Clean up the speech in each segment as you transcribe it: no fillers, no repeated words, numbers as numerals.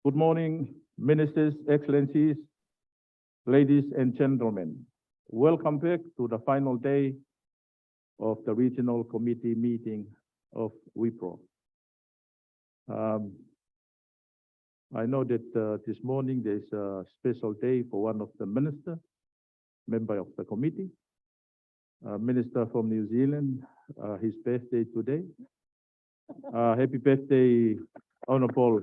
Good morning, Ministers, Excellencies, ladies and gentlemen. Welcome back to the final day of the Regional Committee meeting of WIPRO. I know that this morning there's a special day for one of the ministers, member of the committee, Minister from New Zealand, his birthday today. Happy birthday, Honorable.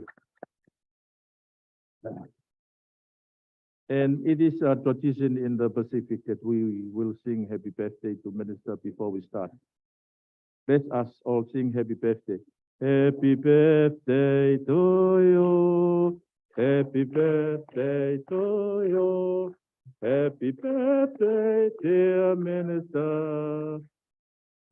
And it is a tradition in the Pacific that we will sing happy birthday to Minister before we start. Let us all sing happy birthday. Happy birthday to you. Happy birthday to you. Happy birthday, dear Minister.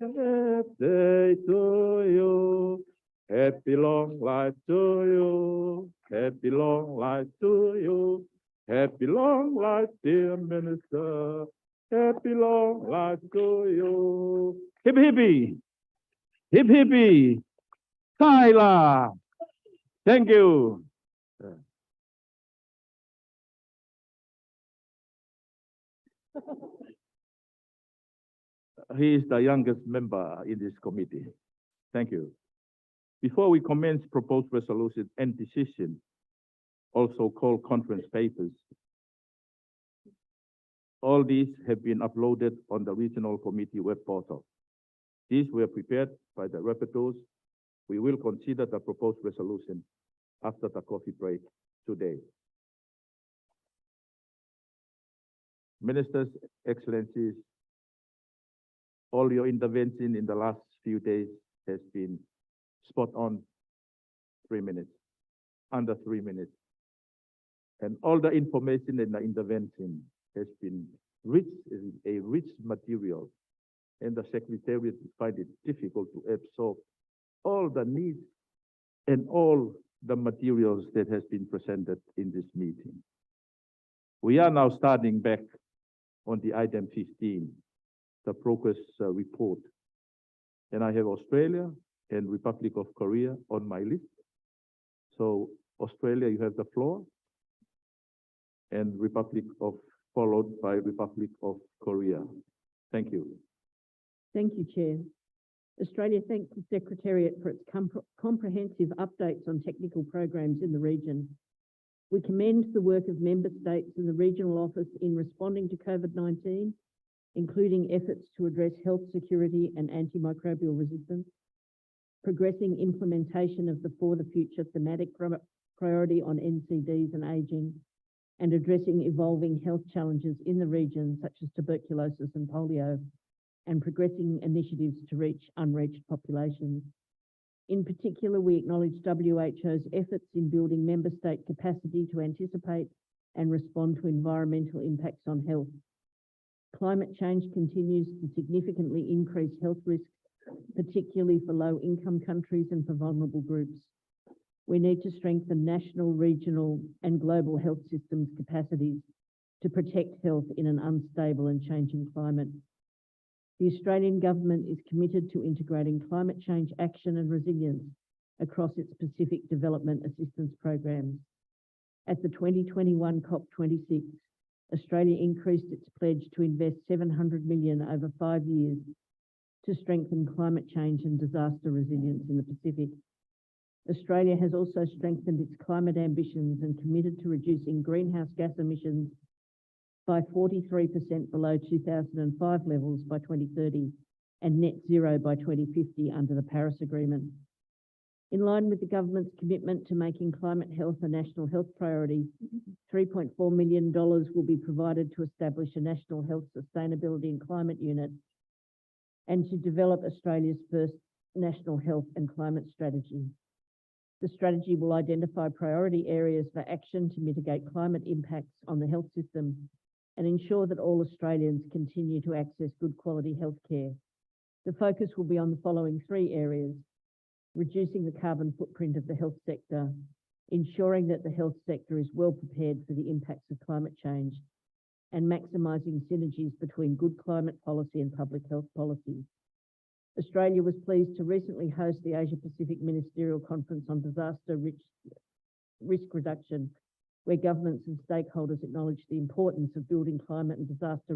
Happy birthday to you. Happy long life to you. Happy long life to you. Happy long life, dear Minister. Happy long life to you. Hip hippie. Hip hippie. Kyla. Thank you. He is the youngest member in this committee. Thank you. Before we commence proposed resolution and decision, also called conference papers, all these have been uploaded on the Regional Committee web portal. These were prepared by the rapporteurs. We will consider the proposed resolution after the coffee break today. Ministers, Excellencies, all your intervention in the last few days has been spot on 3 minutes, under 3 minutes. And all the information in the intervention has been rich, a rich material. And the Secretariat find it difficult to absorb all the needs and all the materials that has been presented in this meeting. We are now starting back on the item 15, the progress report. And I have Australia and Republic of Korea on my list. So Australia, you have the floor, and followed by Republic of Korea. Thank you. Thank you, Chair. Australia thanks the Secretariat for its comprehensive updates on technical programs in the region. We commend the work of Member States and the Regional Office in responding to COVID-19, including efforts to address health security and antimicrobial resistance, progressing implementation of the For the Future thematic priority on NCDs and ageing, and addressing evolving health challenges in the region, such as tuberculosis and polio, and progressing initiatives to reach unreached populations. In particular, we acknowledge WHO's efforts in building member state capacity to anticipate and respond to environmental impacts on health. Climate change continues to significantly increase health risks, particularly for low-income countries and for vulnerable groups. We need to strengthen national, regional, and global health systems capacities to protect health in an unstable and changing climate. The Australian Government is committed to integrating climate change action and resilience across its Pacific Development Assistance programs. At the 2021 COP26, Australia increased its pledge to invest $700 million over 5 years to strengthen climate change and disaster resilience in the Pacific. Australia has also strengthened its climate ambitions and committed to reducing greenhouse gas emissions by 43% below 2005 levels by 2030 and net zero by 2050 under the Paris Agreement. In line with the government's commitment to making climate health a national health priority, $3.4 million will be provided to establish a National Health Sustainability and Climate Unit and to develop Australia's first National Health and Climate Strategy. The strategy will identify priority areas for action to mitigate climate impacts on the health system and ensure that all Australians continue to access good quality healthcare. The focus will be on the following 3 areas: reducing the carbon footprint of the health sector, ensuring that the health sector is well prepared for the impacts of climate change, and maximising synergies between good climate policy and public health policy. Australia was pleased to recently host the Asia Pacific Ministerial Conference on Disaster risk reduction, where governments and stakeholders acknowledge the importance of building climate and disaster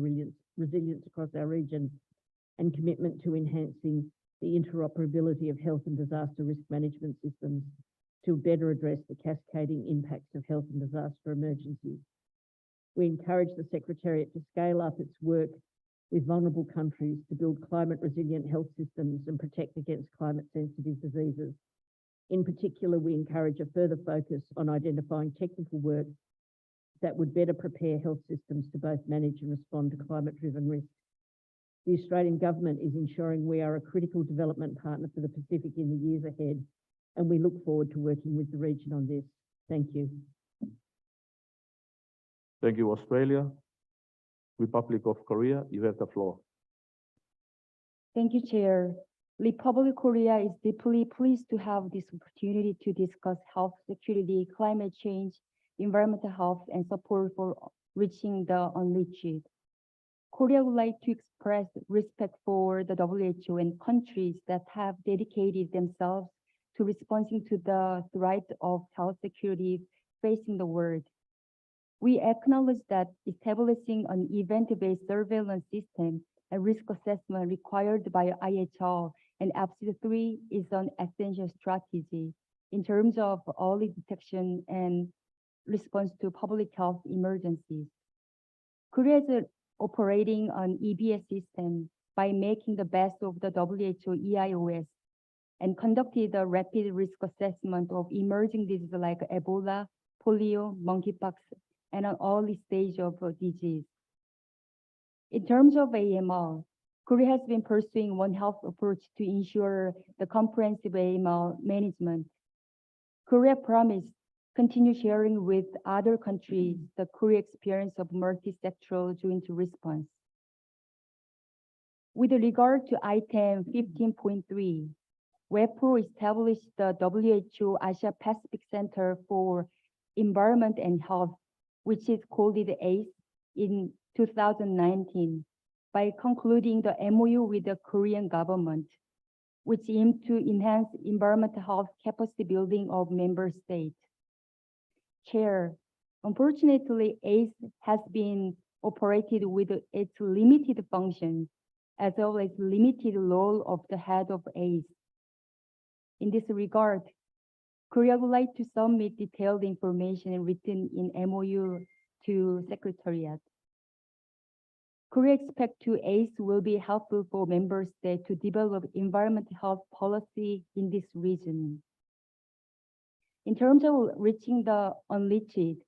resilience across our region, and commitment to enhancing the interoperability of health and disaster risk management systems to better address the cascading impacts of health and disaster emergencies. We encourage the Secretariat to scale up its work with vulnerable countries to build climate resilient health systems and protect against climate sensitive diseases. In particular, we encourage a further focus on identifying technical work that would better prepare health systems to both manage and respond to climate driven risks. The Australian Government is ensuring we are a critical development partner for the Pacific in the years ahead, and we look forward to working with the region on this. Thank you. Thank you, Australia. Republic of Korea, you have the floor. Thank you, Chair. Republic of Korea is deeply pleased to have this opportunity to discuss health security, climate change, environmental health, and support for reaching the unreached. Korea would like to express respect for the WHO and countries that have dedicated themselves to responding to the threat of health security facing the world. We acknowledge that establishing an event-based surveillance system and risk assessment required by IHL and EPSI 3 is an essential strategy in terms of early detection and response to public health emergencies. Korea is operating an EBS system by making the best of the WHO EIOS and conducted a rapid risk assessment of emerging diseases like Ebola, polio, monkeypox, and an early stage of disease. In terms of AMR, Korea has been pursuing One Health approach to ensure the comprehensive AMR management. Korea promised continue sharing with other countries the Korea experience of multi-sectoral joint response. With regard to item 15.3, WEPRO established the WHO Asia Pacific Center for Environment and Health, which is called the ACE, in 2019 by concluding the MOU with the Korean government, which aimed to enhance environmental health capacity building of member states. Chair, unfortunately, ACE has been operated with its limited functions as well as limited role of the head of ACE. In this regard, Korea would like to submit detailed information written in MOU to Secretariat. Korea expects to ACE will be helpful for member states to develop environmental health policy in this region. In terms of reaching the unreached,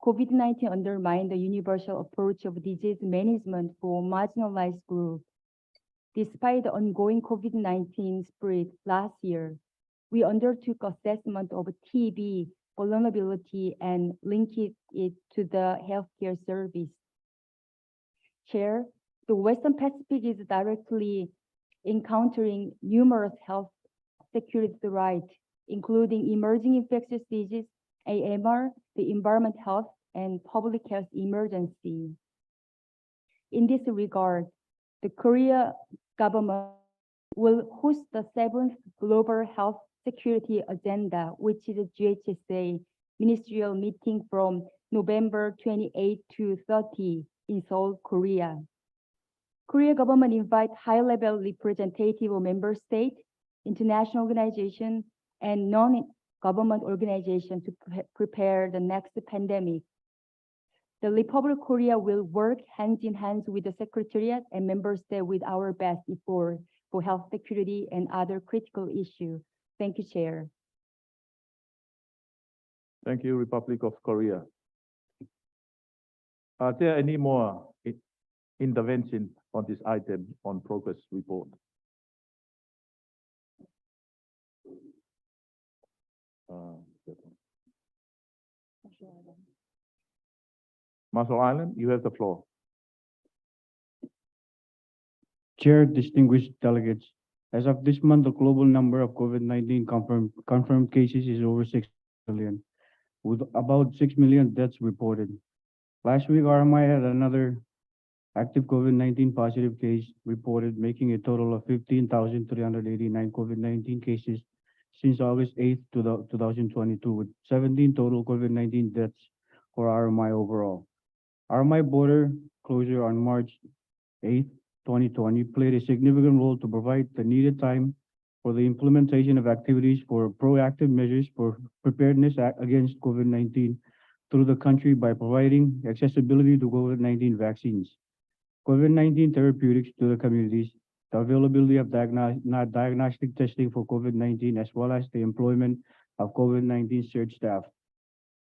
COVID-19 undermined the universal approach of disease management for marginalized groups. Despite the ongoing COVID-19 spread last year, we undertook assessment of TB vulnerability and linked it to the healthcare service. Chair, the Western Pacific is directly encountering numerous health security threats, including emerging infectious disease, AMR, the environment health, and public health emergency. In this regard, the Korea government will host the 7th Global Health Security Agenda, which is a GHSA ministerial meeting from November 28 to 30 in Seoul, Korea. Korea government invite high-level representative of member state, international organization, and non-government organization to prepare the next pandemic. The Republic of Korea will work hand in hand with the Secretariat and member state with our best effort for health security and other critical issues. Thank you, Chair. Thank you, Republic of Korea. Are there any more intervention on this item on progress report? Marshall Island, you have the floor. Chair, distinguished delegates, as of this month, the global number of COVID-19 confirmed cases is over 6 million, with about 6 million deaths reported. Last week, RMI had another active COVID-19 positive case reported, making a total of 15,389 COVID-19 cases since August 8th, 2022, with 17 total COVID-19 deaths for RMI overall. RMI border closure on March 8th, 2020 played a significant role to provide the needed time for the implementation of activities for proactive measures for preparedness against COVID-19 through the country by providing accessibility to COVID-19 vaccines, COVID-19 therapeutics to the communities, the availability of diagnostic testing for COVID-19, as well as the employment of COVID-19 surge staff.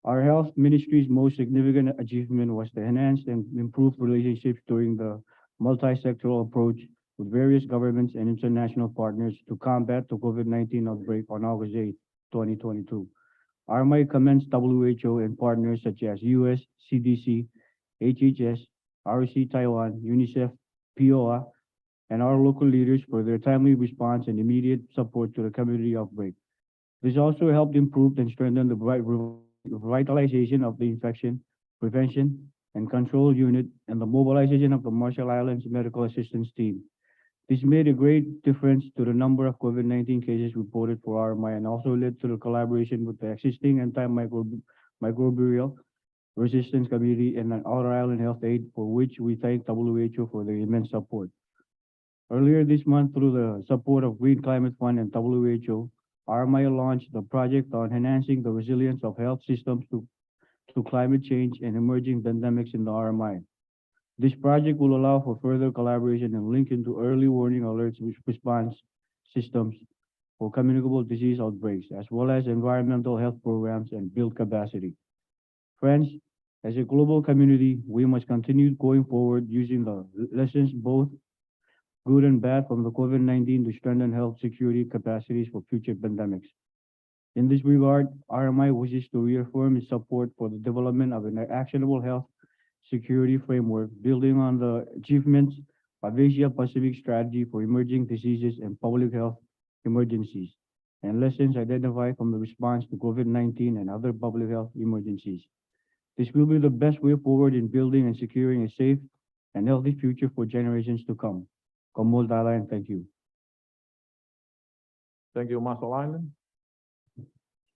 Our health ministry's most significant achievement was the enhanced and improved relationships during the multi-sectoral approach with various governments and international partners to combat the COVID-19 outbreak on August 8th, 2022. RMI commends WHO and partners such as US, CDC, HHS, RC Taiwan, UNICEF, POA, and our local leaders for their timely response and immediate support to the community outbreak. This also helped improve and strengthen the revitalization of the infection prevention and control unit and the mobilization of the Marshall Islands Medical Assistance Team. This made a great difference to the number of COVID-19 cases reported for RMI and also led to the collaboration with the existing antimicrobial resistance community and an Outer Island Health Aid, for which we thank WHO for their immense support. Earlier this month, through the support of Green Climate Fund and WHO, RMI launched the project on enhancing the resilience of health systems to climate change and emerging pandemics in the RMI. This project will allow for further collaboration and link into early warning alerts response systems for communicable disease outbreaks, as well as environmental health programs and build capacity. Friends, as a global community, we must continue going forward using the lessons, both good and bad, from the COVID-19 to strengthen health security capacities for future pandemics. In this regard, RMI wishes to reaffirm its support for the development of an actionable health security framework, building on the achievements of Asia Pacific Strategy for Emerging Diseases and Public Health Emergencies, and lessons identified from the response to COVID-19 and other public health emergencies. This will be the best way forward in building and securing a safe and healthy future for generations to come. Kamul Dala, and thank you. Thank you, Marshall Island.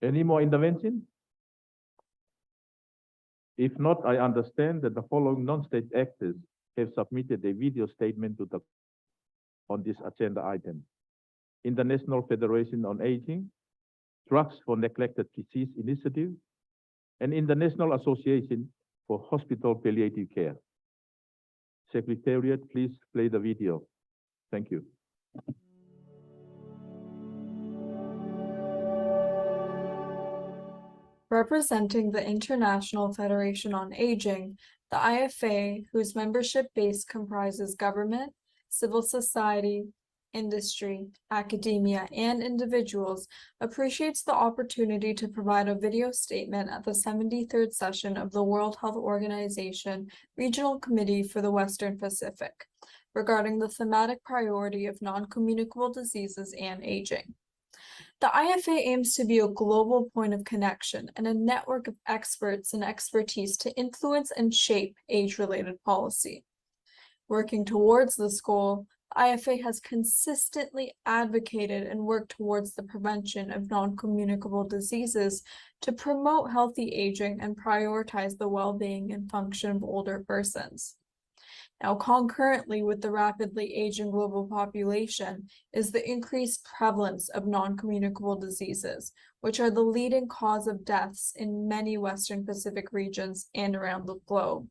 Any more intervention? If not, I understand that the following non-state actors have submitted a video statement on this agenda item. International Federation on Aging, Drugs for Neglected Disease Initiative, and International Association for Hospital Palliative Care. Secretariat, please play the video. Thank you. Representing the International Federation on Aging, the IFA, whose membership base comprises government, civil society, industry, academia, and individuals, appreciates the opportunity to provide a video statement at the 73rd session of the World Health Organization Regional Committee for the Western Pacific regarding the thematic priority of non-communicable diseases and aging. The IFA aims to be a global point of connection and a network of experts and expertise to influence and shape age-related policy. Working towards this goal, the IFA has consistently advocated and worked towards the prevention of non-communicable diseases to promote healthy aging and prioritize the well-being and function of older persons. Now, concurrently with the rapidly aging global population is the increased prevalence of non-communicable diseases, which are the leading cause of deaths in many Western Pacific regions and around the globe.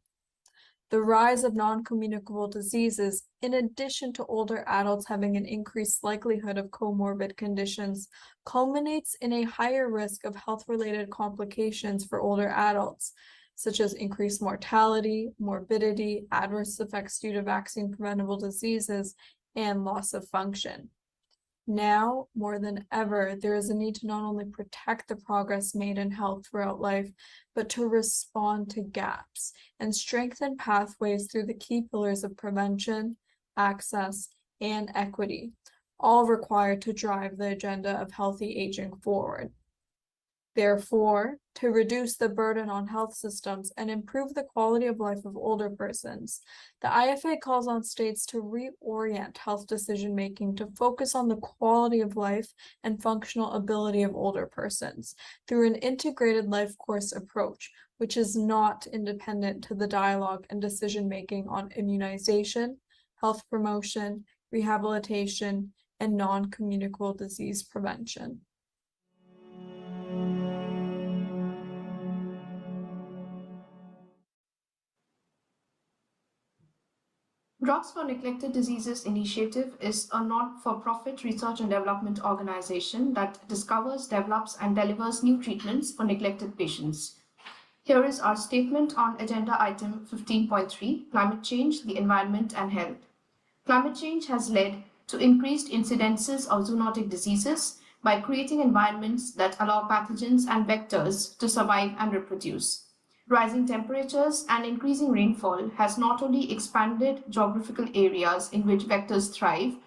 The rise of non-communicable diseases, in addition to older adults having an increased likelihood of comorbid conditions, culminates in a higher risk of health-related complications for older adults, such as increased mortality, morbidity, adverse effects due to vaccine-preventable diseases, and loss of function. Now, more than ever, there is a need to not only protect the progress made in health throughout life, but to respond to gaps and strengthen pathways through the key pillars of prevention, access, and equity, all required to drive the agenda of healthy aging forward. Therefore, to reduce the burden on health systems and improve the quality of life of older persons, the IFA calls on states to reorient health decision-making to focus on the quality of life and functional ability of older persons through an integrated life course approach, which is not independent to the dialogue and decision-making on immunization, health promotion, rehabilitation, and non-communicable disease prevention. Drugs for Neglected Diseases Initiative is a not-for-profit research and development organization that discovers, develops, and delivers new treatments for neglected patients. Here is our statement on agenda item 15.3, Climate Change, the Environment and Health. Climate change has led to increased incidences of zoonotic diseases by creating environments that allow pathogens and vectors to survive and reproduce. Rising temperatures and increasing rainfall has not only expanded geographical areas in which vectors thrive,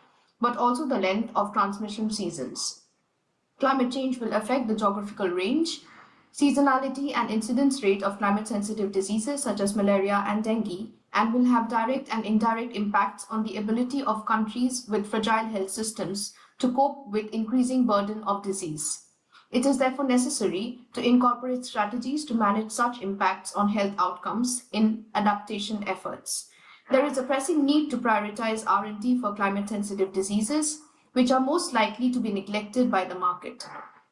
but also the length of transmission seasons. Climate change will affect the geographical range, seasonality, and incidence rate of climate-sensitive diseases such as malaria and dengue, and will have direct and indirect impacts on the ability of countries with fragile health systems to cope with increasing burden of disease. It is therefore necessary to incorporate strategies to manage such impacts on health outcomes in adaptation efforts. There is a pressing need to prioritize R&D for climate-sensitive diseases, which are most likely to be neglected by the market.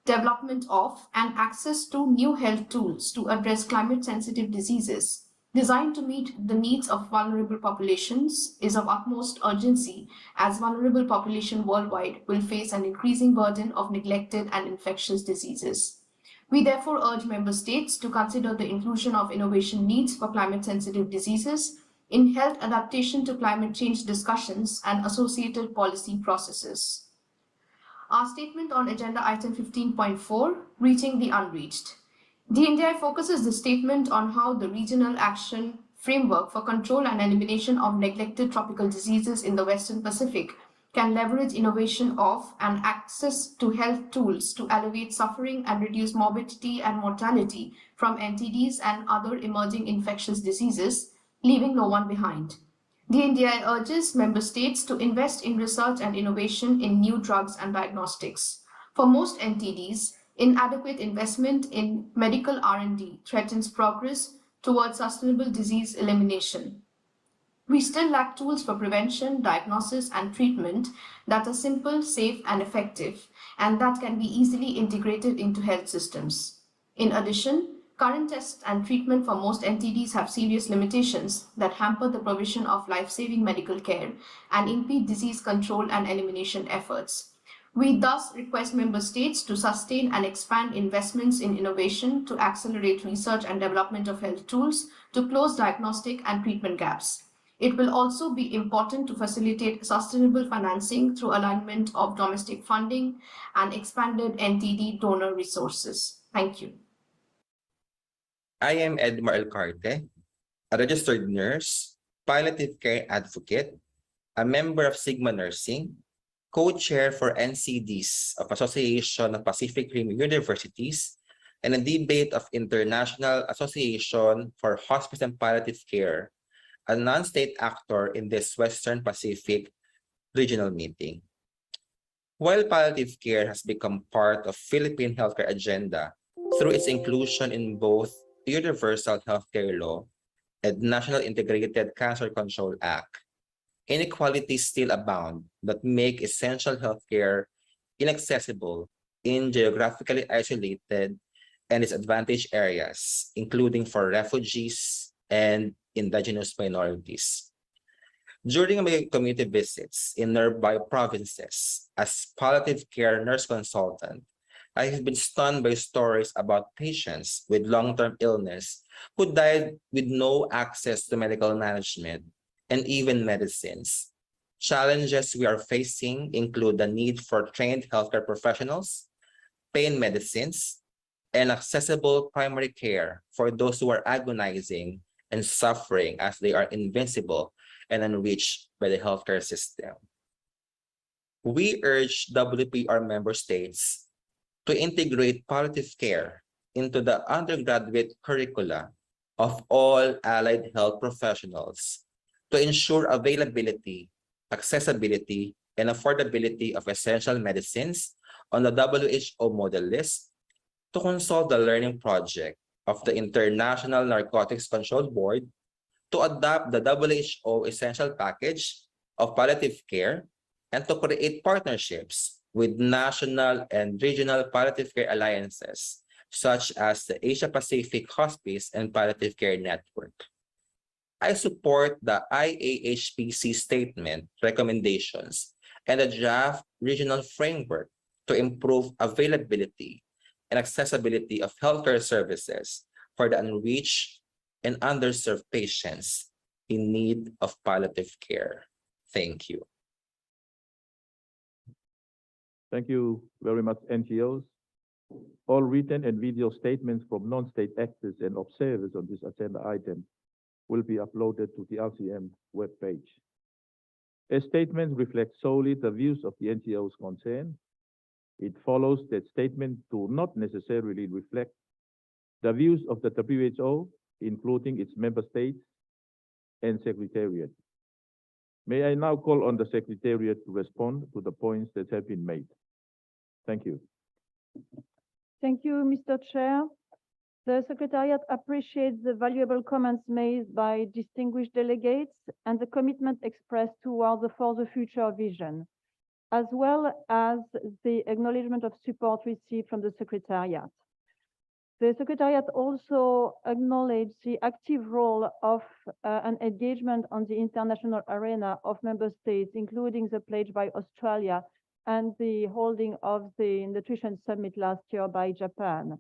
Development of and access to new health tools to address climate-sensitive diseases designed to meet the needs of vulnerable populations is of utmost urgency, as vulnerable population worldwide will face an increasing burden of neglected and infectious diseases. We therefore urge member states to consider the inclusion of innovation needs for climate-sensitive diseases in health adaptation to climate change discussions and associated policy processes. Our statement on agenda item 15.4, Reaching the Unreached. DNDi focuses the statement on how the Regional Action Framework for Control and Elimination of Neglected Tropical Diseases in the Western Pacific can leverage innovation of and access to health tools to alleviate suffering and reduce morbidity and mortality from NTDs and other emerging infectious diseases, leaving no one behind. DNDi urges member states to invest in research and innovation in new drugs and diagnostics. For most NTDs, inadequate investment in medical R&D threatens progress towards sustainable disease elimination. We still lack tools for prevention, diagnosis, and treatment that are simple, safe, and effective, and that can be easily integrated into health systems. In addition, current tests and treatment for most NTDs have serious limitations that hamper the provision of life-saving medical care and impede disease control and elimination efforts. We thus request member states to sustain and expand investments in innovation to accelerate research and development of health tools to close diagnostic and treatment gaps. It will also be important to facilitate sustainable financing through alignment of domestic funding and expanded NTD donor resources. Thank you. I am Edmar Elcarte, a registered nurse, palliative care advocate, a member of Sigma Nursing, co-chair for NCDs of Association of Pacific Rim Universities, and a debate of International Association for Hospice and Palliative Care, a non-state actor in this Western Pacific regional meeting. While palliative care has become part of Philippine healthcare agenda through its inclusion in both Universal Healthcare Law and National Integrated Cancer Control Act, inequalities still abound that make essential healthcare inaccessible in geographically isolated and disadvantaged areas, including for refugees and indigenous minorities. During my community visits in nearby provinces as palliative care nurse consultant, I have been stunned by stories about patients with long-term illness who died with no access to medical management and even medicines. Challenges we are facing include the need for trained healthcare professionals, pain medicines, and accessible primary care for those who are agonizing and suffering as they are invincible and unreached by the healthcare system. We urge WPR member states to integrate palliative care into the undergraduate curricula of all allied health professionals to ensure availability, accessibility, and affordability of essential medicines on the WHO model list, to consult the learning project of the International Narcotics Control Board to adopt the WHO essential package of palliative care, and to create partnerships with national and regional palliative care alliances, such as the Asia Pacific Hospice and Palliative Care Network. I support the IAHPC statement recommendations and the draft regional framework to improve availability and accessibility of healthcare services for the unreached and underserved patients in need of palliative care. Thank you. Thank you very much, NGOs. All written and video statements from non-state actors and observers on this agenda item will be uploaded to the RCM webpage. As statements reflect solely the views of the NGOs concerned, it follows that statements do not necessarily reflect the views of the WHO, including its member states and Secretariat. May I now call on the Secretariat to respond to the points that have been made. Thank you. Thank you, Mr. Chair. The Secretariat appreciates the valuable comments made by distinguished delegates and the commitment expressed toward the For the Future vision, as well as the acknowledgement of support received from the Secretariat. The Secretariat also acknowledged the active role of an engagement on the international arena of member states, including the pledge by Australia and the holding of the Nutrition Summit last year by Japan.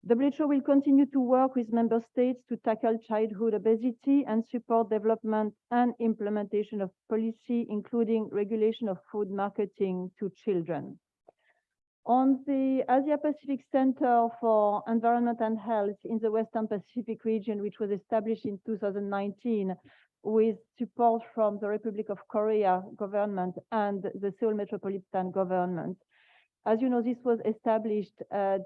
WHO will continue to work with member states to tackle childhood obesity and support development and implementation of policy, including regulation of food marketing to children. On the Asia Pacific Center for Environment and Health in the Western Pacific region, which was established in 2019 with support from the Republic of Korea government and the Seoul Metropolitan government. As you know, this was established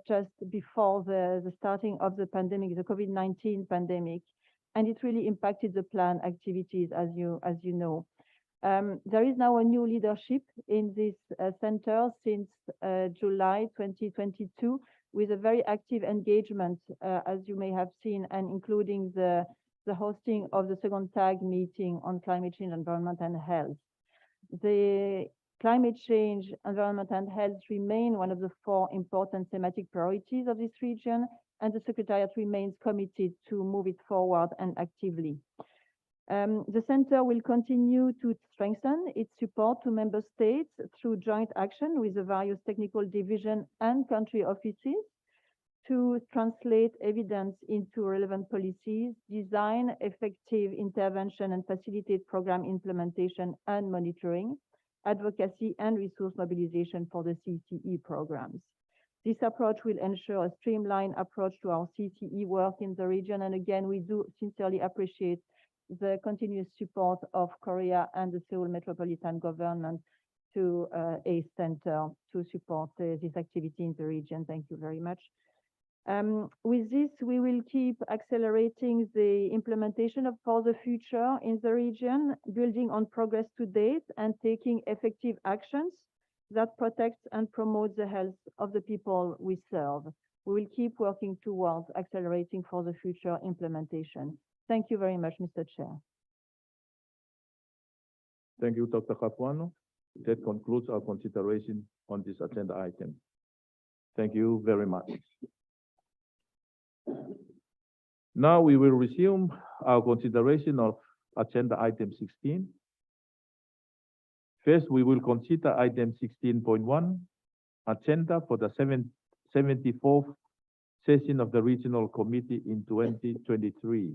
just before the starting of the pandemic, the COVID-19 pandemic, and it really impacted the plan activities, as you know. There is now a new leadership in this center since July 2022, with a very active engagement, as you may have seen, and including the hosting of the second TAG meeting on climate change, environment, and health. The climate change, environment, and health remain one of the 4 important thematic priorities of this region, and the Secretariat remains committed to move it forward and actively. The Center will continue to strengthen its support to member states through joint action with the various technical division and country offices to translate evidence into relevant policies, design effective intervention, and facilitate program implementation and monitoring, advocacy, and resource mobilization for the CCE programs. This approach will ensure a streamlined approach to our CCE work in the region. And again, we do sincerely appreciate the continuous support of Korea and the Seoul Metropolitan government to ACE Center to support this activity in the region. Thank you very much. With this, we will keep accelerating the implementation of For the Future in the region, building on progress to date and taking effective actions that protect and promote the health of the people we serve. We will keep working towards accelerating For the Future implementation. Thank you very much, Mr. Chair. Thank you, Dr. Capuano. That concludes our consideration on this agenda item. Thank you very much. Now we will resume our consideration of agenda item 16. First, we will consider item 16.1, agenda for the 74th session of the Regional Committee in 2023.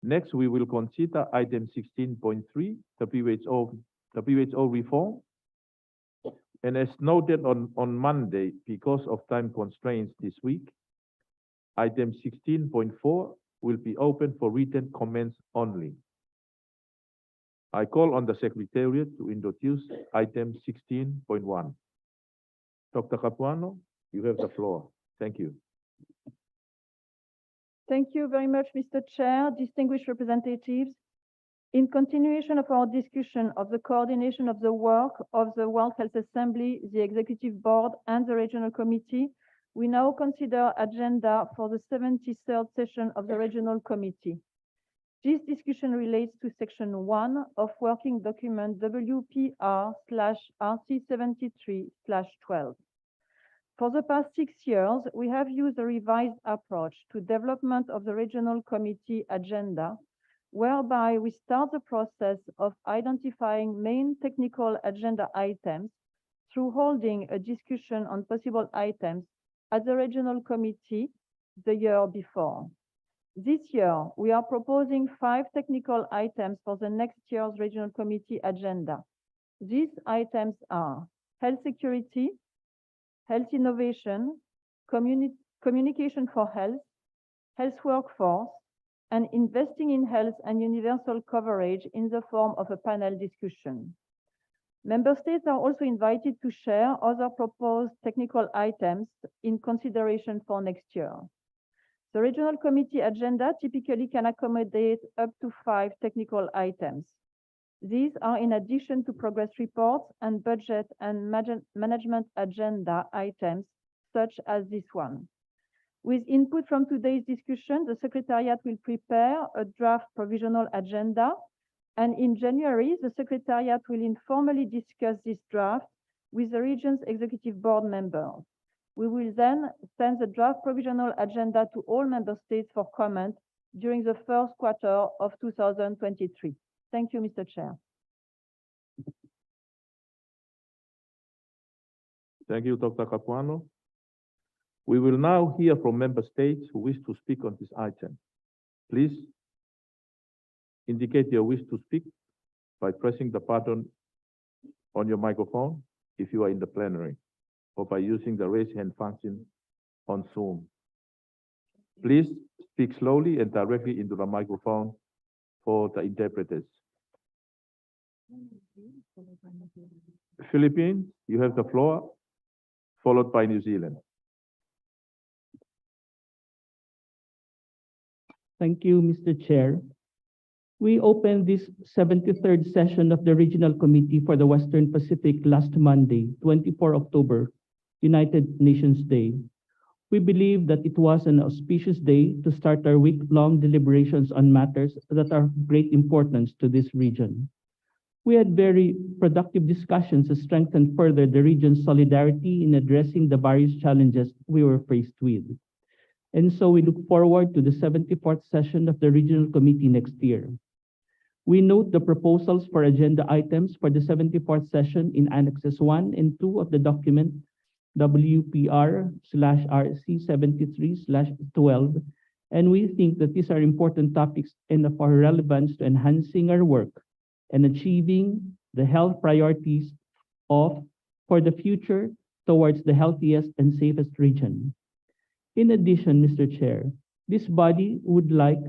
Next, we will consider item 16.3, WHO reform. And as noted on Monday, because of time constraints this week, item 16.4 will be open for written comments only. I call on the Secretariat to introduce item 16.1. Dr. Capuano, you have the floor. Thank you. Thank you very much, Mr. Chair, distinguished representatives. In continuation of our discussion of the coordination of the work of the World Health Assembly, the Executive Board, and the Regional Committee, we now consider agenda for the 73rd session of the Regional Committee. This discussion relates to Section 1 of Working Document WPR/RC73/12. For the past 6 years, we have used a revised approach to development of the Regional Committee agenda, whereby we start the process of identifying main technical agenda items through holding a discussion on possible items at the Regional Committee the year before. This year, we are proposing 5 technical items for the next year's Regional Committee agenda. These items are health security, health innovation, communication for health, health workforce, and investing in health and universal coverage in the form of a panel discussion. Member states are also invited to share other proposed technical items in consideration for next year. The Regional Committee agenda typically can accommodate up to 5 technical items. These are in addition to progress reports and budget and management agenda items, such as this one. With input from today's discussion, the Secretariat will prepare a draft provisional agenda, and in January, the Secretariat will informally discuss this draft with the region's Executive Board members. We will then send the draft provisional agenda to all member states for comment during the first quarter of 2023. Thank you, Mr. Chair. Thank you, Dr. Capuano. We will now hear from member states who wish to speak on this item. Please indicate your wish to speak by pressing the button on your microphone if you are in the plenary, or by using the raise hand function on Zoom. Please speak slowly and directly into the microphone for the interpreters. Philippines, you have the floor, followed by New Zealand. Thank you, Mr. Chair. We opened this 73rd session of the Regional Committee for the Western Pacific last Monday, 24 October, United Nations Day. We believe that it was an auspicious day to start our week-long deliberations on matters that are of great importance to this region. We had very productive discussions to strengthen further the region's solidarity in addressing the various challenges we were faced with. And so we look forward to the 74th session of the Regional Committee next year. We note the proposals for agenda items for the 74th session in Annexes 1 and 2 of the document WPR/RC73/12, and we think that these are important topics and of our relevance to enhancing our work and achieving the health priorities for the future towards the healthiest and safest region. In addition, Mr. Chair, this body would like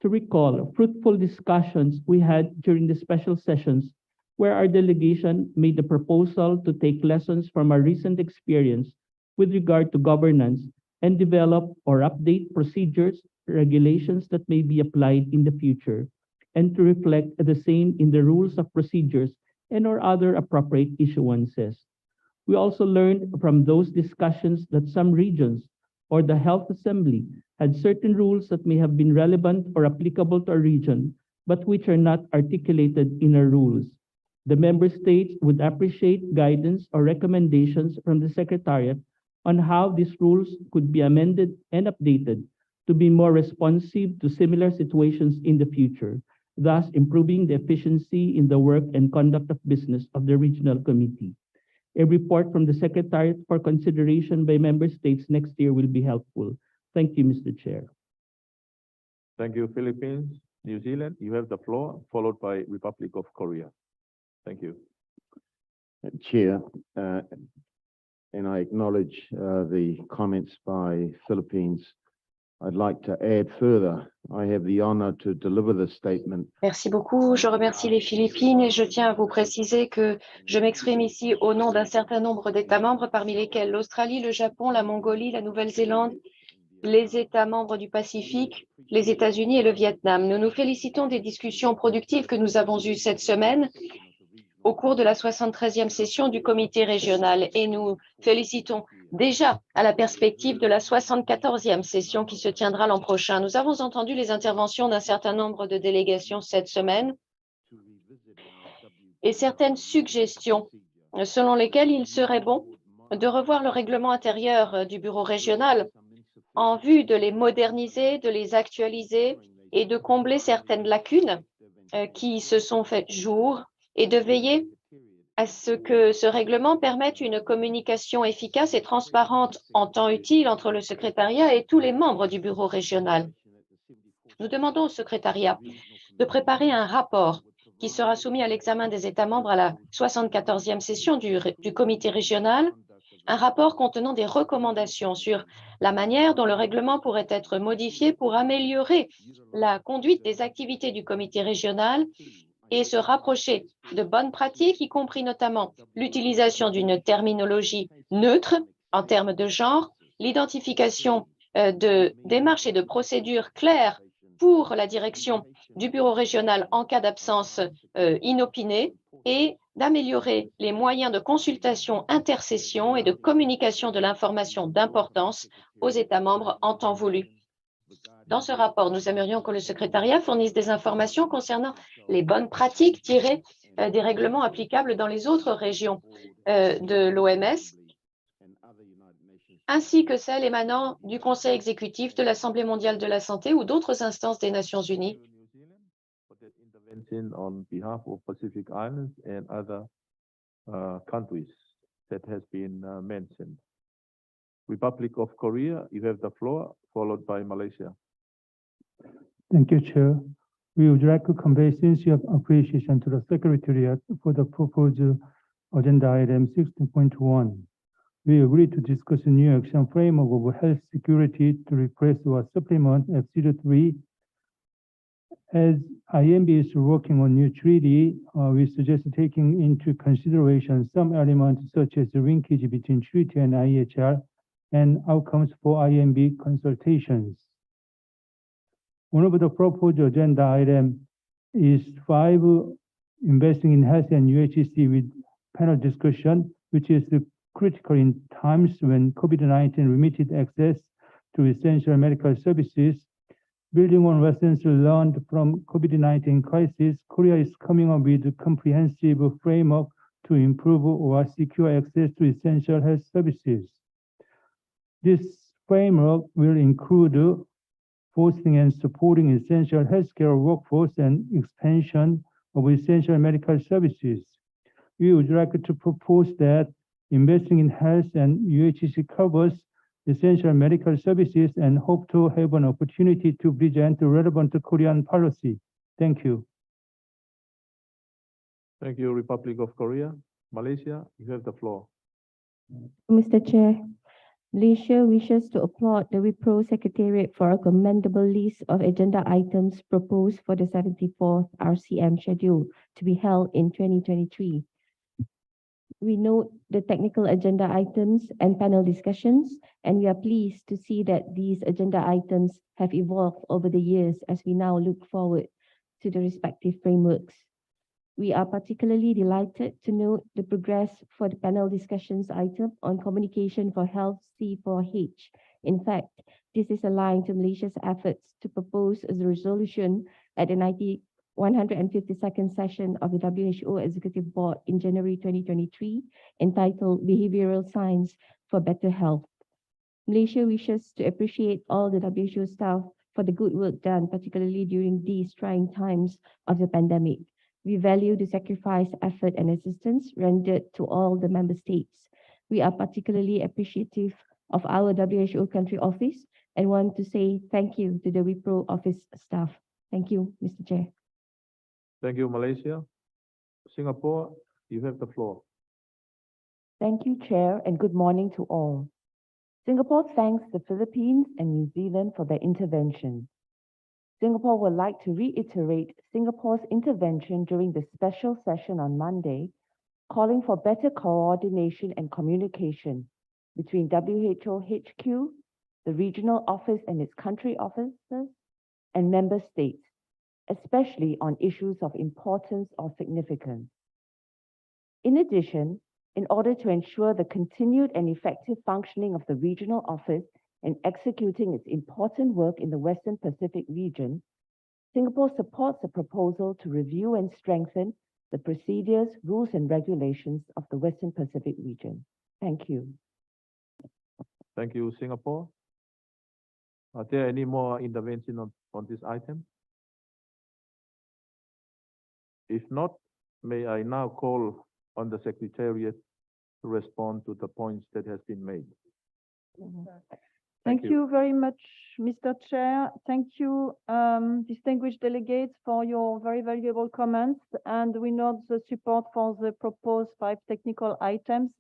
to recall fruitful discussions we had during the special sessions where our delegation made the proposal to take lessons from our recent experience with regard to governance and develop or update procedures, regulations that may be applied in the future, and to reflect the same in the rules of procedures and or other appropriate issuances. We also learned from those discussions that some regions or the Health Assembly had certain rules that may have been relevant or applicable to a region, but which are not articulated in our rules. The member states would appreciate guidance or recommendations from the Secretariat on how these rules could be amended and updated to be more responsive to similar situations in the future, thus improving the efficiency in the work and conduct of business of the Regional Committee. A report from the Secretariat for consideration by member states next year will be helpful. Thank you, Mr. Chair. Thank you, Philippines. New Zealand, you have the floor, followed by Republic of Korea. Thank you. Chair, and I acknowledge the comments by Philippines I'd like to add further. I have the honor to deliver this statement. Merci beaucoup. Je remercie les Philippines et je tiens à vous préciser que je m'exprime ici au nom d'un certain nombre d'États membres, parmi lesquels l'Australie, le Japon, la Mongolie, la Nouvelle-Zélande, les États membres du Pacifique, les États-Unis et le Vietnam. Nous nous félicitons des discussions productives que nous avons eues cette semaine au cours de la 73e session du comité régional et nous félicitons déjà à la perspective de la 74e session qui se tiendra l'an prochain. Nous avons entendu les interventions d'un certain nombre de délégations cette semaine et certaines suggestions selon lesquelles il serait bon de revoir le règlement intérieur du bureau régional en vue de les moderniser, de les actualiser et de combler certaines lacunes qui se sont faites jour et de veiller à ce que ce règlement permette une communication efficace et transparente en temps utile entre le secrétariat et tous les membres du bureau régional. Nous demandons au secrétariat de préparer un rapport qui sera soumis à l'examen des États membres à la 74e session du comité régional, un rapport contenant des recommandations sur la manière dont le règlement pourrait être modifié pour améliorer la conduite des activités du comité régional et se rapprocher de bonnes pratiques, y compris notamment l'utilisation d'une terminologie neutre en termes de genre, l'identification de démarches et de procédures claires pour la direction du bureau régional en cas d'absence inopinée et d'améliorer les moyens de consultation intersession et de communication de l'information d'importance aux États membres en temps voulu. Dans ce rapport, nous aimerions que le secrétariat fournisse des informations concernant les bonnes pratiques tirées des règlements applicables dans les autres régions de l'OMS, ainsi que celles émanant du Conseil exécutif de l'Assemblée mondiale de la santé ou d'autres instances des Nations unies. On behalf of Pacific Islands and other countries that has been mentioned. Republic of Korea, you have the floor, followed by Malaysia. Thank you, Chair. We would like to convey sincere appreciation to the Secretariat for the proposed agenda item 16.1. We agree to discuss a new action framework of health security to replace or supplement FCD3. As IMB is working on new treaty, we suggest taking into consideration some elements such as the linkage between treaty and IHR and outcomes for IMB consultations. One of the proposed agenda items is 5, investing in health and UHC with panel discussion, which is critical in times when COVID-19 limited access to essential medical services. Building on lessons learned from COVID-19 crisis, Korea is coming up with a comprehensive framework to improve or secure access to essential health services. This framework will include fostering and supporting essential healthcare workforce and expansion of essential medical services. We would like to propose that investing in health and UHC covers essential medical services and hope to have an opportunity to present relevant Korean policy. Thank you. Thank you, Republic of Korea. Malaysia, you have the floor. Mr. Chair, Malaysia wishes to applaud the WIPRO Secretariat for a commendable list of agenda items proposed for the 74th RCM schedule to be held in 2023. We note the technical agenda items and panel discussions, and we are pleased to see that these agenda items have evolved over the years as we now look forward to the respective frameworks. We are particularly delighted to note the progress for the panel discussions item on communication for health C4H. In fact, this is aligned to Malaysia's efforts to propose as a resolution at the 152nd session of the WHO Executive Board in January 2023, entitled Behavioral Science for Better Health. Malaysia wishes to appreciate all the WHO staff for the good work done, particularly during these trying times of the pandemic. We value the sacrifice, effort, and assistance rendered to all the member states. We are particularly appreciative of our WHO country office and want to say thank you to the WIPRO office staff. Thank you, Mr. Chair. Thank you, Malaysia. Singapore, you have the floor. Thank you, Chair, and good morning to all. Singapore thanks the Philippines and New Zealand for their intervention. Singapore would like to reiterate Singapore's intervention during the special session on Monday, calling for better coordination and communication between WHO HQ, the regional office and its country offices, and member states, especially on issues of importance or significance. In addition, in order to ensure the continued and effective functioning of the regional office and executing its important work in the Western Pacific region, Singapore supports a proposal to review and strengthen the procedures, rules, and regulations of the Western Pacific region. Thank you. Thank you, Singapore. Are there any more intervention on this item? If not, may I now call on the Secretariat to respond to the points that has been made. Thank you very much, Mr. Chair. Thank you, distinguished delegates, for your very valuable comments. And we note the support for the proposed 5 technical items,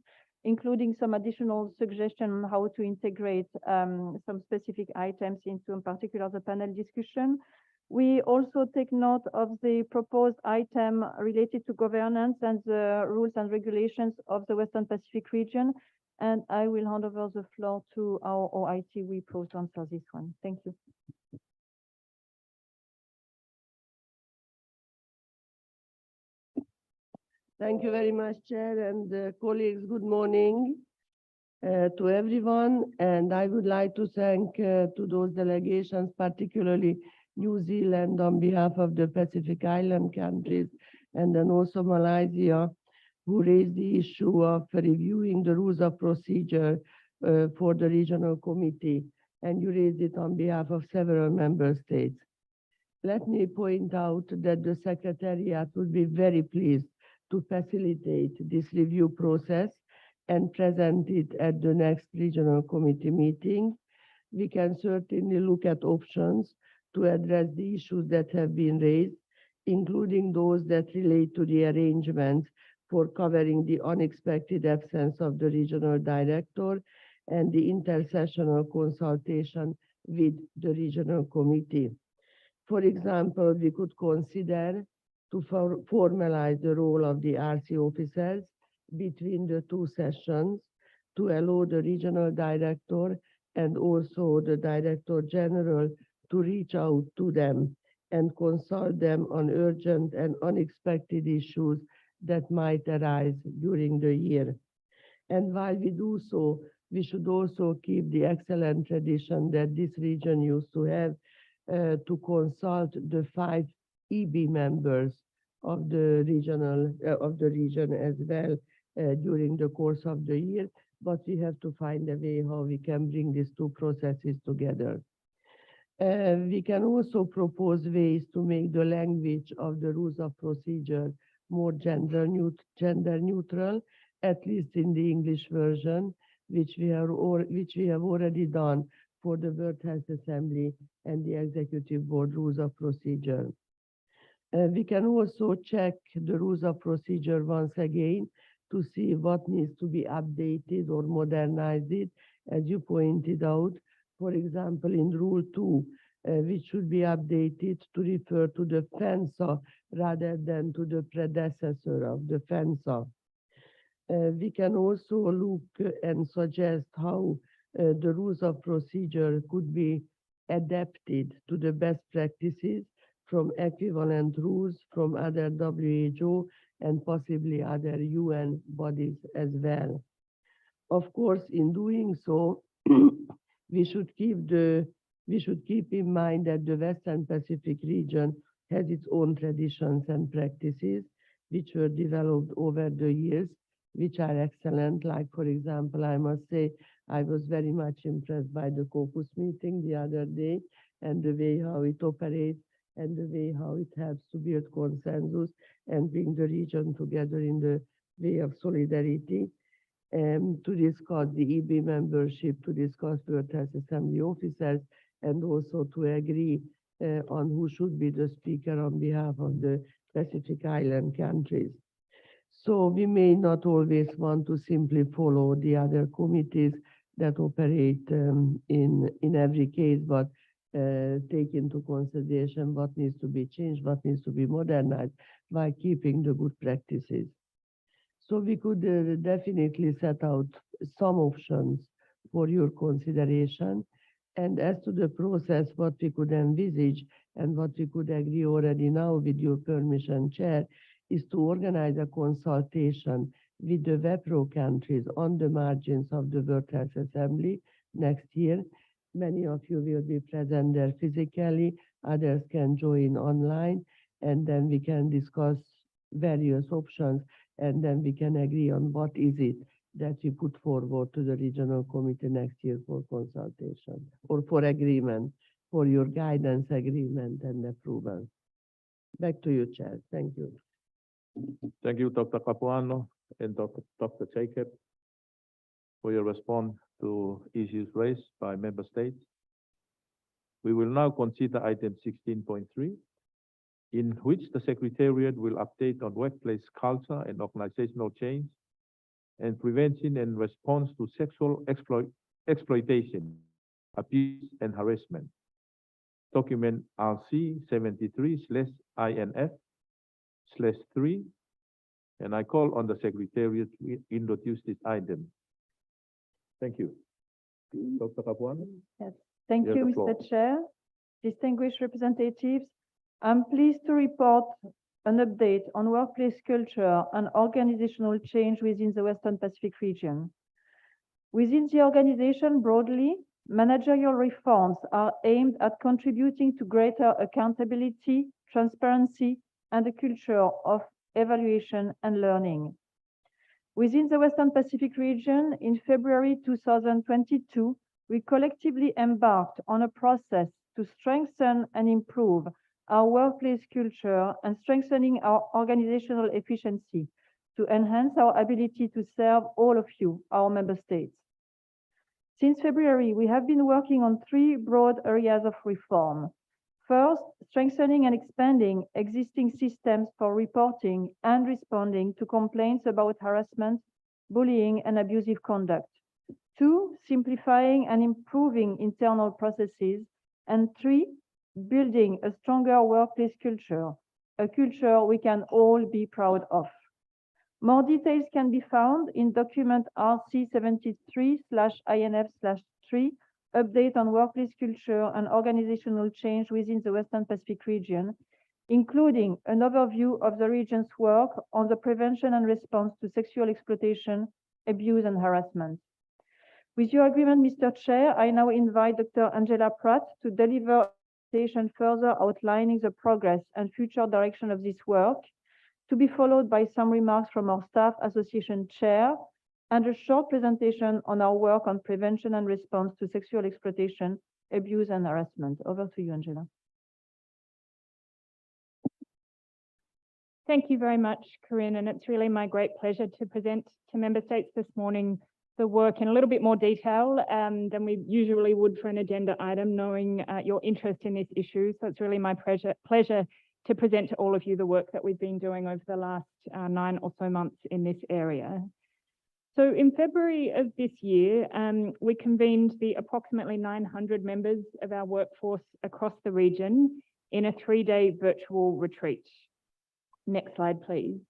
including some additional suggestion on how to integrate some specific items into, in particular, the panel discussion. We also take note of the proposed item related to governance and the rules and regulations of the Western Pacific region. And I will hand over the floor to our OIT WIPO to answer this one. Thank you. Thank you very much, Chair and colleagues. Good morning to everyone. And I would like to thank to those delegations, particularly New Zealand on behalf of the Pacific Island countries, and then also Malaysia, who raised the issue of reviewing the rules of procedure for the regional committee. And you raised it on behalf of several member states. Let me point out that the Secretariat would be very pleased to facilitate this review process and present it at the next regional committee meeting. We can certainly look at options to address the issues that have been raised, including those that relate to the arrangements for covering the unexpected absence of the regional director and the intersessional consultation with the regional committee. For example, we could consider to formalize the role of the RC officers between the 2 sessions to allow the regional director and also the Director General to reach out to them and consult them on urgent and unexpected issues that might arise during the year. And while we do so, we should also keep the excellent tradition that this region used to have to consult the 5 EB members of the region as well during the course of the year. But we have to find a way how we can bring these 2 processes together. We can also propose ways to make the language of the rules of procedure more gender neutral, at least in the English version, which we have already done for the World Health Assembly and the Executive Board rules of procedure. We can also check the rules of procedure once again to see what needs to be updated or modernized, as you pointed out. For example, in Rule 2, which should be updated to refer to the FENSA rather than to the predecessor of the FENSA. We can also look and suggest how the rules of procedure could be adapted to the best practices from equivalent rules from other WHO and possibly other UN bodies as well. Of course, in doing so, we should keep in mind that the Western Pacific region has its own traditions and practices, which were developed over the years, which are excellent. Like, for example, I must say, I was very much impressed by the caucus meeting the other day and the way how it operates and the way how it helps to build consensus and bring the region together in the way of solidarity. To discuss the EB membership, to discuss World Health Assembly officers, and also to agree on who should be the speaker on behalf of the Pacific Island countries. So we may not always want to simply follow the other committees that operate in every case, but take into consideration what needs to be changed, what needs to be modernized, while keeping the good practices. So we could definitely set out some options for your consideration. And as to the process, what we could envisage and what we could agree already now with your permission, Chair, is to organize a consultation with the WEPRO countries on the margins of the World Health Assembly next year. Many of you will be present there physically, others can join online, and then we can discuss various options, and then we can agree on what is it that we put forward to the regional committee next year for consultation or for agreement, for your guidance agreement and approval. Back to you, Chair. Thank you. Thank you, Dr. Capuano and Dr. Jacob, for your response to issues raised by member states. We will now consider item 16.3, in which the Secretariat will update on workplace culture and organizational change and prevention and response to sexual exploitation, abuse, and harassment. Document RC 73/INF/3, and I call on the Secretariat to introduce this item. Thank you. Dr. Capuano? Yes. Thank You have you, the floor. Mr. Chair. Distinguished representatives, I'm pleased to report an update on workplace culture and organizational change within the Western Pacific region. Within the organization broadly, managerial reforms are aimed at contributing to greater accountability, transparency, and a culture of evaluation and learning. Within the Western Pacific region, in February 2022, we collectively embarked on a process to strengthen and improve our workplace culture and strengthening our organizational efficiency to enhance our ability to serve all of you, our member states. Since February, we have been working on three broad areas of reform. First, strengthening and expanding existing systems for reporting and responding to complaints about harassment, bullying, and abusive conduct. Two, simplifying and improving internal processes. And three, building a stronger workplace culture, a culture we can all be proud of. More details can be found in document RC 73/INF/3, update on workplace culture and organizational change within the Western Pacific region, including an overview of the region's work on the prevention and response to sexual exploitation, abuse, and harassment. With your agreement, Mr. Chair, I now invite Dr. Angela Pratt to deliver a presentation further outlining the progress and future direction of this work, to be followed by some remarks from our Staff Association Chair and a short presentation on our work on prevention and response to sexual exploitation, abuse, and harassment. Over to you, Angela. Thank you very much, Corinne, and it's really my great pleasure to present to member states this morning the work in a little bit more detail than we usually would for an agenda item, knowing your interest in this issue. So it's really my pleasure to present to all of you the work that we've been doing over the last 9 or so months in this area. So in February of this year, we convened the approximately 900 members of our workforce across the region in a 3-day virtual retreat. Next slide, please.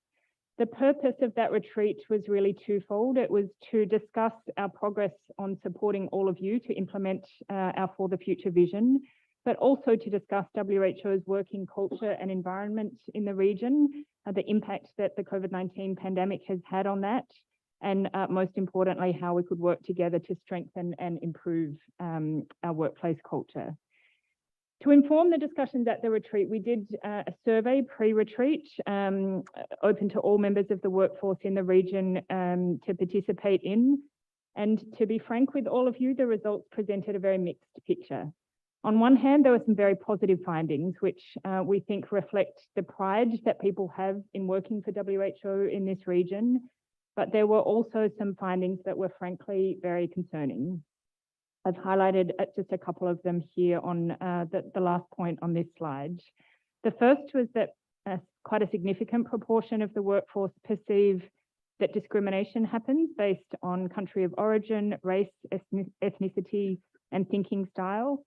The purpose of that retreat was really twofold. It was to discuss our progress on supporting all of you to implement our For the Future vision, but also to discuss WHO's working culture and environment in the region, the impact that the COVID-19 pandemic has had on that, and most importantly, how we could work together to strengthen and improve our workplace culture. To inform the discussions at the retreat, we did a survey pre-retreat, open to all members of the workforce in the region to participate in. And to be frank with all of you, the results presented a very mixed picture. On one hand, there were some very positive findings, which we think reflect the pride that people have in working for WHO in this region. But there were also some findings that were frankly very concerning. I've highlighted just a couple of them here on the last point on this slide. The first was that quite a significant proportion of the workforce perceive that discrimination happens based on country of origin, race, ethnicity, and thinking style.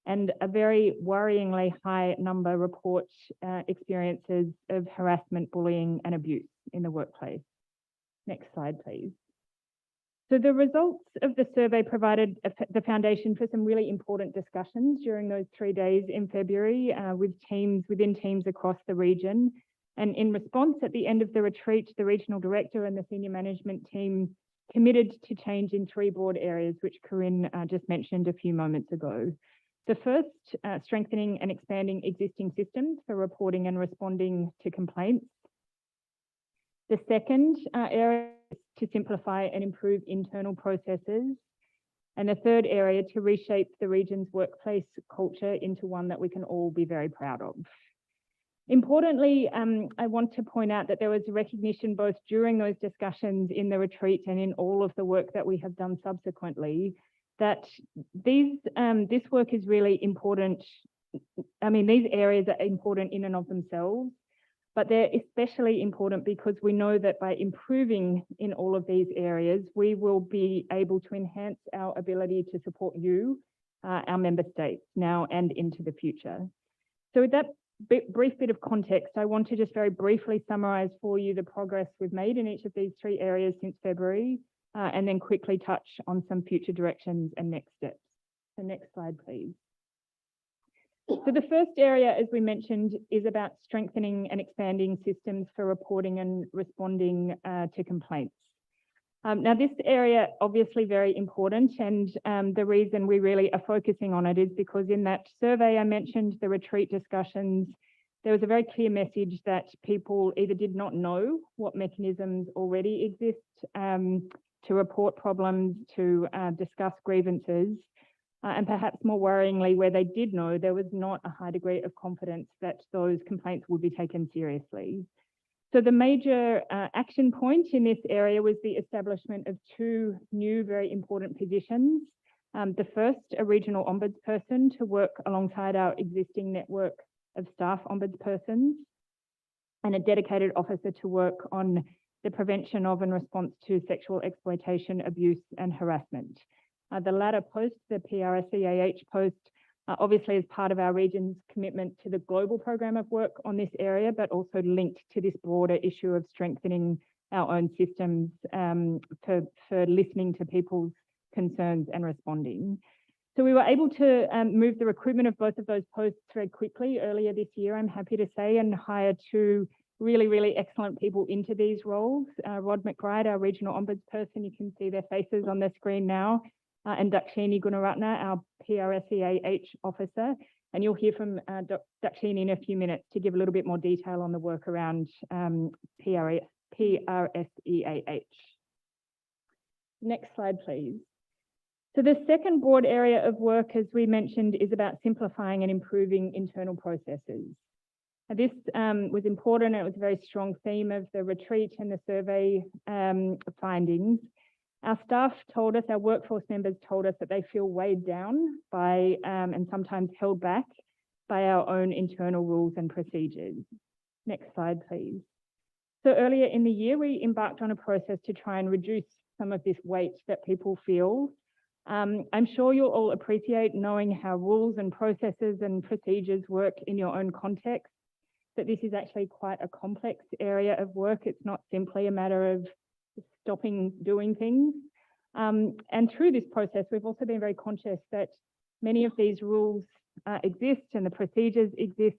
And a very worryingly high number report experiences of harassment, bullying, and abuse in the workplace. Next slide, please. So the results of the survey provided the foundation for some really important discussions during those 3 days in February within teams across the region. And in response, at the end of the retreat, the regional director and the senior management team committed to change in 3 broad areas, which Corinne just mentioned a few moments ago. The first, strengthening and expanding existing systems for reporting and responding to complaints. The second area is to simplify and improve internal processes. And the third area, to reshape the region's workplace culture into one that we can all be very proud of. Importantly, I want to point out that there was recognition both during those discussions in the retreat and in all of the work that we have done subsequently, that this work is really important. I mean, these areas are important in and of themselves, but they're especially important because we know that by improving in all of these areas, we will be able to enhance our ability to support you, our member states, now and into the future. So with that brief bit of context, I want to just very briefly summarize for you the progress we've made in each of these 3 areas since February, and then quickly touch on some future directions and next steps. So next slide, please. So the first area, as we mentioned, is about strengthening and expanding systems for reporting and responding to complaints. Now, this area obviously very important, and the reason we really are focusing on it is because in that survey I mentioned, the retreat discussions, there was a very clear message that people either did not know what mechanisms already exist to report problems, to discuss grievances, and perhaps more worryingly, where they did know, there was not a high degree of confidence that those complaints would be taken seriously. So the major action point in this area was the establishment of 2 new very important positions. The first, a regional ombudsperson to work alongside our existing network of staff ombudspersons, and a dedicated officer to work on the prevention of and response to sexual exploitation, abuse, and harassment. The latter post, the PRSEAH post, obviously is part of our region's commitment to the global program of work on this area, but also linked to this broader issue of strengthening our own systems for listening to people's concerns and responding. So we were able to move the recruitment of both of those posts very quickly earlier this year, I'm happy to say, and hire 2 really, really excellent people into these roles. Rod McBride, our regional ombudsperson, you can see their faces on the screen now, and Dakshini Gunaratna, our PRSEAH officer. And you'll hear from Dakshini in a few minutes to give a little bit more detail on the work around PRSEAH. Next slide, please. So the second broad area of work, as we mentioned, is about simplifying and improving internal processes. And this was important. It was a very strong theme of the retreat and the survey findings. Our staff told us, our workforce members told us that they feel weighed down by and sometimes held back by our own internal rules and procedures. Next slide, please. So earlier in the year, we embarked on a process to try and reduce some of this weight that people feel. I'm sure you'll all appreciate, knowing how rules and processes and procedures work in your own context, that this is actually quite a complex area of work. It's not simply a matter of stopping doing things. And through this process, we've also been very conscious that many of these rules exist and the procedures exist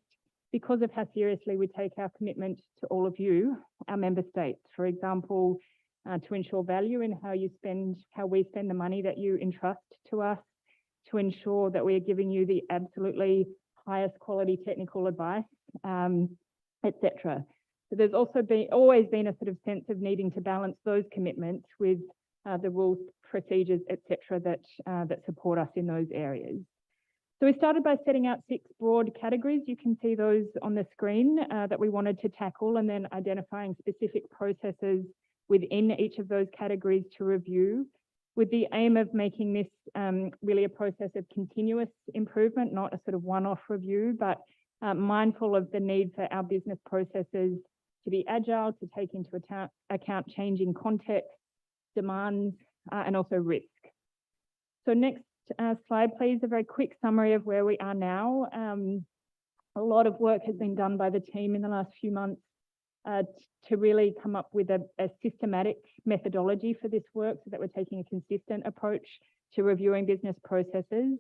because of how seriously we take our commitment to all of you, our member states. For example, to ensure value in how we spend the money that you entrust to us, to ensure that we are giving you the absolutely highest quality technical advice, etc. So there's also always been a sort of sense of needing to balance those commitments with the rules, procedures, etc. that support us in those areas. So we started by setting out 6 broad categories. You can see those on the screen that we wanted to tackle, and then identifying specific processes within each of those categories to review, with the aim of making this really a process of continuous improvement, not a sort of one-off review, but mindful of the need for our business processes to be agile, to take into account changing context, demands, and also risk. So next slide, please, a very quick summary of where we are now. A lot of work has been done by the team in the last few months to really come up with a systematic methodology for this work, so that we're taking a consistent approach to reviewing business processes.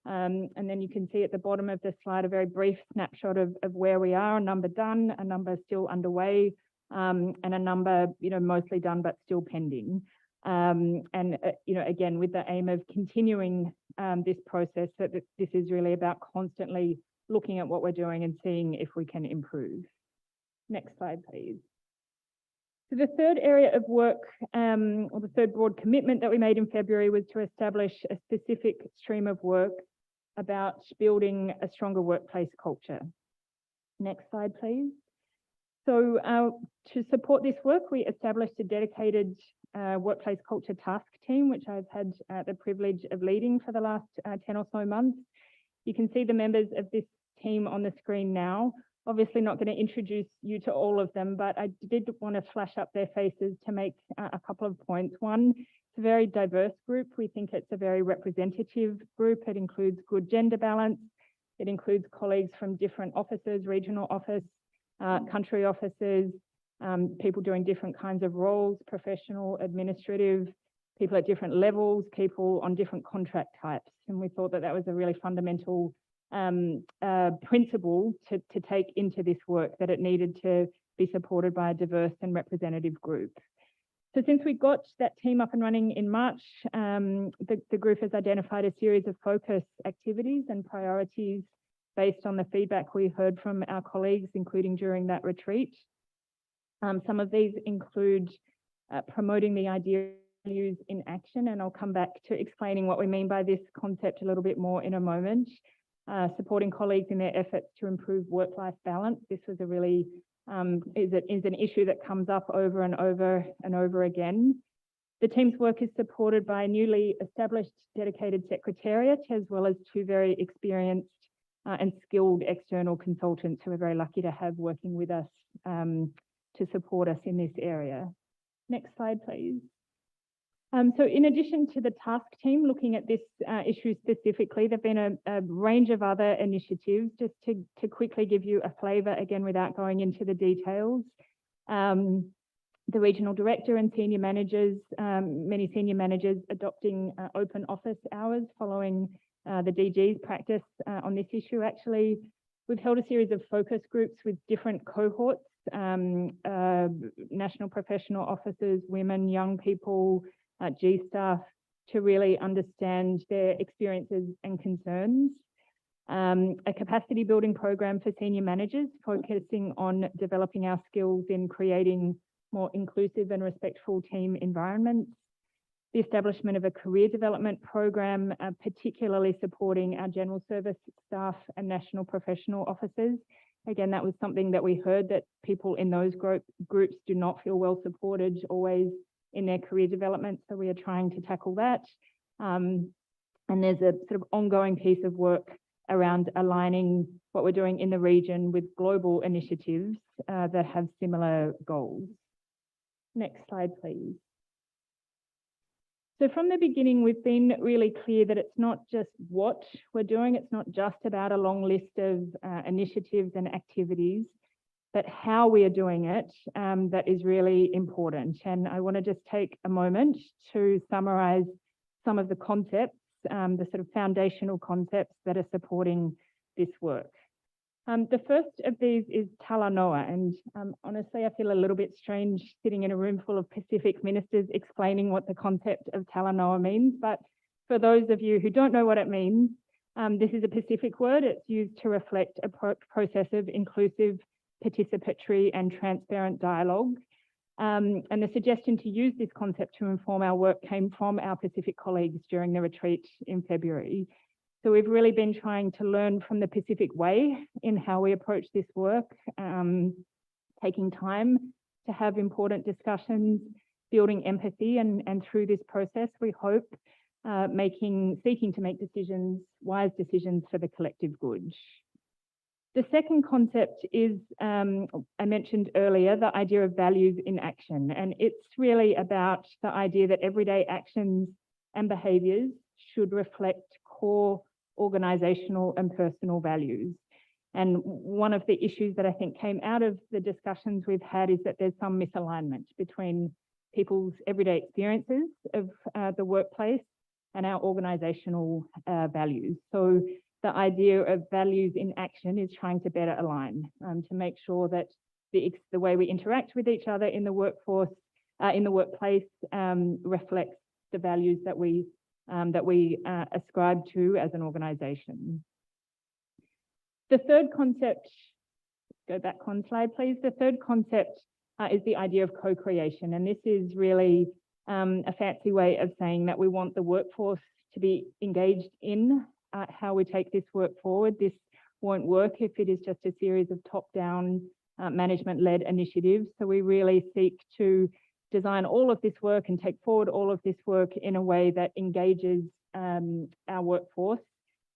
And then you can see at the bottom of the slide a very brief snapshot of where we are, a number done, a number still underway, and a number, mostly done but still pending. Again, with the aim of continuing this process, that this is really about constantly looking at what we're doing and seeing if we can improve. Next slide, please. So the third area of work, or the third broad commitment that we made in February, was to establish a specific stream of work about building a stronger workplace culture. Next slide, please. So to support this work, we established a dedicated workplace culture task team, which I've had the privilege of leading for the last 10 or so months. You can see the members of this team on the screen now. Obviously not going to introduce you to all of them, but I did want to flash up their faces to make a couple of points. One, it's a very diverse group. We think it's a very representative group. It includes good gender balance. It includes colleagues from different offices, regional office, country offices, people doing different kinds of roles, professional, administrative, people at different levels, people on different contract types. And we thought that that was a really fundamental principle to take into this work, that it needed to be supported by a diverse and representative group. So since we got that team up and running in March, the group has identified a series of focus activities and priorities based on the feedback we heard from our colleagues, including during that retreat. Some of these include promoting the idea of values in action, and I'll come back to explaining what we mean by this concept a little bit more in a moment. Supporting colleagues in their efforts to improve work-life balance. This was a really is an issue that comes up over and over and over again. The team's work is supported by a newly established dedicated secretariat, as well as two very experienced and skilled external consultants who we're very lucky to have working with us to support us in this area. Next slide, please. So in addition to the task team looking at this issue specifically, there have been a range of other initiatives. Just to quickly give you a flavour, again, without going into the details. The regional director and senior managers, many senior managers adopting open office hours following the DG's practice on this issue. Actually, we've held a series of focus groups with different cohorts, national professional officers, women, young people, G staff, to really understand their experiences and concerns. A capacity building program for senior managers, focusing on developing our skills in creating more inclusive and respectful team environments. The establishment of a career development program, particularly supporting our general service staff and national professional officers. Again, that was something that we heard, that people in those groups do not feel well supported always in their career development. So we are trying to tackle that. And there's a sort of ongoing piece of work around aligning what we're doing in the region with global initiatives that have similar goals. Next slide, please. So from the beginning, we've been really clear that it's not just what we're doing, it's not just about a long list of initiatives and activities, but how we are doing it that is really important. And I want to just take a moment to summarize some of the concepts, the sort of foundational concepts that are supporting this work. The first of these is Talanoa, and honestly, I feel a little bit strange sitting in a room full of Pacific ministers explaining what the concept of Talanoa means, but for those of you who don't know what it means, this is a Pacific word. It's used to reflect a process of inclusive, participatory and transparent dialogue. And the suggestion to use this concept to inform our work came from our Pacific colleagues during the retreat in February. So we've really been trying to learn from the Pacific way in how we approach this work, taking time to have important discussions, building empathy, and through this process, we hope seeking to make decisions, wise decisions for the collective good. The second concept is, I mentioned earlier, the idea of values in action. And it's really about the idea that everyday actions and behaviours should reflect core organisational and personal values. And one of the issues that I think came out of the discussions we've had is that there's some misalignment between people's everyday experiences of the workplace and our organisational values. So the idea of values in action is trying to better align to make sure that the way we interact with each other in the workforce, in the workplace, reflects the values that we ascribe to as an organisation. The third concept, go back one slide, please. The third concept is the idea of co-creation, and this is really a fancy way of saying that we want the workforce to be engaged in how we take this work forward. This won't work if it is just a series of top-down management-led initiatives. So we really seek to design all of this work and take forward all of this work in a way that engages our workforce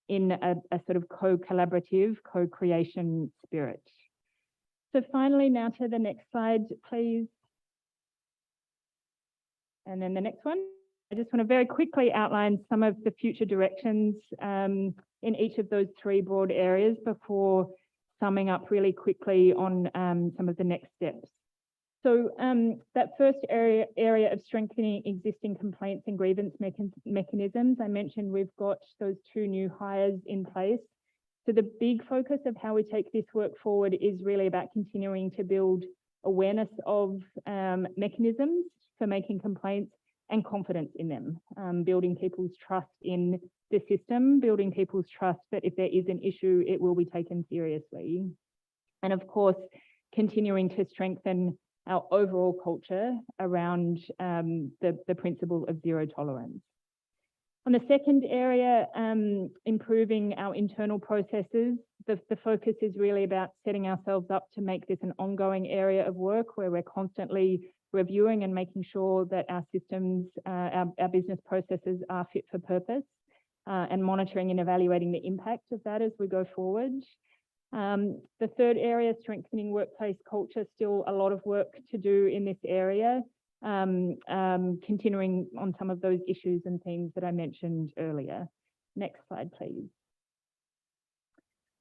in a sort of co-collaborative, co-creation spirit. So finally, now to the next slide, please. And then the next one. I just want to very quickly outline some of the future directions in each of those three broad areas before summing up really quickly on some of the next steps. So that first area of strengthening existing complaints and grievance mechanisms, I mentioned we've got those 2 new hires in place. So the big focus of how we take this work forward is really about continuing to build awareness of mechanisms for making complaints and confidence in them, building people's trust in the system, building people's trust that if there is an issue, it will be taken seriously. And of course, continuing to strengthen our overall culture around the principle of zero tolerance. On the second area, improving our internal processes, the focus is really about setting ourselves up to make this an ongoing area of work where we're constantly reviewing and making sure that our systems, our business processes are fit for purpose, and monitoring and evaluating the impact of that as we go forward. The third area, strengthening workplace culture, still a lot of work to do in this area, continuing on some of those issues and themes that I mentioned earlier. Next slide, please.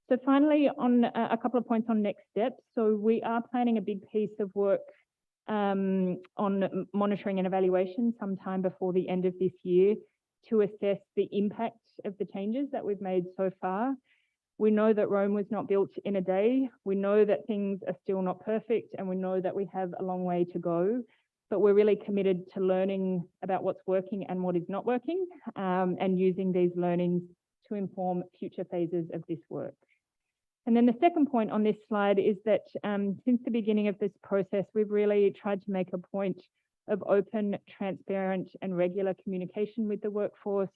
So finally, on a couple of points on next steps. So we are planning a big piece of work on monitoring and evaluation sometime before the end of this year to assess the impact of the changes that we've made so far. We know that Rome was not built in a day. We know that things are still not perfect, and we know that we have a long way to go, but we're really committed to learning about what's working and what is not working, and using these learnings to inform future phases of this work. And then the second point on this slide is that since the beginning of this process, we've really tried to make a point of open, transparent, and regular communication with the workforce,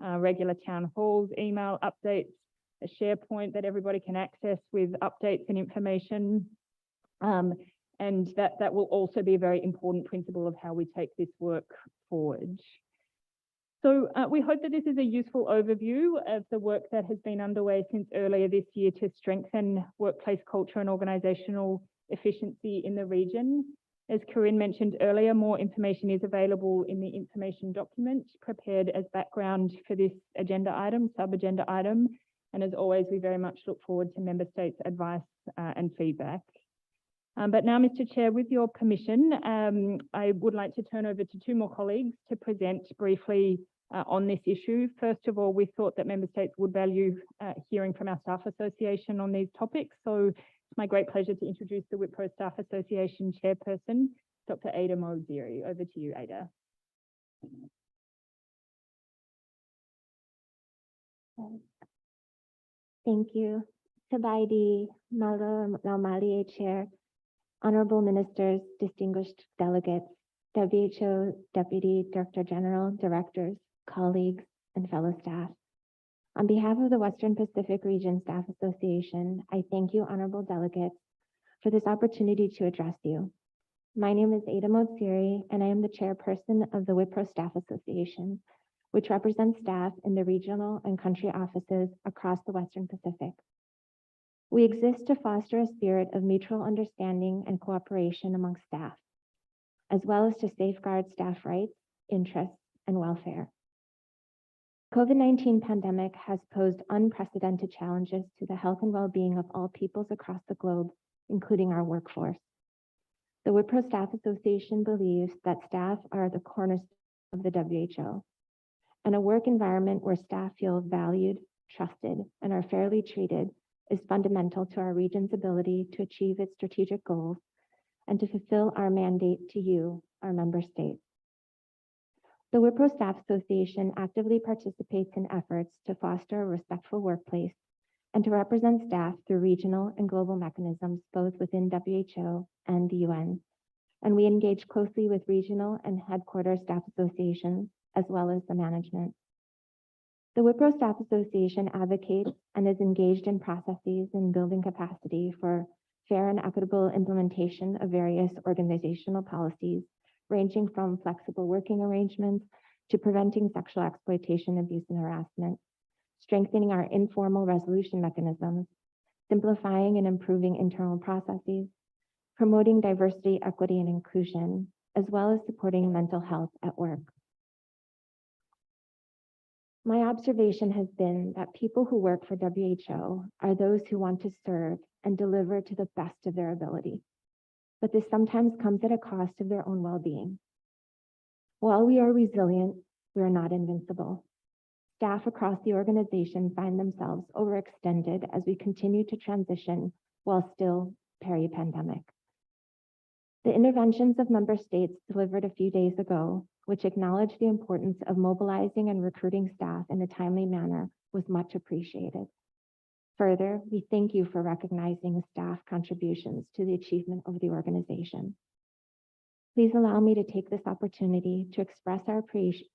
regular town halls, email updates, a SharePoint that everybody can access with updates and information. And that will also be a very important principle of how we take this work forward. So we hope that this is a useful overview of the work that has been underway since earlier this year to strengthen workplace culture and organisational efficiency in the region. As Corinne mentioned earlier, more information is available in the information document prepared as background for this agenda item, sub-agenda item. And as always, we very much look forward to Member States' advice and feedback. But now, Mr. Chair, with your permission, I would like to turn over to 2 more colleagues to present briefly on this issue. First of all, we thought that Member States would value hearing from our Staff Association on these topics. So it's my great pleasure to introduce the Wipro Staff Association Chairperson, Dr. Ada Mo-Ziri. Over to you, Ada. Thank you. Sabaidi, Malo Malie Chair, Honorable Ministers, distinguished delegates, WHO Deputy Director General, directors, colleagues, and fellow staff. On behalf of the Western Pacific Region Staff Association, I thank you, honorable delegates, for this opportunity to address you. My name is Ada Mo-Ziri, and I am the chairperson of the Wipro Staff Association, which represents staff in the regional and country offices across the Western Pacific. We exist to foster a spirit of mutual understanding and cooperation among staff, as well as to safeguard staff rights, interests, and welfare. COVID-19 pandemic has posed unprecedented challenges to the health and well-being of all peoples across the globe, including our workforce. The Wipro Staff Association believes that staff are the cornerstone of the WHO, and a work environment where staff feel valued, trusted, and are fairly treated is fundamental to our region's ability to achieve its strategic goals and to fulfill our mandate to you, our member states. The Wipro Staff Association actively participates in efforts to foster a respectful workplace and to represent staff through regional and global mechanisms, both within WHO and the UN. And we engage closely with regional and headquarters staff associations, as well as the management. The Wipro Staff Association advocates and is engaged in processes in building capacity for fair and equitable implementation of various organizational policies, ranging from flexible working arrangements to preventing sexual exploitation, abuse, and harassment, strengthening our informal resolution mechanisms, simplifying and improving internal processes, promoting diversity, equity, and inclusion, as well as supporting mental health at work. My observation has been that people who work for WHO are those who want to serve and deliver to the best of their ability. But this sometimes comes at a cost of their own well-being. While we are resilient, we are not invincible. Staff across the organization find themselves overextended as we continue to transition while still peri-pandemic. The interventions of member states delivered a few days ago, which acknowledged the importance of mobilizing and recruiting staff in a timely manner, was much appreciated. Further, we thank you for recognizing staff contributions to the achievement of the organization. Please allow me to take this opportunity to express our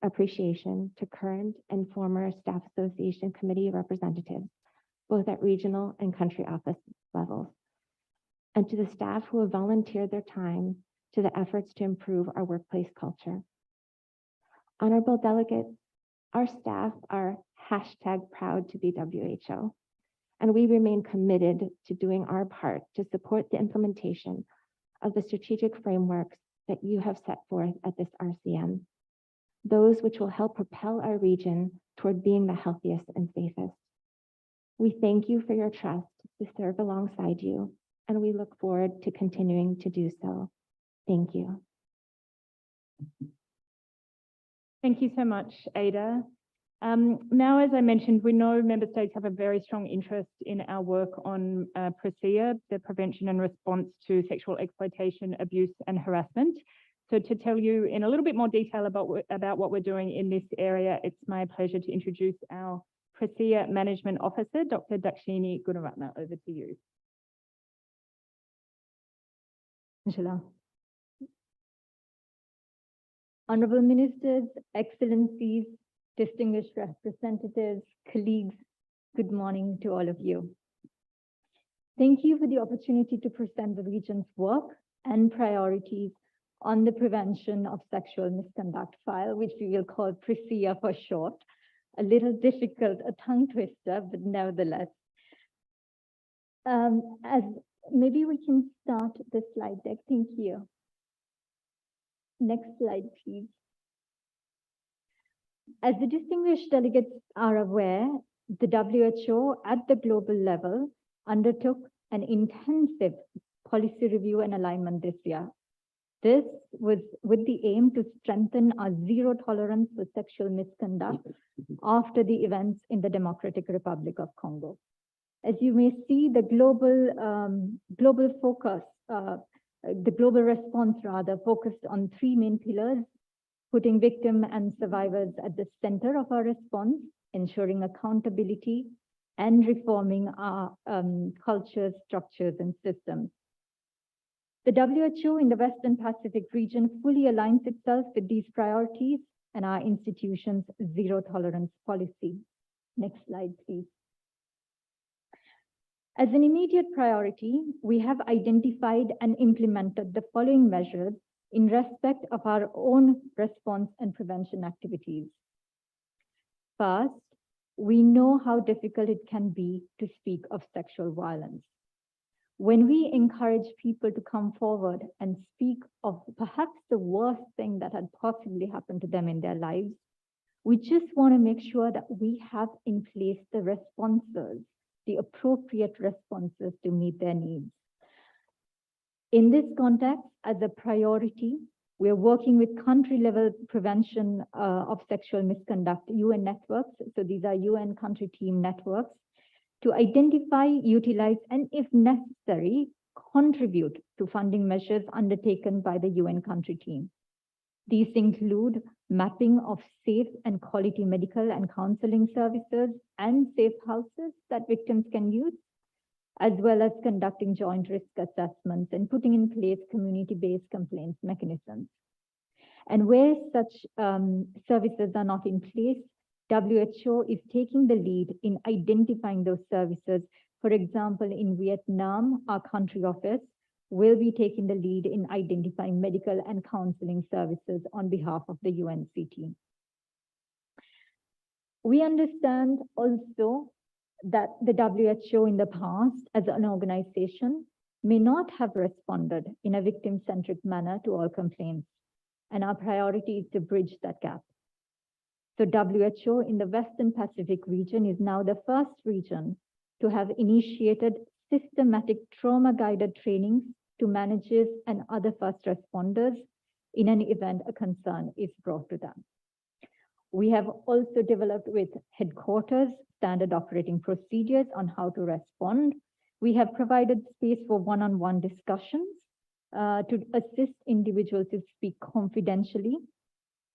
appreciation to current and former Staff Association Committee representatives, both at regional and country office levels, and to the staff who have volunteered their time to the efforts to improve our workplace culture. Honorable delegates, our staff are #proud to be WHO, and we remain committed to doing our part to support the implementation of the strategic frameworks that you have set forth at this RCM, those which will help propel our region toward being the healthiest and safest. We thank you for your trust to serve alongside you, and we look forward to continuing to do so. Thank you. Thank you so much, Ada. Now, as I mentioned, we know member states have a very strong interest in our work on PRECEA, the prevention and response to sexual exploitation, abuse, and harassment. So to tell you in a little bit more detail about what we're doing in this area, it's my pleasure to introduce our PRECEA Management Officer, Dr. Dakshini Gunaratna. Over to you. Angela. Honorable Ministers, Excellencies, distinguished representatives, colleagues, good morning to all of you. Thank you for the opportunity to present the region's work and priorities on the prevention of sexual misconduct file, which we will call PRECEA for short. A little difficult, a tongue twister, but nevertheless. As maybe we can start the slide deck. Thank you. Next slide, please. As the distinguished delegates are aware, the WHO at the global level undertook an intensive policy review and alignment this year. This was with the aim to strengthen our zero tolerance for sexual misconduct after the events in the Democratic Republic of Congo. As you may see, the global response focused on three main pillars: putting victim and survivors at the center of our response, ensuring accountability, and reforming our cultures, structures, and systems. The WHO in the Western Pacific region fully aligns itself with these priorities and our institution's zero tolerance policy. Next slide, please. As an immediate priority, we have identified and implemented the following measures in respect of our own response and prevention activities. First, we know how difficult it can be to speak of sexual violence. When we encourage people to come forward and speak of perhaps the worst thing that had possibly happened to them in their lives, we just want to make sure that we have in place the responses, the appropriate responses to meet their needs. In this context, as a priority, we're working with country-level prevention of sexual misconduct UN networks. So these are UN country team networks to identify, utilize, and if necessary, contribute to funding measures undertaken by the UN country team. These include mapping of safe and quality medical and counseling services and safe houses that victims can use, as well as conducting joint risk assessments and putting in place community-based complaints mechanisms. And where such services are not in place, WHO is taking the lead in identifying those services. For example, in Vietnam, our country office will be taking the lead in identifying medical and counseling services on behalf of the UNCT. We understand also that the WHO in the past, as an organization, may not have responded in a victim-centric manner to all complaints, and our priority is to bridge that gap. So WHO in the Western Pacific region is now the first region to have initiated systematic trauma-guided trainings to managers and other first responders in an event a concern is brought to them. We have also developed with headquarters standard operating procedures on how to respond. We have provided space for one-on-one discussions to assist individuals to speak confidentially.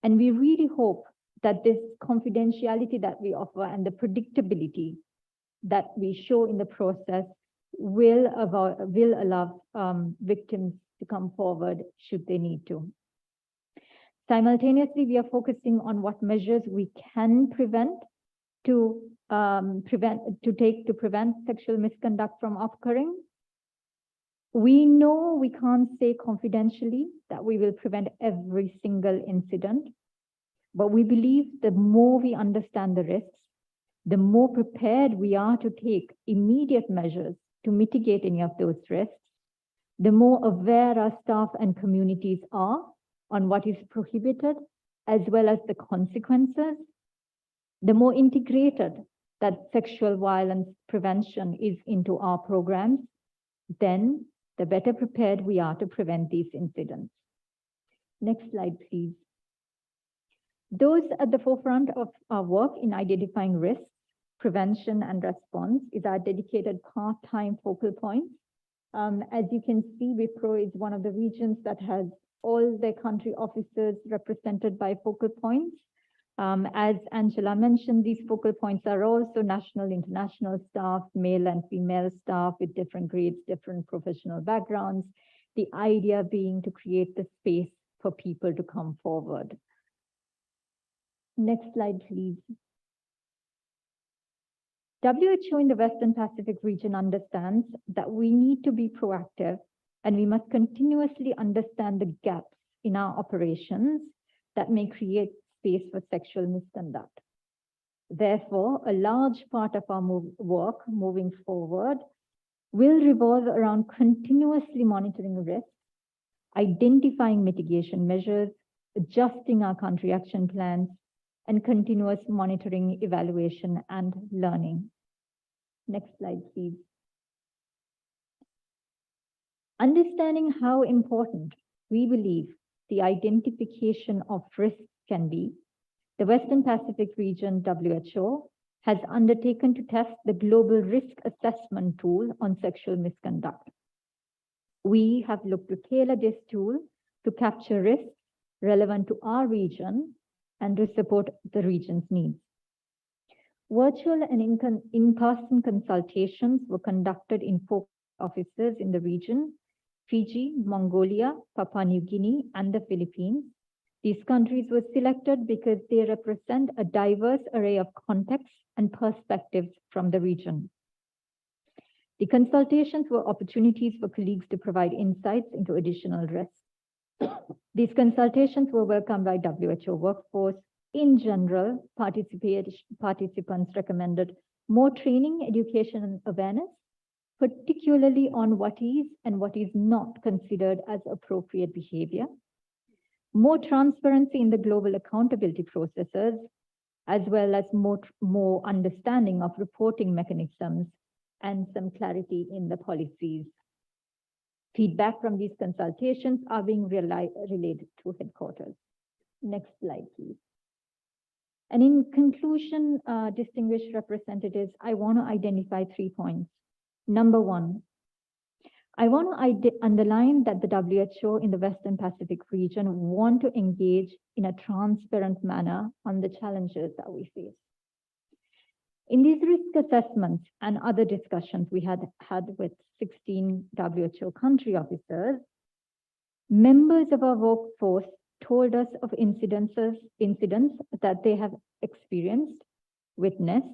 And we really hope that this confidentiality that we offer and the predictability that we show in the process will allow victims to come forward should they need to. Simultaneously, we are focusing on what measures we can to prevent sexual misconduct from occurring. We know we can't say confidentially that we will prevent every single incident, but we believe the more we understand the risks, the more prepared we are to take immediate measures to mitigate any of those risks, the more aware our staff and communities are on what is prohibited, as well as the consequences, the more integrated that sexual violence prevention is into our programs, then the better prepared we are to prevent these incidents. Next slide, please. Those at the forefront of our work in identifying risks, prevention, and response is our dedicated part-time focal point. As you can see, Wipro is one of the regions that has all their country officers represented by focal points. As Angela mentioned, these focal points are also national, international staff, male and female staff with different grades, different professional backgrounds. The idea being to create the space for people to come forward. Next slide, please. WHO in the Western Pacific region understands that we need to be proactive and we must continuously understand the gaps in our operations that may create space for sexual misconduct. Therefore, a large part of our work moving forward will revolve around continuously monitoring risks, identifying mitigation measures, adjusting our country action plans, and continuous monitoring, evaluation, and learning. Next slide, please. Understanding how important we believe the identification of risks can be, the Western Pacific region WHO has undertaken to test the global risk assessment tool on sexual misconduct. We have looked to tailor this tool to capture risks relevant to our region and to support the region's needs. Virtual and in-person consultations were conducted in 4 offices in the region: Fiji, Mongolia, Papua New Guinea, and the Philippines. These countries were selected because they represent a diverse array of contexts and perspectives from the region. The consultations were opportunities for colleagues to provide insights into additional risks. These consultations were welcomed by WHO workforce, In general, participants recommended more training, education, and awareness, particularly on what is and what is not considered as appropriate behavior, more transparency in the global accountability processes, as well as more understanding of reporting mechanisms and some clarity in the policies. Feedback from these consultations are being relayed to headquarters. Next slide, please. And in conclusion, distinguished representatives, I want to identify 3 points. Number one, I want to underline that the WHO in the Western Pacific region want to engage in a transparent manner on the challenges that we face. In these risk assessments and other discussions we had with 16 WHO country officers, members of our workforce told us of incidents that they have experienced, witnessed,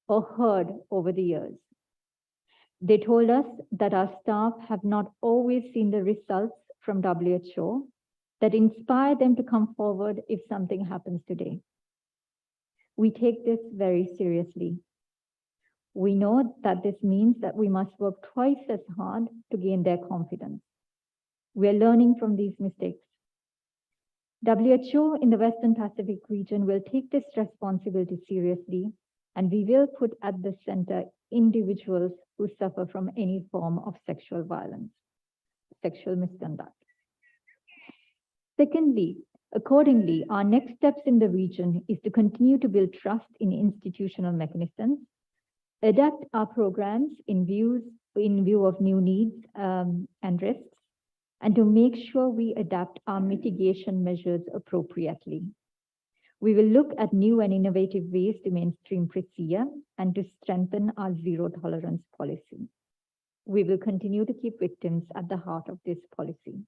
or heard over the years. They told us that our staff have not always seen the results from WHO that inspire them to come forward if something happens today. We take this very seriously. We know that this means that we must work twice as hard to gain their confidence. We are learning from these mistakes. WHO in the Western Pacific region will take this responsibility seriously, and we will put at the center individuals who suffer from any form of sexual violence, sexual misconduct. Secondly, accordingly, our next steps in the region is to continue to build trust in institutional mechanisms, adapt our programs in view of new needs and risks, and to make sure we adapt our mitigation measures appropriately. We will look at new and innovative ways to mainstream PRESIA and to strengthen our zero tolerance policy. We will continue to keep victims at the heart of this policy.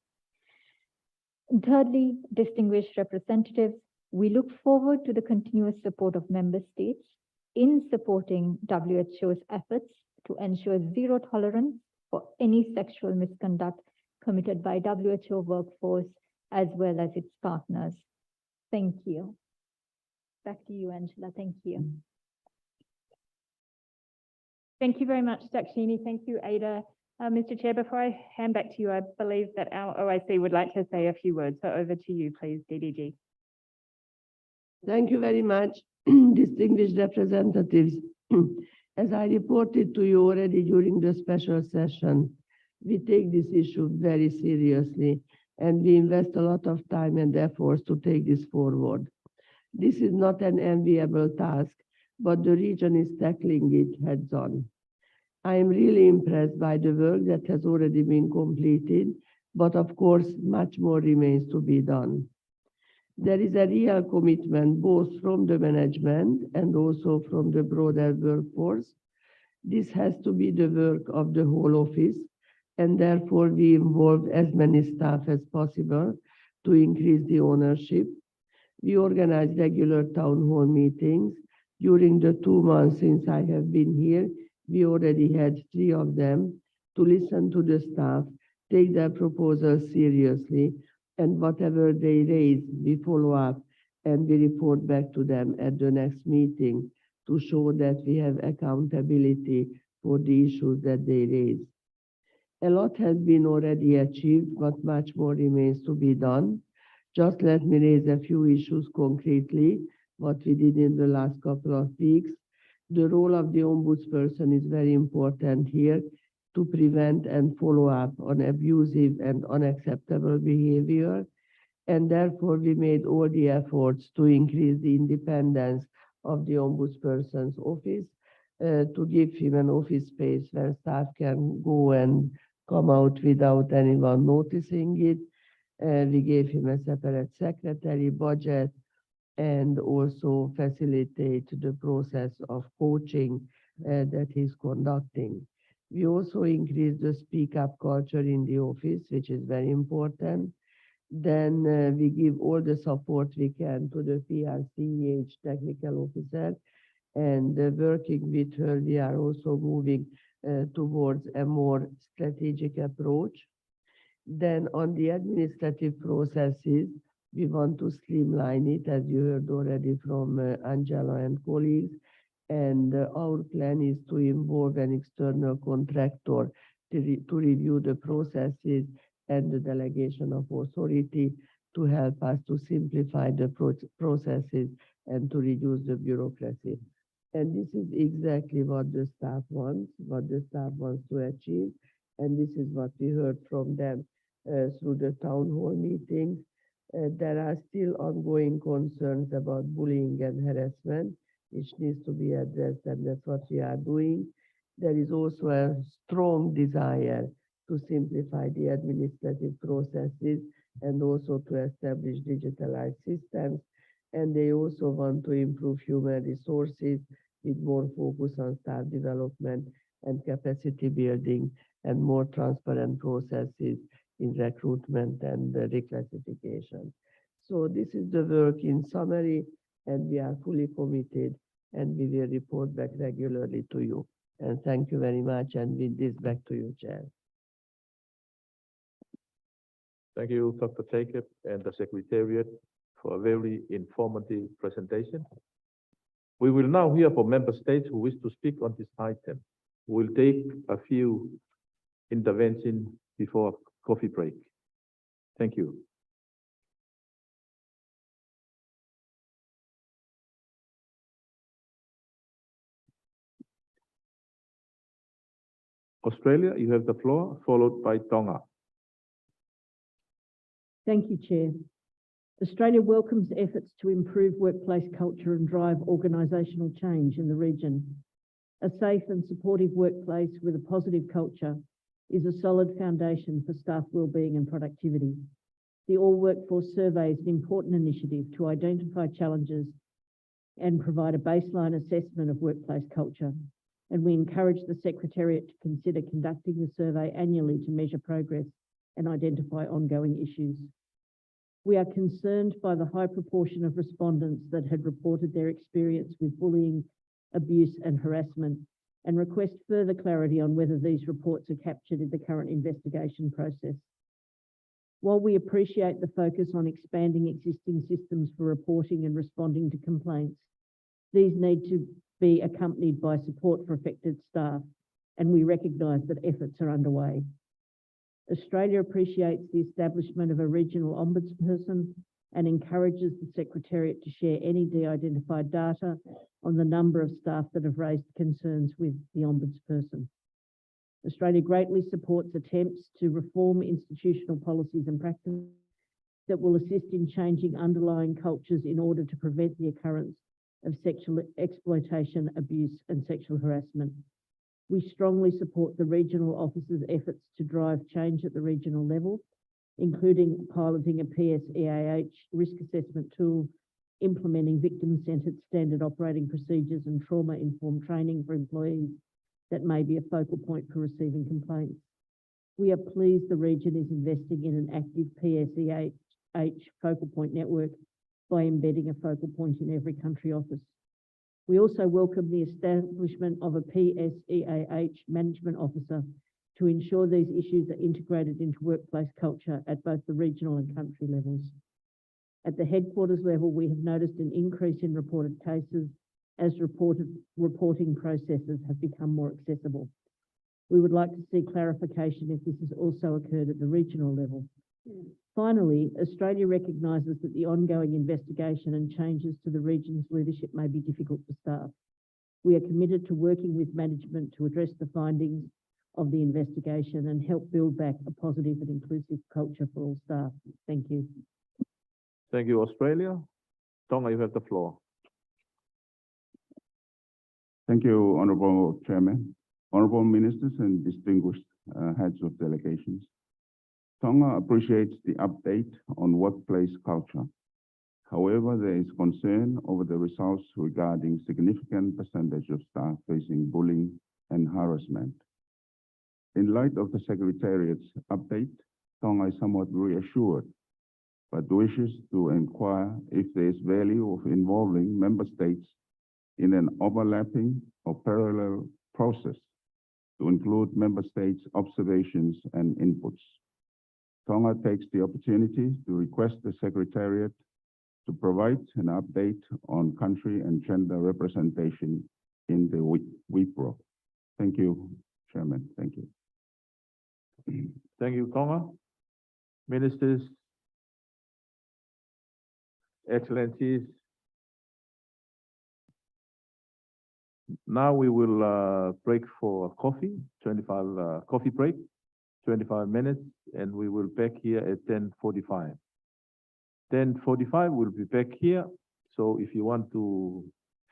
And thirdly, distinguished representatives, we look forward to the continuous support of member states in supporting WHO's efforts to ensure zero tolerance for any sexual misconduct committed by WHO workforce as well as its partners. Thank you. Back to you, Angela. Thank you. Thank you very much, Dakshini. Thank you, Ada. Mr. Chair, before I hand back to you, I believe that our OIC would like to say a few words. So over to you, please, DDG. Thank you very much, distinguished representatives. As I reported to you already during the special session, we take this issue very seriously, and we invest a lot of time and efforts to take this forward. This is not an enviable task, but the region is tackling it heads on. I am really impressed by the work that has already been completed, but of course, much more remains to be done. There is a real commitment both from the management and also from the broader workforce. This has to be the work of the whole office, and therefore we involve as many staff as possible to increase the ownership. We organize regular town hall meetings. During the 2 months since I have been here, we already had 3 of them to listen to the staff, take their proposals seriously, and whatever they raise, we follow up and we report back to them at the next meeting to show that we have accountability for the issues that they raise. A lot has been already achieved, but much more remains to be done. Just let me raise a few issues concretely, what we did in the last couple of weeks. The role of the ombudsperson is very important here to prevent and follow up on abusive and unacceptable behavior. And therefore, we made all the efforts to increase the independence of the ombudsperson's office, to give him an office space where staff can go and come out without anyone noticing it. We gave him a separate secretary budget and also facilitate the process of coaching that he's conducting. We also increased the speak up culture in the office, which is very important. Then we give all the support we can to the PRCEH technical officer, and working with her, we are also moving towards a more strategic approach. Then on the administrative processes, We want to streamline it, as you heard already from Angela and colleagues. And our plan is to involve an external contractor to review the processes and the delegation of authority to help us to simplify the processes and to reduce the bureaucracy. And this is exactly what the staff wants, to achieve. And this is what we heard from them through the town hall meetings. There are still ongoing concerns about bullying and harassment, which needs to be addressed, and that's what we are doing. There is also a strong desire to simplify the administrative processes and also to establish digitalized systems. And they also want to improve human resources with more focus on staff development and capacity building and more transparent processes in recruitment and reclassification. So this is the work in summary, and we are fully committed, and we will report back regularly to you. And thank you very much. And with this, back to you, Chair. Thank you, Dr. Jacob and the Secretariat for a very informative presentation. We will now hear from member states who wish to speak on this item. We'll take a few interventions before coffee break. Thank you. Australia, you have the floor, followed by Tonga. Thank you, Chair. Australia welcomes efforts to improve workplace culture and drive organisational change in the region. A safe and supportive workplace with a positive culture is a solid foundation for staff wellbeing and productivity. The All Workforce Survey is an important initiative to identify challenges and provide a baseline assessment of workplace culture. And we encourage the Secretariat to consider conducting the survey annually to measure progress and identify ongoing issues. We are concerned by the high proportion of respondents that had reported their experience with bullying, abuse and harassment, and request further clarity on whether these reports are captured in the current investigation process. While we appreciate the focus on expanding existing systems for reporting and responding to complaints, these need to be accompanied by support for affected staff, and we recognise that efforts are underway. Australia appreciates the establishment of a regional ombudsperson and encourages the Secretariat to share any de-identified data on the number of staff that have raised concerns with the ombudsperson. Australia greatly supports attempts to reform institutional policies and practices that will assist in changing underlying cultures in order to prevent the occurrence of sexual exploitation, abuse and sexual harassment. We strongly support the regional office's efforts to drive change at the regional level, including piloting a PSEAH risk assessment tool, implementing victim-centred standard operating procedures and trauma-informed training for employees that may be a focal point for receiving complaints. We are pleased the region is investing in an active PSEAH focal point network by embedding a focal point in every country office. We also welcome the establishment of a PSEAH management officer to ensure these issues are integrated into workplace culture at both the regional and country levels. At the headquarters level, we have noticed an increase in reported cases as reporting processes have become more accessible. We would like to see clarification if this has also occurred at the regional level. Finally, Australia recognises that the ongoing investigation and changes to the region's leadership may be difficult for staff. We are committed to working with management to address the findings of the investigation and help build back a positive and inclusive culture for all staff. Thank you. Thank you, Australia. Tonga, you have the floor. Thank you, Honourable Chairman, Honourable Ministers and distinguished heads of delegations. Tonga appreciates the update on workplace culture. However, there is concern over the results regarding significant percentage of staff facing bullying and harassment. In light of the Secretariat's update, Tonga is somewhat reassured, but wishes to inquire if there is value of involving member states in an overlapping or parallel process to include member states' observations and inputs. Tonga takes the opportunity to request the Secretariat to provide an update on country and gender representation in the WIPRO. Thank you, Chairman. Thank you. Thank you, Tonga. Ministers, Excellencies. Now we will break for coffee, 25 coffee break, 25 minutes, and we will back here at 10:45. 10:45, we'll be back here. So if you want to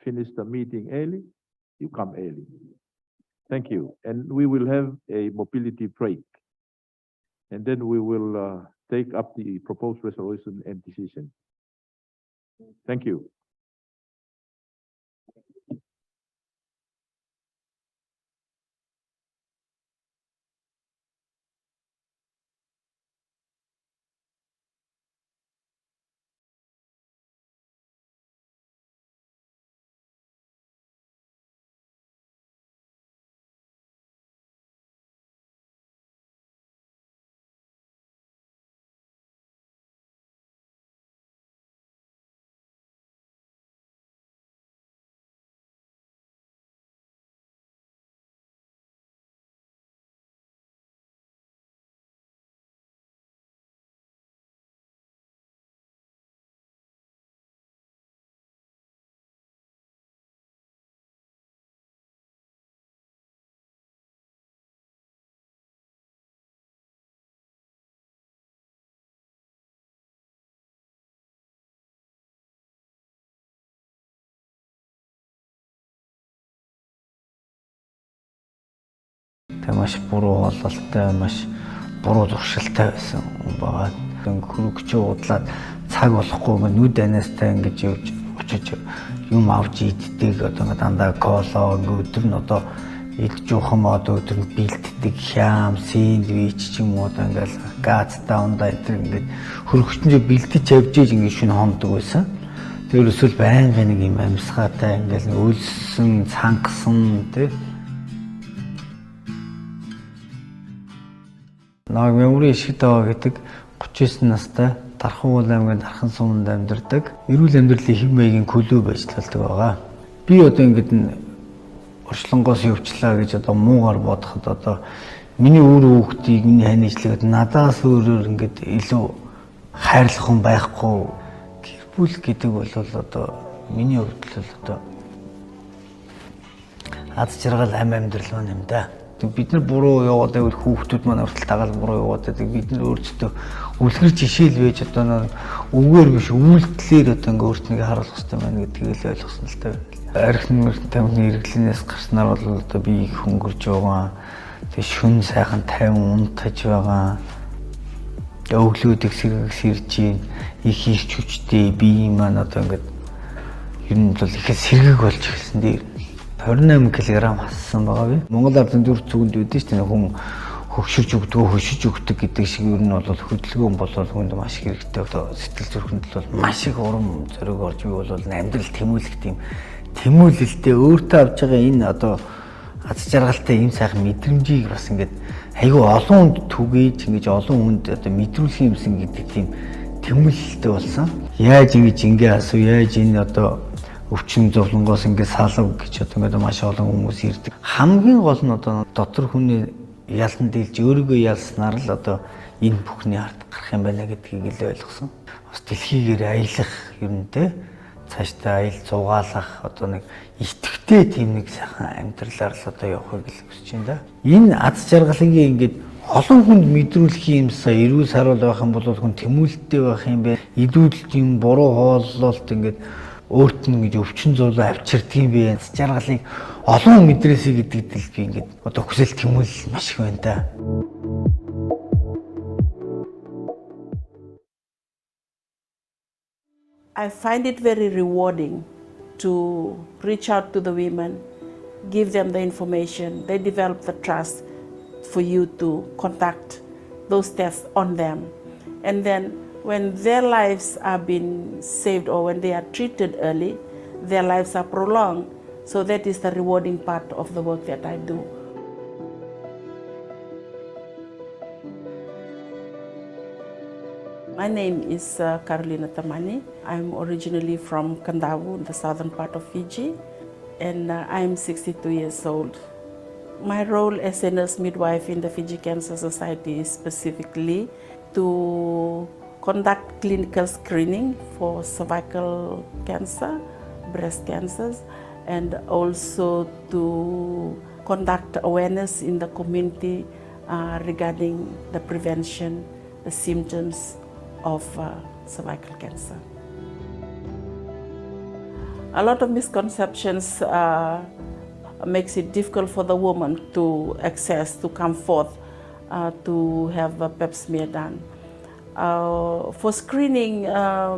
finish the meeting early, you come early. Thank you. And we will have a mobility break. And then we will take up the proposed resolution and decision. Thank you. Маш буруу бололтой, маш буруу туршилтай байсан хүн байгаа. Хөрөнгөч уудлаад цаг болохгүй нүд анаастай ингэж явж очиж юм авч иддэг одоо дандаа кола өдөр нь одоо идж ухам одоо өдөр нь бэлддэг хям, сэндвич ч юм уу одоо ингээл газтай ундаа ингэж хөрөнгөчнөө бэлдэж явж ингэж шүн хондог байсан. Тэр өсвөл байнгын нэг юм амьсгаатай ингээл өлсөн, цангасан тий. Наг мемори ишгтэй байгаа гэдэг 39 настай Тархан аймгийн Тархан суманд амьдардаг. Эрүүл амьдралын хэв маягийн клуб ажилладаг байгаа. Би одоо ингэж орчлонгоос явчлаа гэж одоо муугаар бодоход одоо миний өөр хүүхдийг миний хань ижлэгэд надаас өөрөөр ингэж илүү хайрлах хүн байхгүй. Гэр бүл гэдэг бол одоо миний хувьд л одоо аз жаргал амьдрал маань юм да. Бид нар буруу яваад байвал хүүхдүүд маань хүртэл дагаад буруу яваад байдаг. Бид нар өөрсдөө үлгэр жишээл байж одоо үгээр биш үйлдэлээр одоо ингээ өөртнийг харуулах хэрэгтэй байна гэдгийг л ойлгосон л та. Архин тамхины хэрэглэнээс гарснаар бол одоо би их хөнгөрж байгаа. Тэг шүн сайхан 50 унтаж байгаа. Өглөөд их сэргэж ийн их ирч хүчтэй би маань одоо ингээ ер нь бол их сэргэг болж эхэлсэн дээр 28 кг хассан байгаа би. Монгол ардын дүр зүгэнд үүдэн шүү дээ хүн хөгшөрж өгдөг, хөшөж өгдөг гэдэг шиг ер нь бол хөдөлгөөн болол хүнд маш хэрэгтэй. Одоо сэтгэл зүрхэнд бол маш их урам зориг орж би бол амьдрал тэмүүлэх тийм тэмүүлэлтэй өөртөө авж байгаа энэ одоо аз жаргалтай ийм сайхан мэдрэмжийг бас ингээд айгүй олон хүнд түгээж ингэж олон хүнд одоо мэдрүүлэх юмсан гэдэг тийм тэмүүлэлтэй болсон. Яаж ингэж ингээ асуу, яаж энэ одоо өвчин зовлонгоос ингээд салав гэж одоо ингээд маш олон хүмүүс ирдэг. Хамгийн гол нь одоо дотор хүний ялан дийлж өөрийгөө ялснаар л одоо энэ бүхний ард гарах юм байна гэдгийг л ойлгосон. Бас дэлхийгээр аялах юм те цаашдаа аял зугаалах одоо нэг итгэвтэй тийм нэг сайхан амьдралаар л одоо явахыг л хүсэж байна да. Энэ аз жаргалыг ингээд олон хүнд мэдрүүлэх юмсаа эрүүл саруул байх юм бол хүн тэмүүлэлттэй байх юм бэ. Идүүлэлт юм буруу хооллолт ингээд өөрт нь гэж өвчин зовлон авчирдаг юм бэ. Аз жаргалыг олон мэдрээсэй гэдэгт л би ингээд одоо хүсэл тэмүүлэл маш их байна да. I find it very rewarding to reach out to the women, give them the information. They develop the trust for you to conduct those tests on them. And then when their lives are being saved or when they are treated early, their lives are prolonged. So that is the rewarding part of the work that I do. I find it very rewarding to reach out to the women, give them the information. They develop the trust for you to conduct those tests on them. And then when their lives are being saved or when they are treated early, their lives are prolonged. So that is the rewarding part of the work that I do. My name is Carolina Tamani. I'm originally from Kandawu, the southern part of Fiji, and I'm 62 years old. My role as a nurse midwife in the Fiji Cancer Society is specifically to conduct clinical screening for cervical cancer, breast cancers, and also to conduct awareness in the community regarding the prevention, the symptoms of cervical cancer. A lot of misconceptions makes it difficult for the woman to access, to come forth, to have a pap smear done. For screening,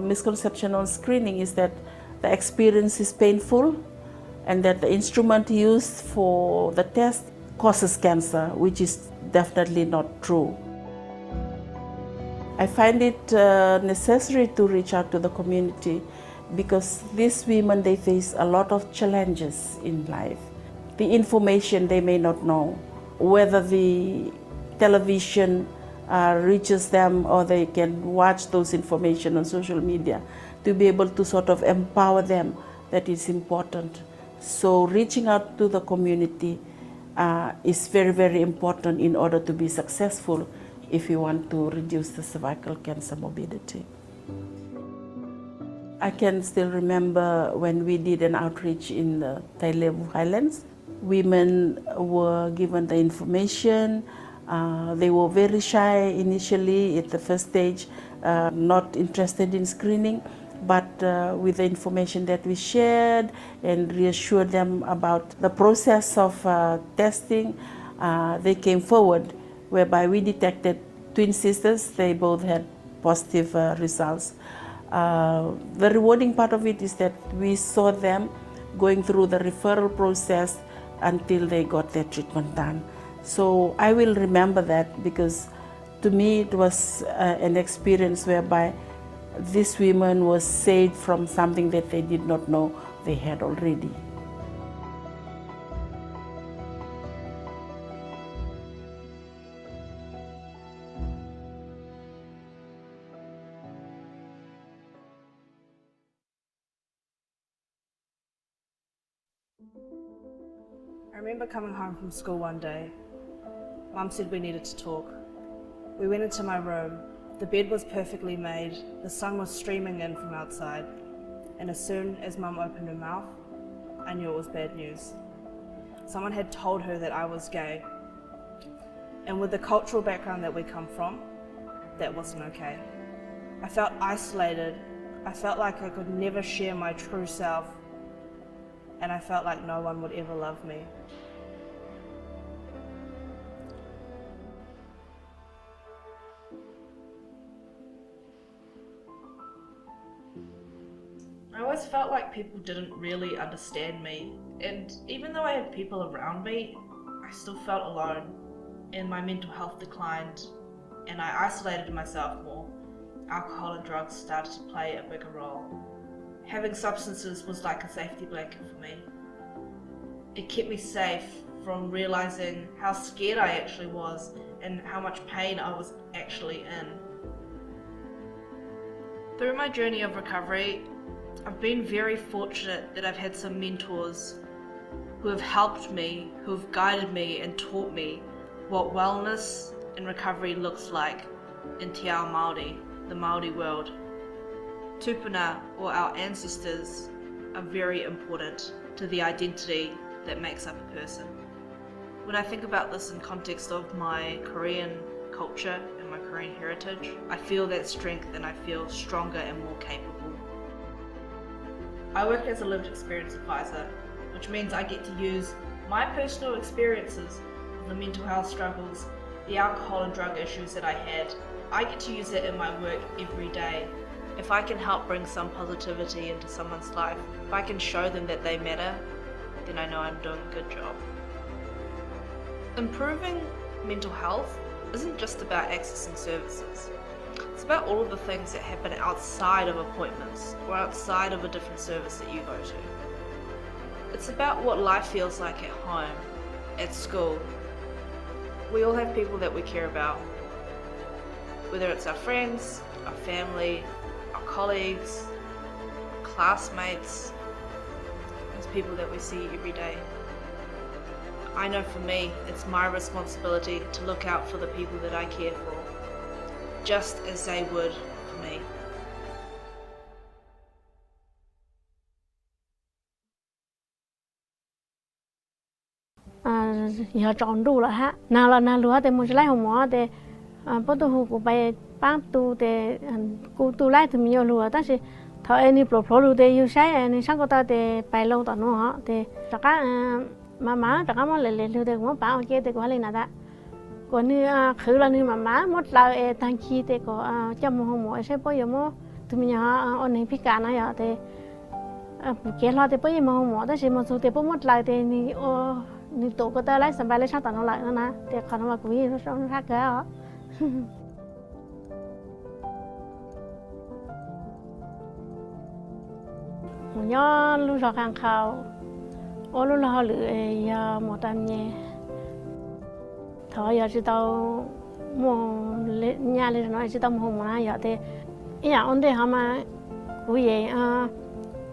misconception on screening is that the experience is painful and that the instrument used for the test causes cancer, which is definitely not true. I find it necessary to reach out to the community because these women, they face a lot of challenges in life. The information they may not know, whether the television reaches them or they can watch those information on social media to be able to sort of empower them, that is important. So reaching out to the community is very, very important in order to be successful if you want to reduce the cervical cancer morbidity. I can still remember when we did an outreach in the Tailevu Highlands. Women were given the information. They were very shy initially at the first stage, not interested in screening, but with the information that we shared and reassured them about the process of testing, they came forward, whereby we detected twin sisters. They both had positive results. The rewarding part of it is that we saw them going through the referral process until they got their treatment done. So I will remember that because to me it was an experience whereby these women were saved from something that they did not know they had already. I remember coming home from school one day. Mum said we needed to talk. We went into my room. The bed was perfectly made. The sun was streaming in from outside. And as soon as Mum opened her mouth, I knew it was bad news. Someone had told her that I was gay. And with the cultural background that we come from, that wasn't okay. I felt isolated. I felt like I could never share my true self. And I felt like no one would ever love me. I always felt like people didn't really understand me, and even though I had people around me, I still felt alone, and my mental health declined, and I isolated myself more. Alcohol and drugs started to play a bigger role. Having substances was like a safety blanket for me. It kept me safe from realizing how scared I actually was and how much pain I was actually in. Through my journey of recovery, I've been very fortunate that I've had some mentors who have helped me, who have guided me and taught me what wellness and recovery looks like in Te Ao Māori, the Māori world. Tupuna, or our ancestors, are very important to the identity that makes up a person. When I think about this in context of my Korean culture and my Korean heritage, I feel that strength and I feel stronger and more capable. I work as a lived experience advisor, which means I get to use my personal experiences of the mental health struggles, the alcohol and drug issues that I had. I get to use that in my work every day. If I can help bring some positivity into someone's life, if I can show them that they matter, then I know I'm doing a good job. Improving mental health isn't just about accessing services. It's about all of the things that happen outside of appointments or outside of a different service that you go to. It's about what life feels like at home, at school. We all have people that we care about. whether it's our friends, our family, our colleagues, classmates, it's people that we see every day. I know for me, it's my responsibility to look out for the people that I care for, just as they would for me. Giờ tròn đủ rồi ha, nào là lúa thì một cái hôm mỏ thì bắt đầu của bài bán tu thì cô tu lại thì nhiều lúa,但是thôi anh đi pro lúa thì yêu sai anh sáng có ta thì bài lâu tao nữa hả, thì tất cả mà tất cả mọi lúa thì cũng bảo ok thì có lên nào đó, còn như khử là như mà một lần tăng khí thì có cho một hôm mỏ sẽ bao giờ mà tụi mình họ anh ấy biết cả này vậy thì cái lo thì bao giờ mà hôm mỏ, 但是một số thì bao một lần thìนี่ตัวก็เตอร์ไล่สบายเลยช่างต่างน้องหลายแล้วนะแต่ขอนมาคุยรู้ช่องทักแกเหรอผมย้อนรู้จักการข่าวโอ้รู้แล้วหรือยาหมอตามเนี่ยถ้าอยากจะต้องหมอเลี้ยเลยน้อยจะต้องหมอมาอยากแต่อย่างอันเดียวมาคุย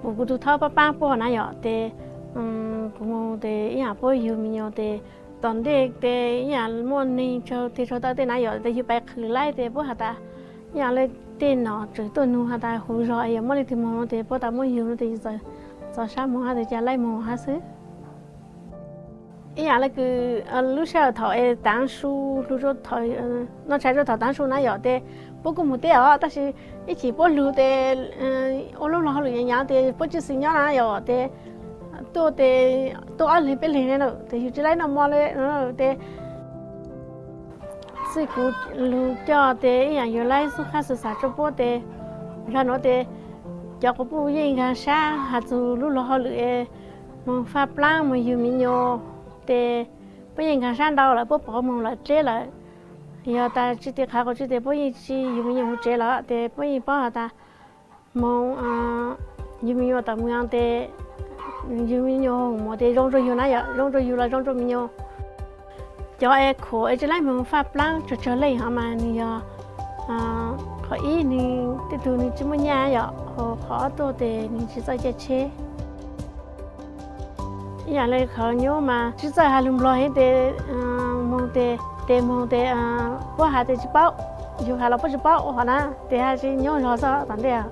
ผมก็ดูเท่าป้าพ่อนะอยากแต่cũng để nhà bố yêu mình nhiều để tận để nhà muốn đi cho ta để nãy giờ để yêu bài khử lại để bố hạt ta nhà lấy tiền nó chỉ tôi nuôi hạt ta hú rồi giờ muốn đi tìm mua để bố ta muốn yêu nó thì giờ sao mua hạt để trả lại mua hạt xứ nhà lấy cứ lúc sau thổi tán su lúc sau thổi nó chạy cho thổi tán su nãy giờ để bố cũng một tiền à, 但是一起bố lưu để ô lúc nào lưu nhà để bố chỉ sinh nhật nãy giờ để tôi ăn liền bên liền nữa, thì chỉ lấy nó mua lên nữa, thì sự cố lưu cho thì nhà yêu lấy số khác sự sản xuất bố thì ra nó thì cho có bố yên cả xa hạt dù lúc họ lựa mong pha plan mà yêu mình nhiều thì bố yên cả xa đâu là bố bỏ mong là chế lại giờ ta chỉ để khai có chỉ để bố yên chỉ yêu mình nhiều chế lại thì bố yên bỏ ta mong yêu mình nhiều ta muốn thì yêu mình nhiều mà thì rong rồi yêu này à rong rồi yêu là rong rồi mình nhiều cho em khổ em chỉ lấy mình pha plan cho lấy hả mà nè khó ý nè thì tụi nè chỉ muốn nhà vậy khó tôi thì nè chỉ phải chế nhà này khó nhớ mà chỉ phải hai lần lo hết thì mong thì bố hai thì chỉ bảo yêu hai là bố chỉ bảo họ na thì hai chỉ nhớ lo sao tận đấy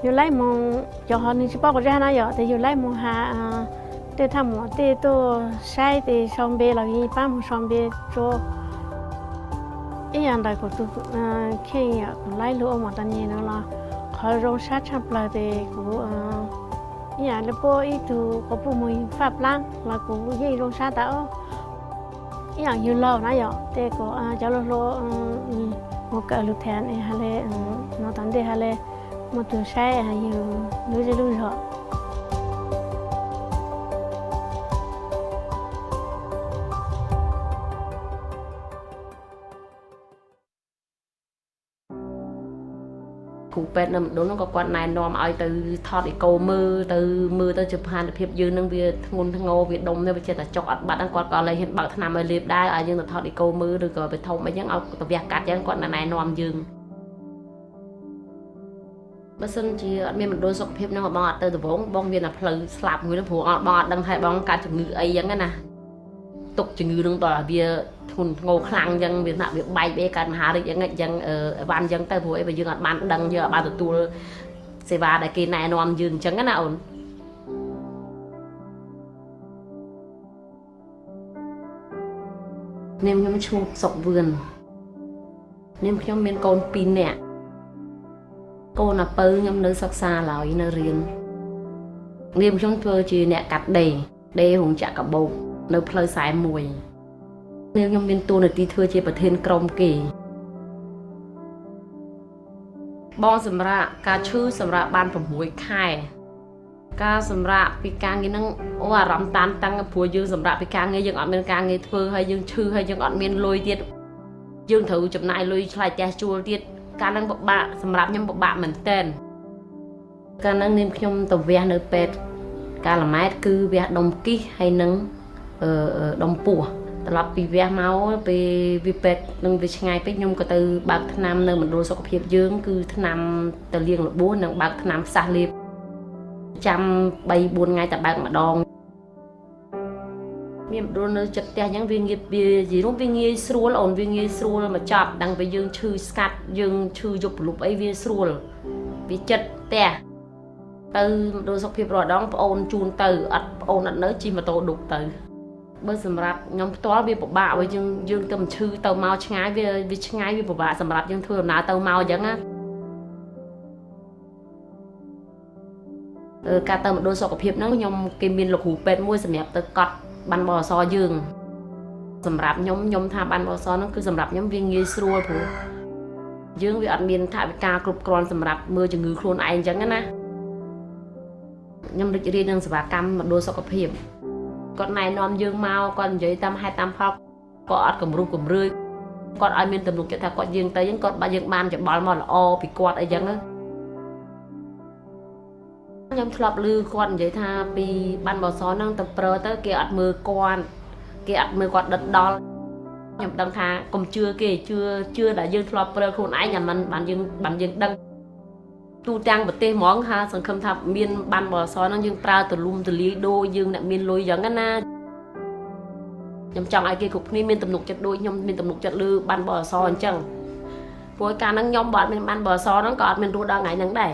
yêu lấy mong cho họ nên chỉ bảo cái gì này vậy thì yêu lấy mong hà để tham một để tôi sai thì xong về là vì ba một xong về cho ý anh đại của tôi khi lấy lúa một tấn nhiều nữa là họ rong sát chăm lại thì của ý anh là bố ý từ có bố mình pháp lang là của dây rong sát tạo ý anh yêu lâu nãy giờ thì của cháu lo một cái lúa thèn này hay là nó tấn thì hay là một tuổi sai hay yêu lúa rồi cụ pet nằm đó nó có quan này nòm ai từ thọt để cầu mưa từ chụp hình đẹp dư năng việc ngôn ngô việc đông nên bây giờ là chọn bạn đang còn lại hiện bảo tham ở liệp đai ở nhưng là thọt để cầu mưa được rồi về thông mấy những ông việc cắt những con này nòm dừng bớt sân chỉ miền mình đôi sọc phép nó bong từ từ vốn bong viên là phơi slap người nó phù bong đang thay bong cá chừng ngư ấy giống cái nè tục chừng ngư đừng tỏ bia thun ngô khang dân việc nào việc bay bê can hà được dân ban dân tay buổi bây giờ ban đăng giờ ban tụi tôi xe va đại kỳ này nòm dừng chẳng cái nào nem nhóm chung sọc vườn nem nhóm miền con pin nè cô là pơ nhóm nơi sắc xa là ở nơi riêng nem nhóm thưa chỉ nè cắt đề hùng chả cả bầu nơi phơi xài mùi nếu nhóm miền tu này tí thưa chế bật thêm crom kỳ bong sầm ra cá chư sầm ra ban phẩm muối khai cá sầm ra pi càng nghe năng ô rắm tan tăng phù dương sầm ra pi càng nghe dương ọt miền càng nghe thưa hay dương chư hay dương ọt miền lôi tiết dương thử chụp này lôi lại cha chua tiết cá năng bọc bạ sầm ra nhóm bọc bạ mình tên cá năng nem nhóm tàu ve nơi pet cá là mát cứ ve đông kí hay nắng đông pùa ត្រឡប់ពីវះមកពេលវាពេទ្យនឹងវាឆ្ងាយពេកខ្ញុំក៏ទៅបើកថ្នាំនៅមណ្ឌលសុខភាពយើងគឺថ្នាំទៅលាងរបួសនិងបើកថ្នាំផ្សះលេបចាំ3 4ថ្ងៃតែបើកម្ដងមានមណ្ឌលនៅចិត្តផ្ទះអញ្ចឹងវាងាយវានិយាយនោះវាងាយស្រួលអូនវាងាយស្រួលមកចាប់ដឹងពេលយើងឈឺស្កាត់យើងឈឺយប់ប្រលប់អីវាស្រួលវាចិត្តផ្ទះទៅមណ្ឌលសុខភាពរដងប្អូនជូនទៅអត់ប្អូនអត់នៅជិះម៉ូតូឌុបទៅបើសម្រាប់ខ្ញុំផ្ទាល់វាពិបាកបើយើងទៅឈឺទៅមកឆ្ងាយវាឆ្ងាយវាពិបាកសម្រាប់យើងធ្វើដំណើរទៅមកអញ្ចឹងណាការទៅមណ្ឌលសុខភាពហ្នឹងខ្ញុំគេមានលោកគ្រូពេទ្យមួយសម្រាប់ទៅកត់បានបអសយើងសម្រាប់ខ្ញុំថាបានបអសហ្នឹងគឺសម្រាប់ខ្ញុំវាងាយស្រួលព្រោះយើងវាអត់មានថវិកាគ្រប់គ្រាន់សម្រាប់មើលជំងឺខ្លួនឯងអញ្ចឹងណាខ្ញុំរីករាយនឹងសេវាកម្មមណ្ឌលសុខភាពគាត់ណែនាំយើងមកគាត់និយាយតាមហេតុតាមផលគាត់អត់គំរោះគំរឿយគាត់ឲ្យមានទំនុកចិត្តថាគាត់យើងទៅអញ្ចឹងគាត់បើយើងបានច្បល់មកល្អពីគាត់អីចឹងខ្ញុំធ្លាប់ឮគាត់និយាយថាពីបានបសហ្នឹងទៅប្រើទៅគេអត់មើលគាត់គេអត់មើលគាត់ដិតដល់ខ្ញុំដឹងថាកុំជឿគេជឿដែលយើងធ្លាប់ប្រើខ្លួនឯងអាមិនបានយើងដឹងទូទាំងប្រទេសហ្មងថាសង្ឃឹមថាមានបានបសហ្នឹងយើងប្រើទលំទលាយដូចយើងអ្នកមានលុយចឹងណាខ្ញុំចង់ឲ្យគេគ្រប់គ្នាមានទំនុកចិត្តដូចខ្ញុំមានទំនុកចិត្តលើបានបសអញ្ចឹងព្រោះកាលហ្នឹងខ្ញុំបើអត់មានបានបសហ្នឹងក៏អត់មានរស់ដល់ថ្ងៃហ្នឹងដែរ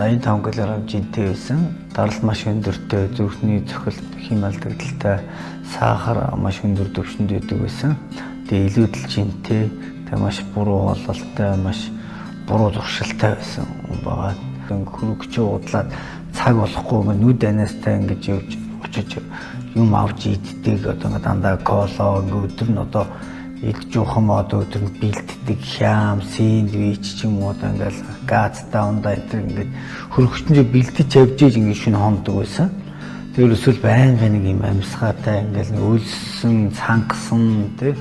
$85 кг жинтэй байсан. Дарал маш өндөртэй, зүрхний цохилт, хэмэлдэгдэлтэй, сахар маш өндөр түвшинд байдаг байсан. Тэгээ илүүдэл жинтэй, тэгээ маш буруу бололтой, маш буруу зуршилтай байсан хүн байгаа. Хөрөгчөө удлаад цаг болохгүй нүд анаастай ингэж явж очиж юм авч иддэг одоо дандаа кола өдөр нь одоо идж ухам одоо өдөр нь бэлддэг хям, сэндвич ч юм уу одоо ингээл газтаа ундаа ингээд хөрөгчнөө бэлдэж явж ингэж шин хондог байсан. Тэр өсвөл байнгын нэг юм амьсгаатай ингээл өлсөн, цангасан тий.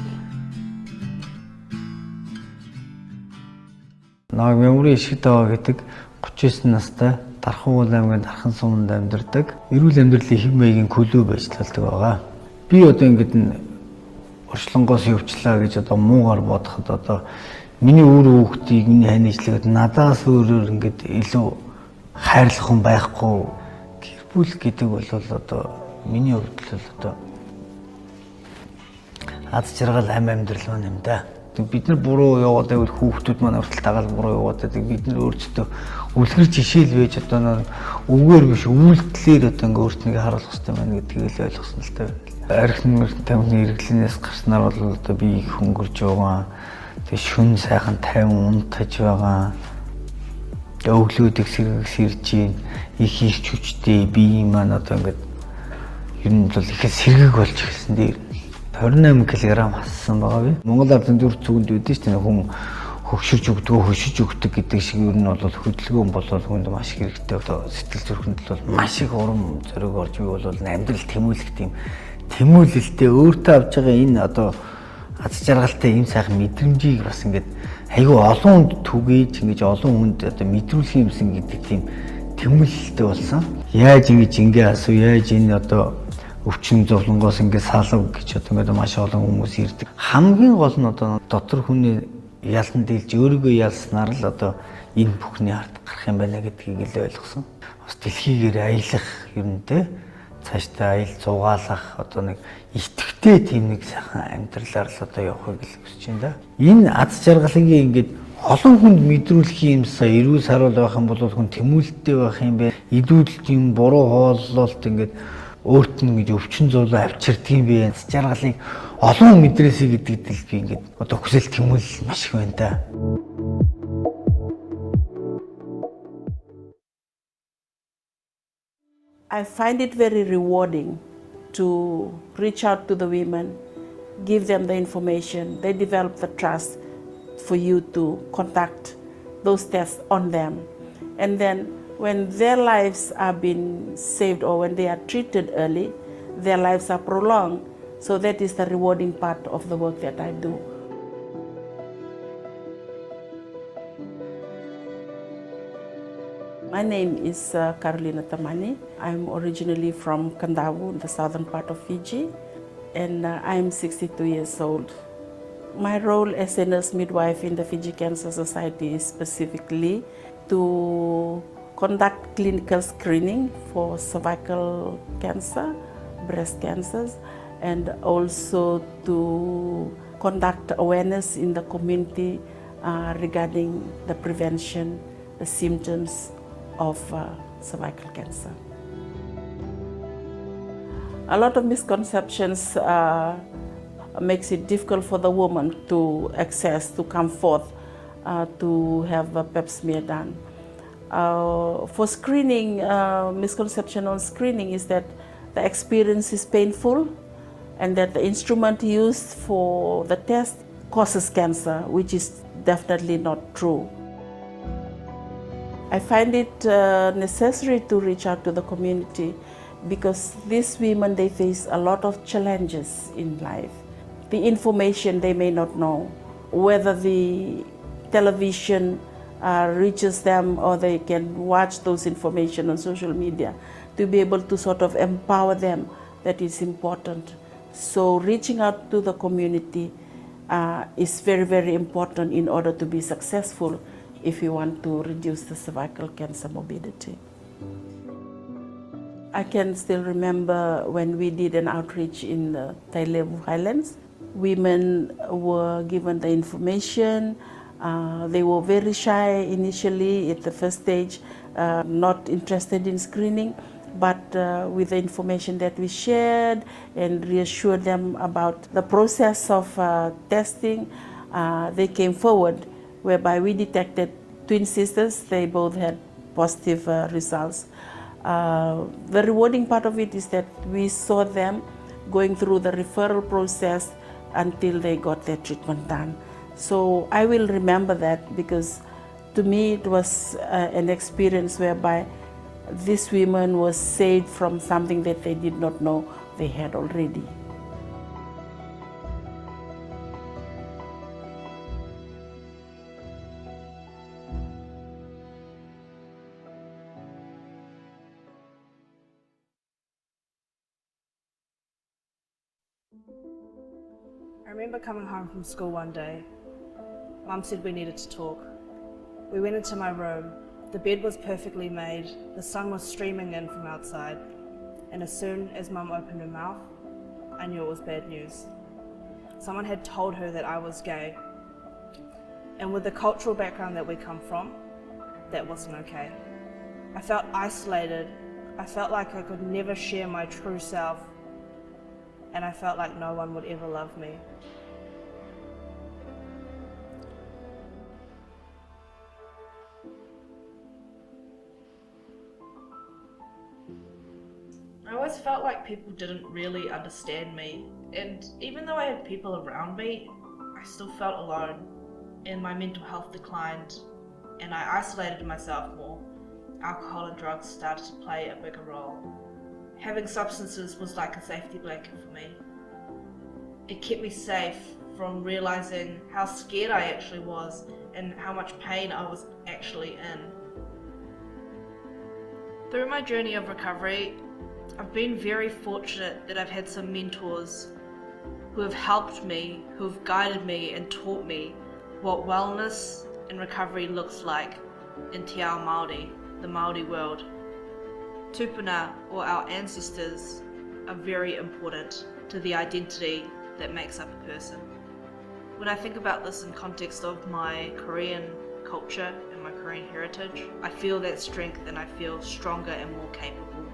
Наг мемори ишигтэй байгаа гэдэг 39 настай Дархан аймгийн Дархан суманд амьдардаг эрүүл амьдралын хэв маягийн клуб ажилладаг байгаа. Би одоо ингээд орчлонгоос явчлаа гэж одоо муугаар бодоход одоо миний өөр хүүхдийг миний ханижлагад надаас өөрөөр ингээд илүү хайрлах хүн байхгүй. Гэр бүл гэдэг бол одоо миний хувьд л одоо аз жаргал амьдрал маань юм да. Бид нар буруу яваад байвал хүүхдүүд маань хүртэл дагаад буруу яваад байдаг. Бид нар өөрсдөө үлгэр жишээл байж одоо үгээр биш үйлдэлээр одоо ингээ өөртнийг харуулах хэрэгтэй байна гэдгийг л ойлгосон л та. Архин тамхины хэрэглэнээс гарснаар бол одоо би их хөнгөрж байгаа. Тэг шүн сайхан 50 унтаж байгаа. Өглөөдөг сэрж гин их хүчтэй бие маань одоо ингээ ер нь бол их сэргэг болж ирсэн дээр 28 кг хассан байгаа би. Монгол ардын дүр зүгэнд үүдэн шүү дээ хүн хөгшиж өгдөг, хөшиж өгдөг гэдэг шиг ер нь бол хөдөлгөөн болол хүнд маш хэрэгтэй. Сэтгэл зүрхэнд бол маш их урам зориг орж би бол амьдрал тэмүүлэх тийм тэмүүлэлтэй өөртөө авч байгаа энэ одоо аз жаргалтай ийм сайхан мэдрэмжийг бас ингээд айгүй олон хүнд түгээж ингэж олон хүнд одоо мэдрүүлэх юмсан гэдэг тийм тэмүүлэлтэй болсон. Яаж ингэж ингэ асуу, яаж энэ одоо өвчин зовлонгоос ингэ салав гэж одоо ингэ маш олон хүмүүс ирдэг. Хамгийн гол нь одоо дотор хүний ялан дийлж өөрийгөө ялснаар л одоо энэ бүхний ард гарах юм байна гэдгийг л ойлгосон. Бас дэлхийгээр аялах юм те цаашдаа аялал зугаалах одоо нэг итгэвтэй тийм нэг сайхан амьдралаар л одоо явахыг л хүсэж байна да. Энэ аз жаргалыг ингээд олон хүнд мэдрүүлэх юмсаа эрүүл саруул байх юм бол хүн тэмүүлэлтэй байх юм бэ. Идүүлэлт юм буруу хооллолт ингээд өөрт нь гэж өвчин зовлон авчирдаг юм бэ. Аз жаргалыг олон мэдрээсэй гэдэгт л би ингээд одоо хүсэл тэмүүлэл маш их байна да. I find it very rewarding to reach out to the women, give them the information. They develop the trust for you to conduct those tests on them. And then when their lives are being saved or when they are treated early, their lives are prolonged. So that is the rewarding part of the work that I do. My name is Carolina Tamani. I'm originally from Kandawu, the southern part of Fiji, and I'm 62 years old. My role as a nurse midwife in the Fiji Cancer Society is specifically to conduct clinical screening for cervical cancer, breast cancers, and also to conduct awareness in the community regarding the prevention, the symptoms of cervical cancer. A lot of misconceptions makes it difficult for the woman to access, to come forth, to have a pap smear done. For screening, misconception on screening is that the experience is painful and that the instrument used for the test causes cancer, which is definitely not true. I find it necessary to reach out to the community because these women, they face a lot of challenges in life. The information they may not know, whether the television reaches them or they can watch those information on social media to be able to sort of empower them, that is important. So reaching out to the community is very, very important in order to be successful if you want to reduce the cervical cancer morbidity. I can still remember when we did an outreach in the Tailevu Highlands. Women were given the information. They were very shy initially at the first stage, not interested in screening, but with the information that we shared and reassured them about the process of testing, they came forward, whereby we detected twin sisters. They both had positive results. The rewarding part of it is that we saw them going through the referral process until they got their treatment done. So I will remember that because to me it was an experience whereby these women were saved from something that they did not know they had already. I remember coming home from school one day. Mum said we needed to talk. We went into my room. The bed was perfectly made. The sun was streaming in from outside. And as soon as Mum opened her mouth, I knew it was bad news. Someone had told her that I was gay. And with the cultural background that we come from, that wasn't okay. I felt isolated. I felt like I could never share my true self. And I felt like no one would ever love me. I always felt like people didn't really understand me, and even though I had people around me, I still felt alone, and my mental health declined, and I isolated myself more. Alcohol and drugs started to play a bigger role. Having substances was like a safety blanket for me. It kept me safe from realizing how scared I actually was and how much pain I was actually in. Through my journey of recovery, I've been very fortunate that I've had some mentors who have helped me, who have guided me and taught me what wellness and recovery looks like in Te Ao Māori, the Māori world. Tupuna, or our ancestors, are very important to the identity that makes up a person. When I think about this in context of my Korean culture and my Korean heritage, I feel that strength and I feel stronger and more capable.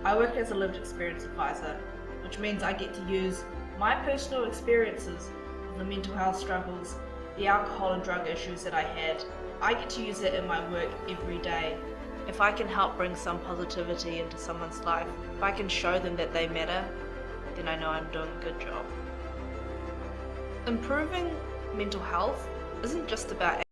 I work as a lived experience advisor, which means I get to use my personal experiences of the mental health struggles, the alcohol and drug issues that I had. I get to use that in my work every day. If I can help bring some positivity into someone's life, if I can show them that they matter, then I know I'm doing a good job. Improving mental health isn't just about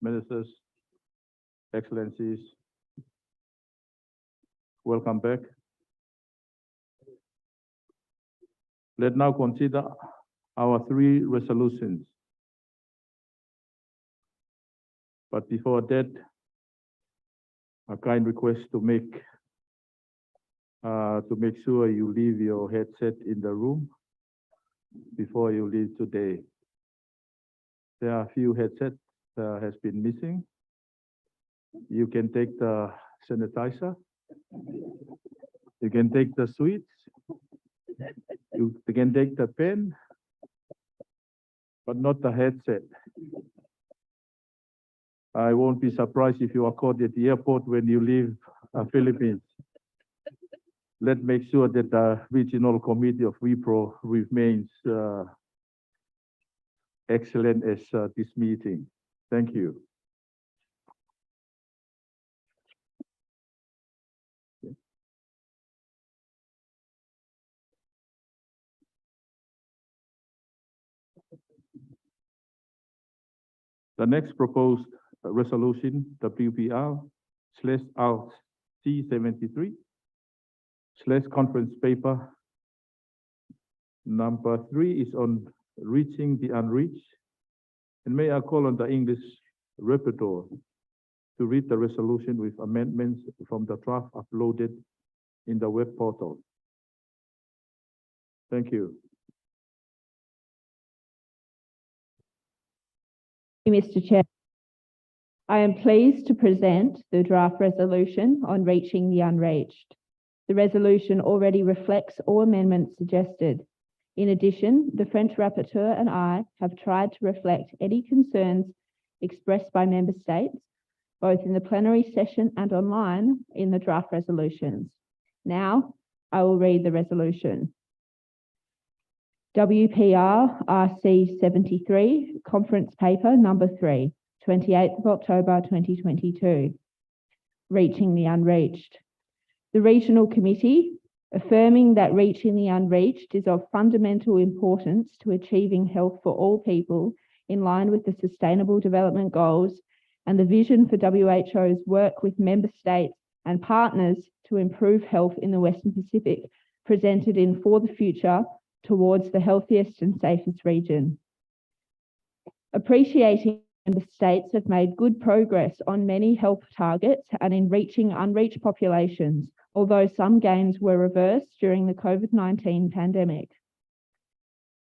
Ministers, Excellencies, welcome back. Let's now consider our 3 resolutions. But before that, a kind request to make sure you leave your headset in the room before you leave today. There are a few headsets has been missing. You can take the sanitizer. You can take the sweets. You can take the pen, but not the headset. I won't be surprised if you are caught at the airport when you leave Philippines. Let's make sure that the regional committee of WIPRO remains excellent as this meeting. Thank you. The next proposed resolution, WPR/RC73/conference paper number 3 is on reaching the unreached. And may I call on the English repertoire to read the resolution with amendments from the draft uploaded in the web portal. Thank you. Mr. Chair, I am pleased to present the draft resolution on reaching the unreached. The resolution already reflects all amendments suggested. In addition, the French rapporteur and I have tried to reflect any concerns expressed by member states, both in the plenary session and online, in the draft resolutions. Now, I will read the resolution. WPR RC 73, conference paper number 3, 28th of October 2022. Reaching the unreached. The Regional Committee, affirming that reaching the unreached is of fundamental importance to achieving health for all people in line with the Sustainable Development Goals and the vision for WHO's work with member states and partners to improve health in the Western Pacific, presented in For the Future, towards the healthiest and safest region. Appreciating member states have made good progress on many health targets and in reaching unreached populations, although some gains were reversed during the COVID-19 pandemic.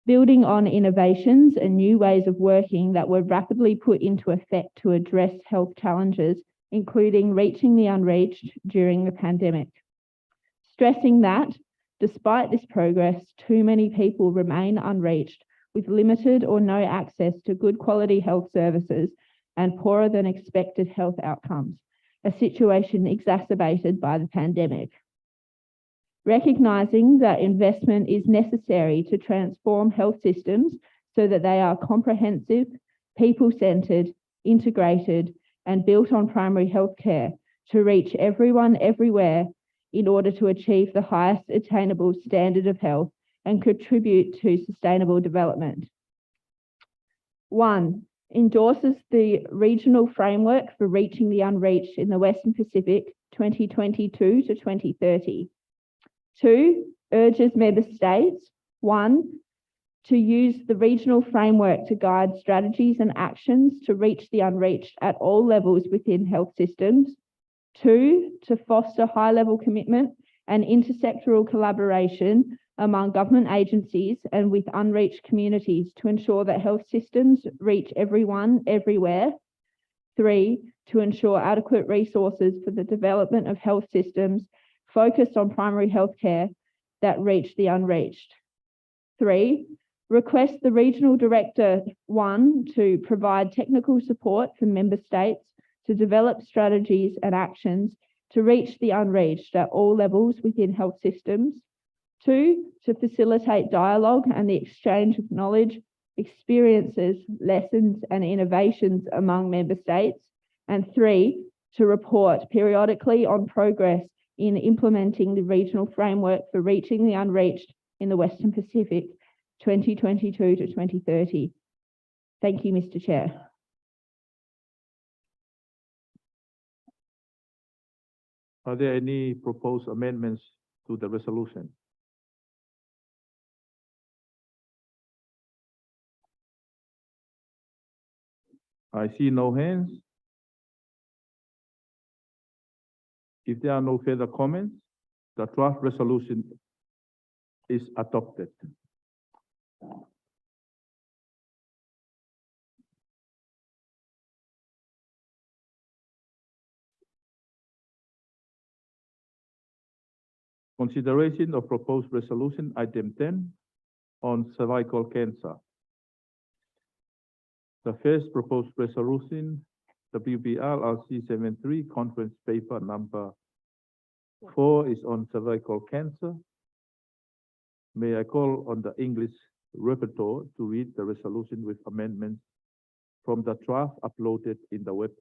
Building on innovations and new ways of working that were rapidly put into effect to address health challenges, including reaching the unreached during the pandemic. Stressing that, despite this progress, too many people remain unreached with limited or no access to good quality health services and poorer than expected health outcomes, a situation exacerbated by the pandemic. Recognising that investment is necessary to transform health systems so that they are comprehensive, people-centred, integrated, and built on primary health care to reach everyone everywhere in order to achieve the highest attainable standard of health and contribute to sustainable development. 1. Endorses the regional framework for reaching the unreached in the Western Pacific 2022 to 2030. 2. Urges member states, 1. To use the regional framework to guide strategies and actions to reach the unreached at all levels within health systems. 2, to foster high-level commitment and intersectoral collaboration among government agencies and with unreached communities to ensure that health systems reach everyone, everywhere. 3, to ensure adequate resources for the development of health systems focused on primary health care that reach the unreached. 3, request the Regional Director, 1, to provide technical support for member states to develop strategies and actions to reach the unreached at all levels within health systems. 2, to facilitate dialogue and the exchange of knowledge, experiences, lessons, and innovations among member states. And 3, to report periodically on progress in implementing the regional framework for reaching the unreached in the Western Pacific 2022 to 2030. Thank you, Mr. Chair. Are there any proposed amendments to the resolution? I see no hands. If there are no further comments, the draft resolution is adopted. Consideration of proposed resolution item 10 on cervical cancer. The first proposed resolution, WBR RC 73 conference paper number 4 is on cervical cancer. May I call on the English rapporteur to read the resolution with amendments from the draft uploaded in the web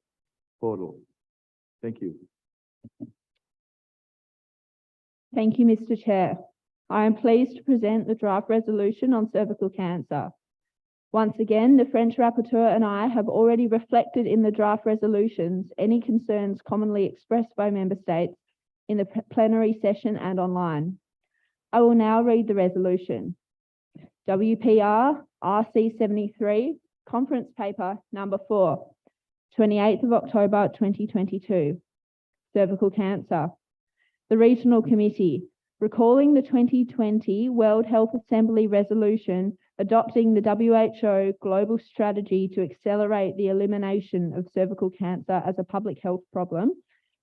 portal. Thank you. Thank you, Mr. Chair. I am pleased to present the draft resolution on cervical cancer. Once again, the French rapporteur and I have already reflected in the draft resolutions any concerns commonly expressed by member states in the plenary session and online. I will now read the resolution. WPR RC 73, conference paper number 4, 28th of October 2022. Cervical cancer. The Regional Committee, recalling the 2020 World Health Assembly resolution adopting the WHO global strategy to accelerate the elimination of cervical cancer as a public health problem,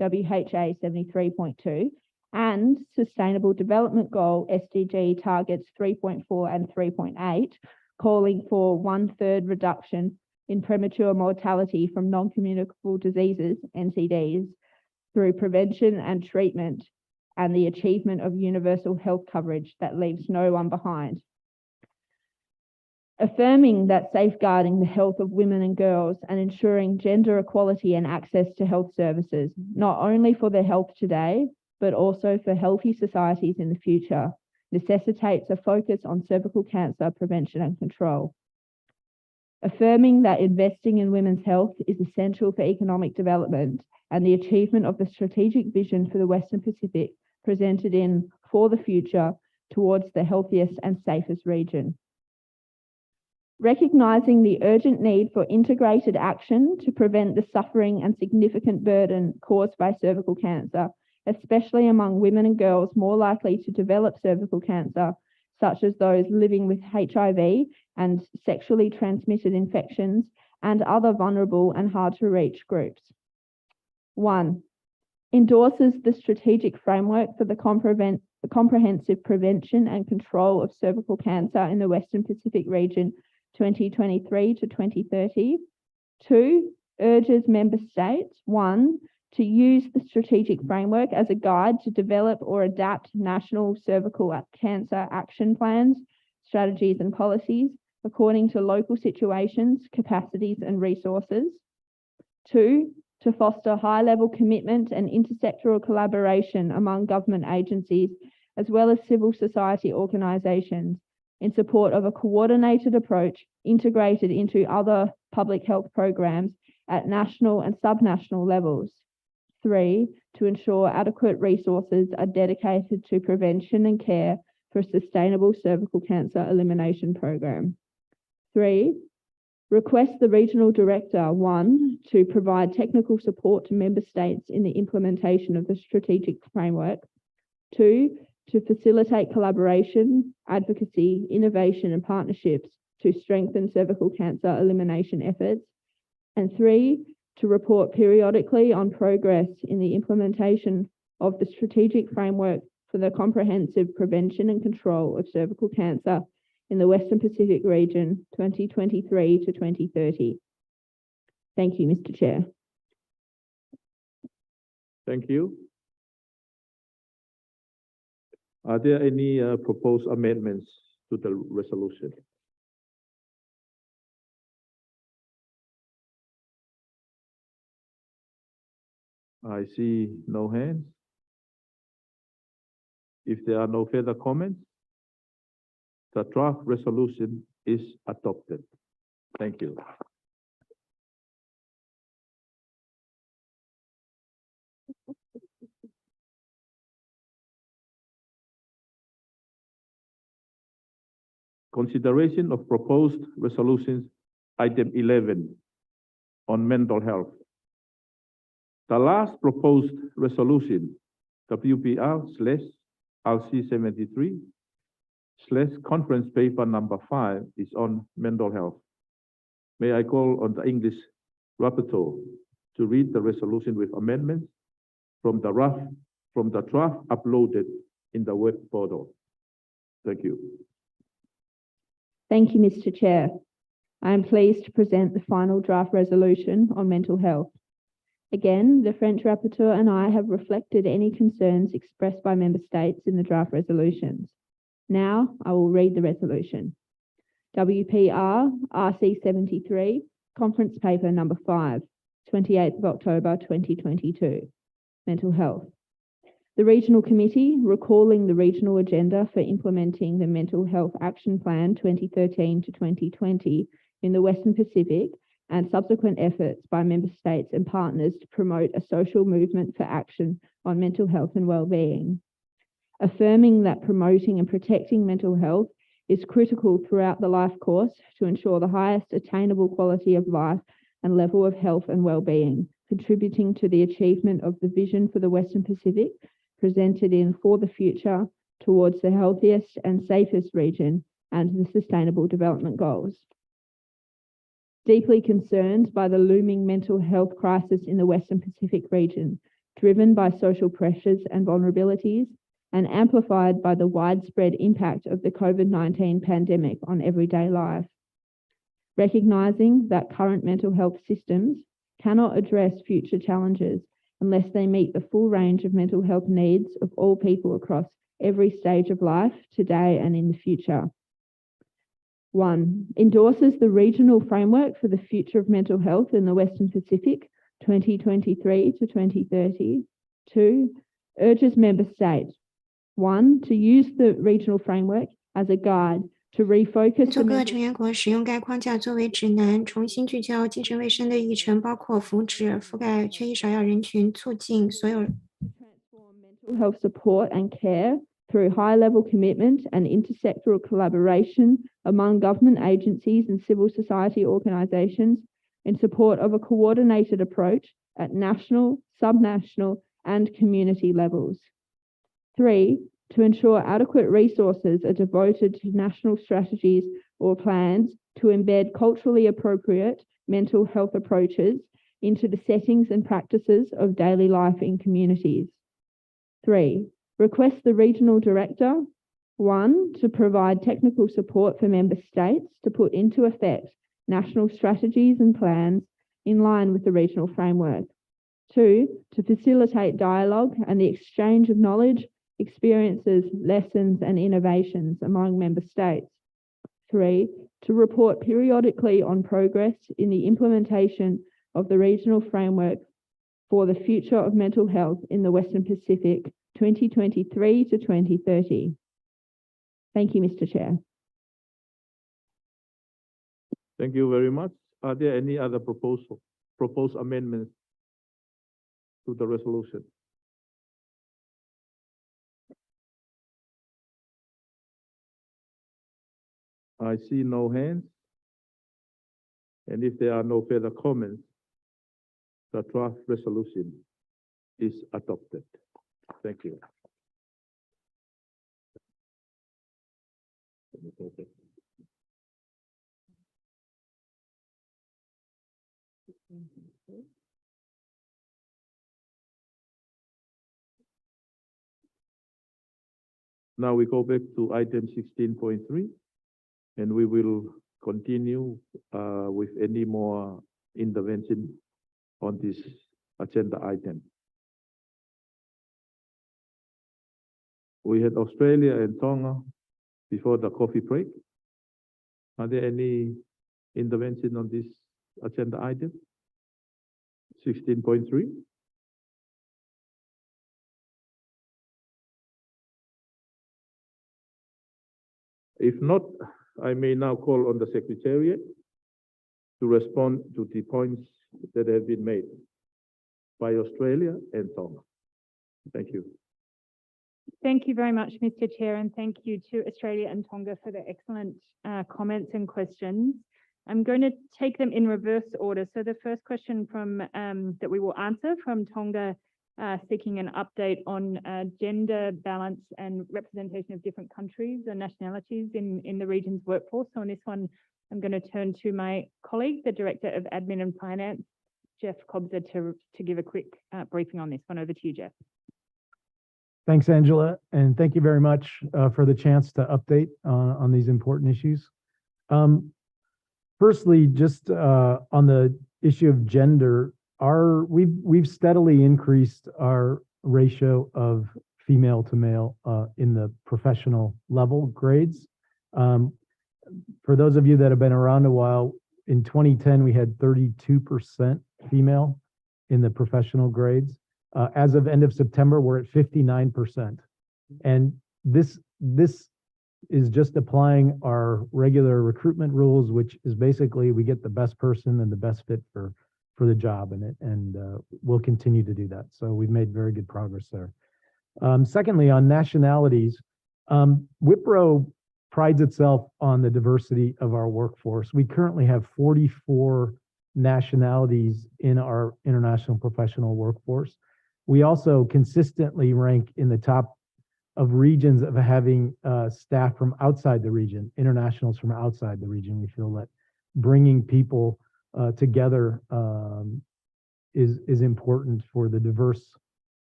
WHA 73.2, and Sustainable Development Goal SDG targets 3.4 and 3.8, calling for 1/3 reduction in premature mortality from non-communicable diseases, NCDs, through prevention and treatment, and the achievement of universal health coverage that leaves no one behind. Affirming that safeguarding the health of women and girls and ensuring gender equality and access to health services, not only for their health today, but also for healthy societies in the future, necessitates a focus on cervical cancer prevention and control. Affirming that investing in women's health is essential for economic development and the achievement of the strategic vision for the Western Pacific presented in For the Future towards the healthiest and safest region. Recognising the urgent need for integrated action to prevent the suffering and significant burden caused by cervical cancer, especially among women and girls more likely to develop cervical cancer, such as those living with HIV and sexually transmitted infections and other vulnerable and hard to reach groups. 1. Endorses the strategic framework for the comprehensive prevention and control of cervical cancer in the Western Pacific region 2023 to 2030. 2. Urges member states, 1, to use the strategic framework as a guide to develop or adapt national cervical cancer action plans, strategies and policies according to local situations, capacities and resources. 2, to foster high-level commitment and intersectoral collaboration among government agencies as well as civil society organisations in support of a coordinated approach integrated into other public health programs at national and subnational levels. 3, to ensure adequate resources are dedicated to prevention and care for a sustainable cervical cancer elimination program. 3, request the Regional Director, 1, to provide technical support to member states in the implementation of the strategic framework. 2, to facilitate collaboration, advocacy, innovation and partnerships to strengthen cervical cancer elimination efforts. And 3, to report periodically on progress in the implementation of the strategic framework for the comprehensive prevention and control of cervical cancer in the Western Pacific region 2023 to 2030. Thank you, Mr. Chair. Thank you. Are there any proposed amendments to the resolution? I see no hands. If there are no further comments, the draft resolution is adopted. Thank you. Consideration of proposed resolutions, item 11, on mental health. The last proposed resolution, WPR/RC 73, conference paper number 5 is on mental health. May I call on the English rapporteur to read the resolution with amendments from the draft uploaded in the web portal. Thank you. Thank you, Mr. Chair. I am pleased to present the final draft resolution on mental health. Again, the French rapporteur and I have reflected any concerns expressed by member states in the draft resolutions. Now I will read the resolution. WPR RC 73, conference paper number 5, 28th of October 2022. Mental health. The Regional Committee, recalling the regional agenda for implementing the Mental Health Action Plan 2013 to 2020 in the Western Pacific, and subsequent efforts by member states and partners to promote a social movement for action on mental health and well-being. Affirming that promoting and protecting mental health is critical throughout the life course to ensure the highest attainable quality of life and level of health and well-being, contributing to the achievement of the vision for the Western Pacific presented in For the Future towards the healthiest and safest region and the Sustainable Development Goals. Deeply concerned by the looming mental health crisis in the Western Pacific region, driven by social pressures and vulnerabilities, and amplified by the widespread impact of the COVID-19 pandemic on everyday life. Recognizing that current mental health systems cannot address future challenges unless they meet the full range of mental health needs of all people across every stage of life, today and in the future. 1. Endorses the Regional Framework for the Future of Mental Health in the Western Pacific, 2023 to 2030. 2. Urges member states, 1. To use the regional framework as a guide to refocus 各个成员国使用该框架作为指南，重新聚焦精神卫生的议程，包括福祉、覆盖缺医少药人群，促进所有 mental health support and care through high-level commitment and intersectoral collaboration among government agencies and civil society organisations in support of a coordinated approach at national, subnational and community levels. 3. To ensure adequate resources are devoted to national strategies or plans to embed culturally appropriate mental health approaches into the settings and practices of daily life in communities. 3. Request the Regional Director, 1. To provide technical support for member states to put into effect national strategies and plans in line with the regional framework. 2. To facilitate dialogue and the exchange of knowledge, experiences, lessons and innovations among member states. 3. To report periodically on progress in the implementation of the regional framework for the future of mental health in the Western Pacific, 2023 to 2030. Thank you, Mr. Chair. Thank you very much. Are there any other proposed amendments to the resolution? I see no hands. And if there are no further comments, the draft resolution is adopted. Thank you. Now we go back to item 16.3, and we will continue with any more intervention on this agenda item. We had Australia and Tonga before the coffee break. Are there any intervention on this agenda item? 16.3. If not, I may now call on the Secretariat to respond to the points that have been made by Australia and Tonga. Thank you. Thank you very much, Mr. Chair, and thank you to Australia and Tonga for the excellent comments and questions. I'm going to take them in reverse order. So the first question from that we will answer from Tonga seeking an update on gender balance and representation of different countries and nationalities in the region's workforce. So on this one, I'm going to turn to my colleague, the Director of Admin and Finance, Jeff Cobzer, to give a quick briefing on this one. Over to you, Jeff. Thanks, Angela, and thank you very much for the chance to update on these important issues. Firstly, just on the issue of gender, we've steadily increased our ratio of female to male in the professional level grades. For those of you that have been around a while, in 2010 we had 32% female in the professional grades. As of end of September, we're at 59%, and this is just applying our regular recruitment rules, which is basically we get the best person and the best fit for the job, and we'll continue to do that. So we've made very good progress there. Secondly, on nationalities, Wipro prides itself on the diversity of our workforce. We currently have 44 nationalities in our international professional workforce. We also consistently rank in the top of regions of having staff from outside the region, internationals from outside the region. We feel that bringing people together is important for the diverse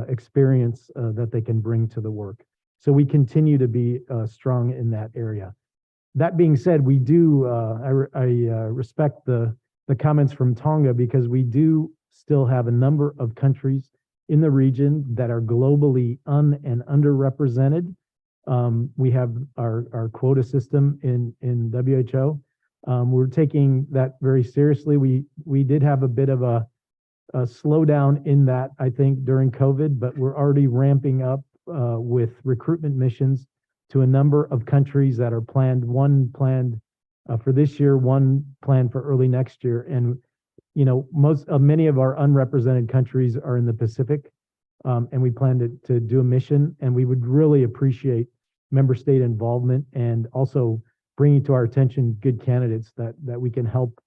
experience that they can bring to the work. So we continue to be strong in that area. That being said, we do, I respect the comments from Tonga, because we do still have a number of countries in the region that are globally and underrepresented. We have our quota system in WHO. We're taking that very seriously. We did have a bit of a slowdown in that, I think, during COVID, but we're already ramping up with recruitment missions to a number of countries that are planned, one planned for this year, one planned for early next year. And you know, many of our unrepresented countries are in the Pacific, and we plan to do a mission, and we would really appreciate member state involvement and also bringing to our attention good candidates that we can help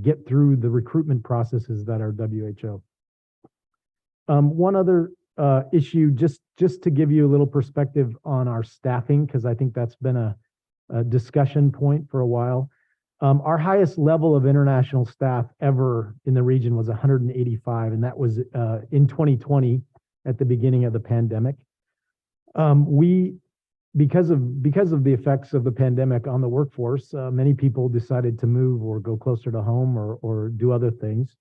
get through the recruitment processes that are WHO. One other issue, just to give you a little perspective on our staffing, because I think that's been a discussion point for a while. Our highest level of international staff ever in the region was 185, and that was in 2020 at the beginning of the pandemic. Because of the effects of the pandemic on the workforce, many people decided to move or go closer to home or do other things.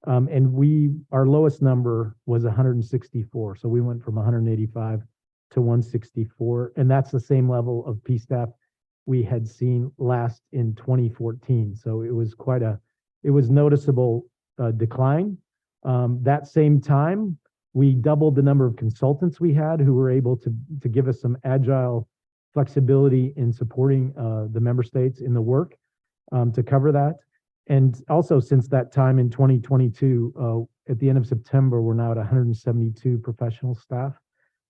And our lowest number was 164. So we went from 185 to 164, and that's the same level of P staff we had seen last in 2014. So it was noticeable decline. That same time, we doubled the number of consultants we had who were able to give us some agile flexibility in supporting the member states in the work to cover that. And also since that time in 2022, at the end of September, we're now at 172 professional staff.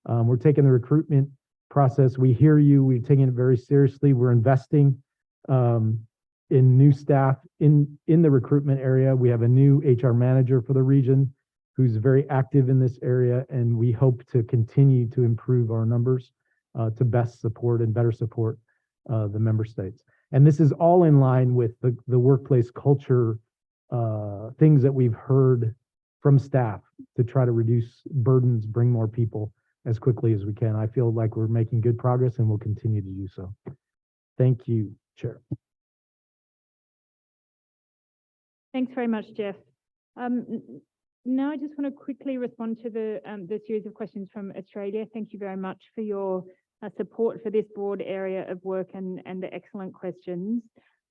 We're taking the recruitment process. We hear you. We've taken it very seriously. We're investing in new staff in the recruitment area. We have a new HR manager for the region who's very active in this area, and we hope to continue to improve our numbers to best support and better support the member states. And this is all in line with the workplace culture things that we've heard from staff to try to reduce burdens, bring more people as quickly as we can. I feel like we're making good progress and we'll continue to do so. Thank you, Chair. Thanks very much, Jeff. Now I just want to quickly respond to the series of questions from Australia. Thank you very much for your support for this broad area of work and the excellent questions.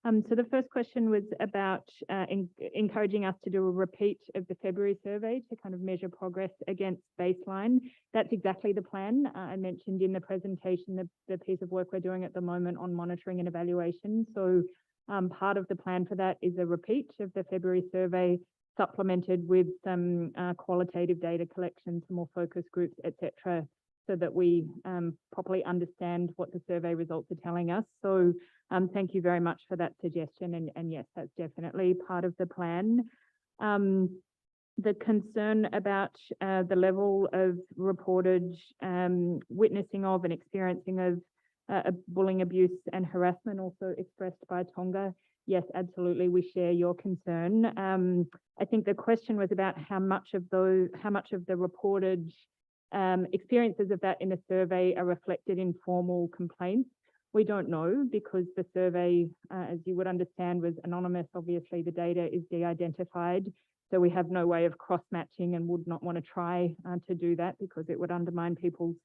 So the first question was about encouraging us to do a repeat of the February survey to kind of measure progress against baseline. That's exactly the plan. I mentioned in the presentation the piece of work we're doing at the moment on monitoring and evaluation. So part of the plan for that is a repeat of the February survey, supplemented with some qualitative data collection, some more focus groups, etc., so that we properly understand what the survey results are telling us. So thank you very much for that suggestion. And yes, that's definitely part of the plan. the concern about the level of reported witnessing of and experiencing of bullying, abuse and harassment also expressed by Tonga. Yes, absolutely, we share your concern. I think the question was about how much of the reported experiences of that in the survey are reflected in formal complaints. We don't know because the survey, as you would understand, was anonymous. Obviously, the data is de-identified. So we have no way of cross-matching and would not want to try to do that because it would undermine people's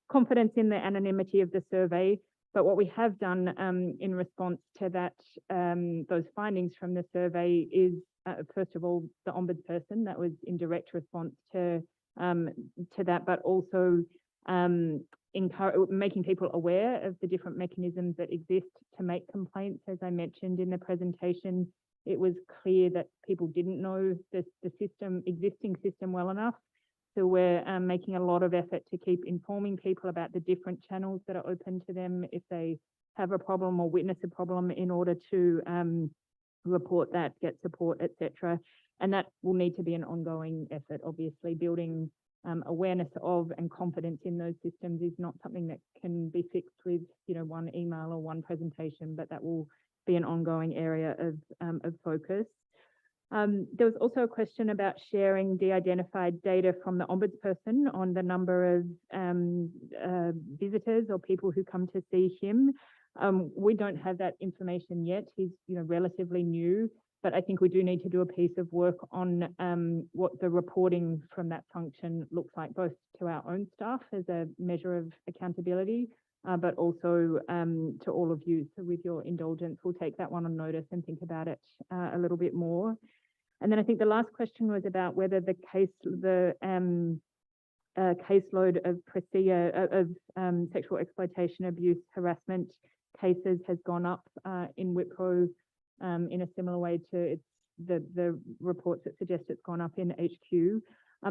confidence in the anonymity of the survey. But what we have done in response to that, those findings from the survey is, first of all, the ombudsperson, that was in direct response to that, but also making people aware of the different mechanisms that exist to make complaints. As I mentioned in the presentation, it was clear that people didn't know the existing system well enough. So we're making a lot of effort to keep informing people about the different channels that are open to them if they have a problem or witness a problem in order to report that, get support, etc. And that will need to be an ongoing effort. Obviously, building awareness of and confidence in those systems is not something that can be fixed with, one email or one presentation, but that will be an ongoing area of focus. There was also a question about sharing de-identified data from the ombudsperson on the number of visitors or people who come to see him. We don't have that information yet. He's relatively new, but I think we do need to do a piece of work on what the reporting from that function looks like, both to our own staff as a measure of accountability, but also to all of you. So with your indulgence, we'll take that one on notice and think about it a little bit more. And then I think the last question was about whether the caseload of sexual exploitation, abuse, harassment cases has gone up in Wipro in a similar way to the reports that suggest it's gone up in HQ.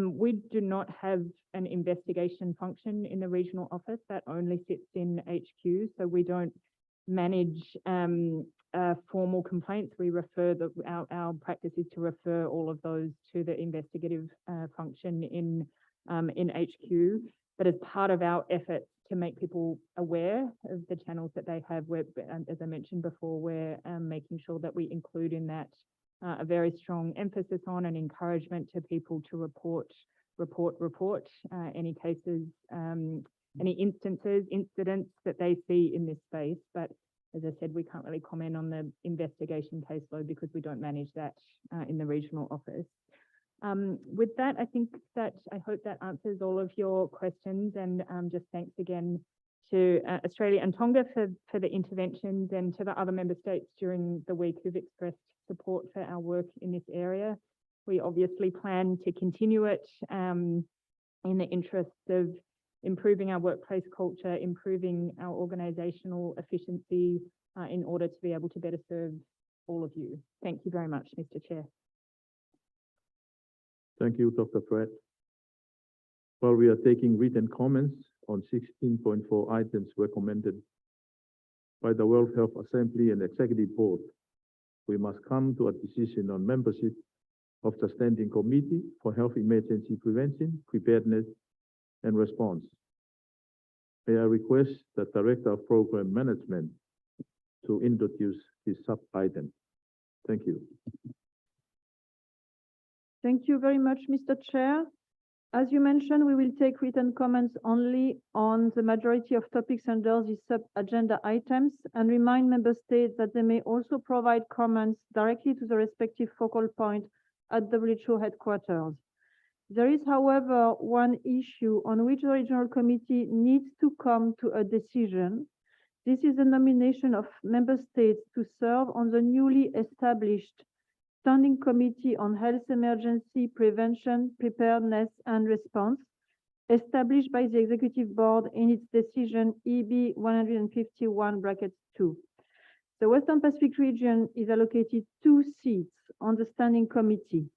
We do not have an investigation function in the regional office. That only sits in HQ, so we don't manage formal complaints. We refer our practice is to refer all of those to the investigative function in HQ. But as part of our efforts to make people aware of the channels that they have, as I mentioned before, we're making sure that we include in that a very strong emphasis on and encouragement to people to report any cases, any incidents that they see in this space. But as I said, we can't really comment on the investigation caseload because we don't manage that in the regional office. With that, I hope that answers all of your questions, and just thanks again to Australia and Tonga for the interventions, and to the other member states during the week who've expressed support for our work in this area. We obviously plan to continue it in the interests of improving our workplace culture, improving our organisational efficiency in order to be able to better serve all of you. Thank you very much, Mr. Chair. Thank you, Dr. Fred. While we are taking written comments on 16.4 items recommended by the World Health Assembly and Executive Board, we must come to a decision on membership of the Standing Committee for Health Emergency Prevention, Preparedness and Response. May I request the Director of Program Management to introduce this sub-item. Thank you. Thank you very much, Mr. Chair. As you mentioned, we will take written comments only on the majority of topics under these sub-agenda items, and remind member states that they may also provide comments directly to the respective focal point at WHO headquarters. There is, however, one issue on which the Regional Committee needs to come to a decision. This is the nomination of member states to serve on the newly established Standing Committee on Health Emergency Prevention, Preparedness and Response, established by the Executive Board in its decision EB 151-2. The Western Pacific region is allocated 2 seats on the Standing Committee.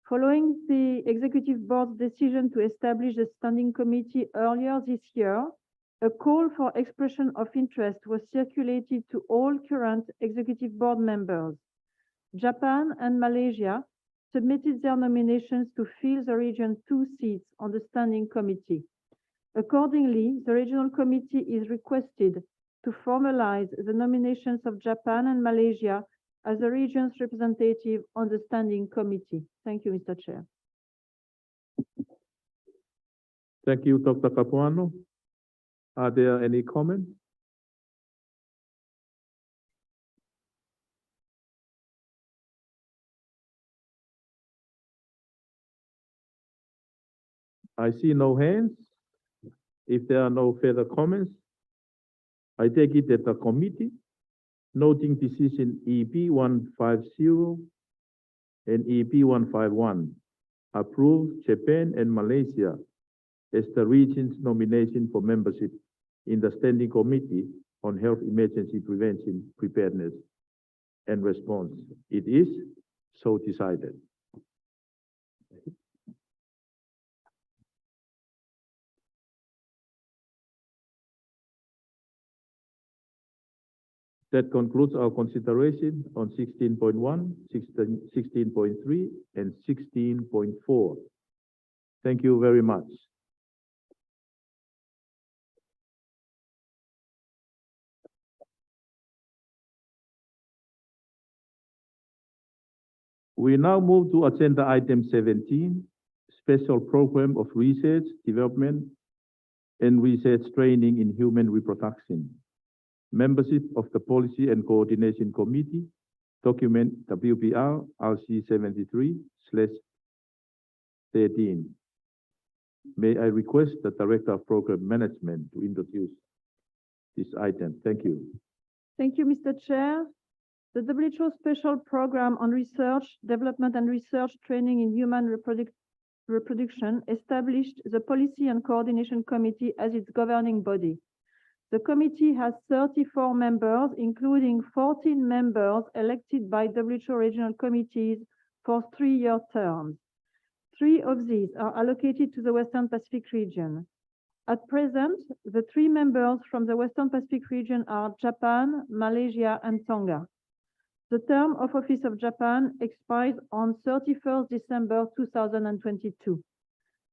Following the Executive Board's decision to establish the Standing Committee earlier this year, a call for expression of interest was circulated to all current Executive Board members. Japan and Malaysia submitted their nominations to fill the region's 2 seats on the Standing Committee. Accordingly, the Regional Committee is requested to formalize the nominations of Japan and Malaysia as the region's representative on the Standing Committee. Thank you, Mr. Chair. Thank you, Dr. Capuano. Are there any comments? I see no hands. If there are no further comments, I take it that the committee, noting decision EP 150 and EP 151, approve Japan and Malaysia as the region's nomination for membership in the Standing Committee on Health Emergency Prevention, Preparedness and Response. It is so decided. That concludes our consideration on 16.1, 16.3, and 16.4. Thank you very much. We now move to agenda item 17, special program of research, development, and research training in human reproduction. Membership of the Policy and Coordination Committee, document WPR RC 73/13. May I request the Director of Program Management to introduce this item. Thank you. Thank you, Mr. Chair. The WHO Special Program on Research, Development and Research Training in Human Reproduction established the Policy and Coordination Committee as its governing body. The committee has 34 members, including 14 members elected by WHO regional committees for 3-year terms. 3 of these are allocated to the Western Pacific region. At present, the 3 members from the Western Pacific region are Japan, Malaysia, and Tonga. The term of office of Japan expires on 31st December 2022.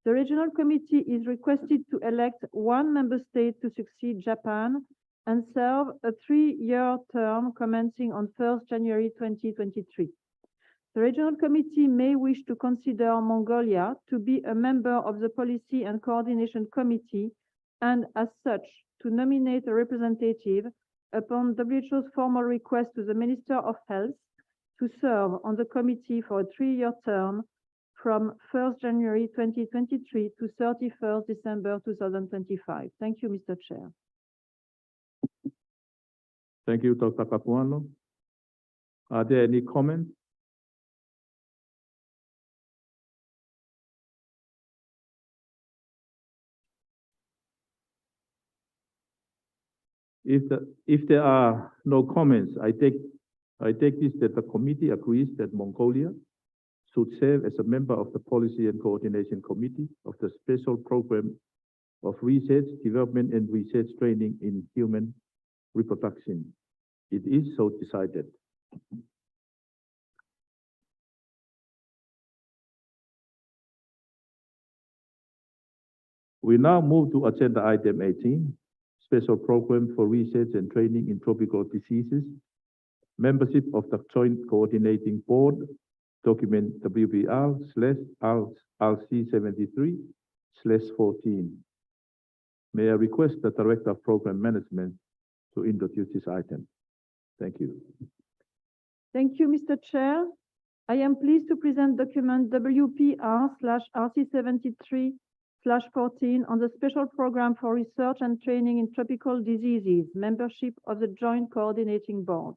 The Regional Committee is requested to elect 1 member state to succeed Japan and serve a 3-year term commencing on 1st January 2023. The Regional Committee may wish to consider Mongolia to be a member of the Policy and Coordination Committee and, as such, to nominate a representative upon WHO's formal request to the Minister of Health to serve on the committee for a 3-year term from 1st January 2023 to 31st December 2025. Thank you, Mr. Chair. Thank you, Dr. Capuano. Are there any comments? If there are no comments, I take this that the committee agrees that Mongolia should serve as a member of the Policy and Coordination Committee of the Special Program of Research, Development, and Research Training in Human Reproduction. It is so decided. We now move to agenda item 18, Special Program for Research and Training in Tropical Diseases, membership of the Joint Coordinating Board, document WPR/RC73/14. May I request the Director of Program Management to introduce this item. Thank you. Thank you, Mr. Chair. I am pleased to present document WPR/RC73/14 on the Special Program for Research and Training in Tropical Diseases, membership of the Joint Coordinating Board.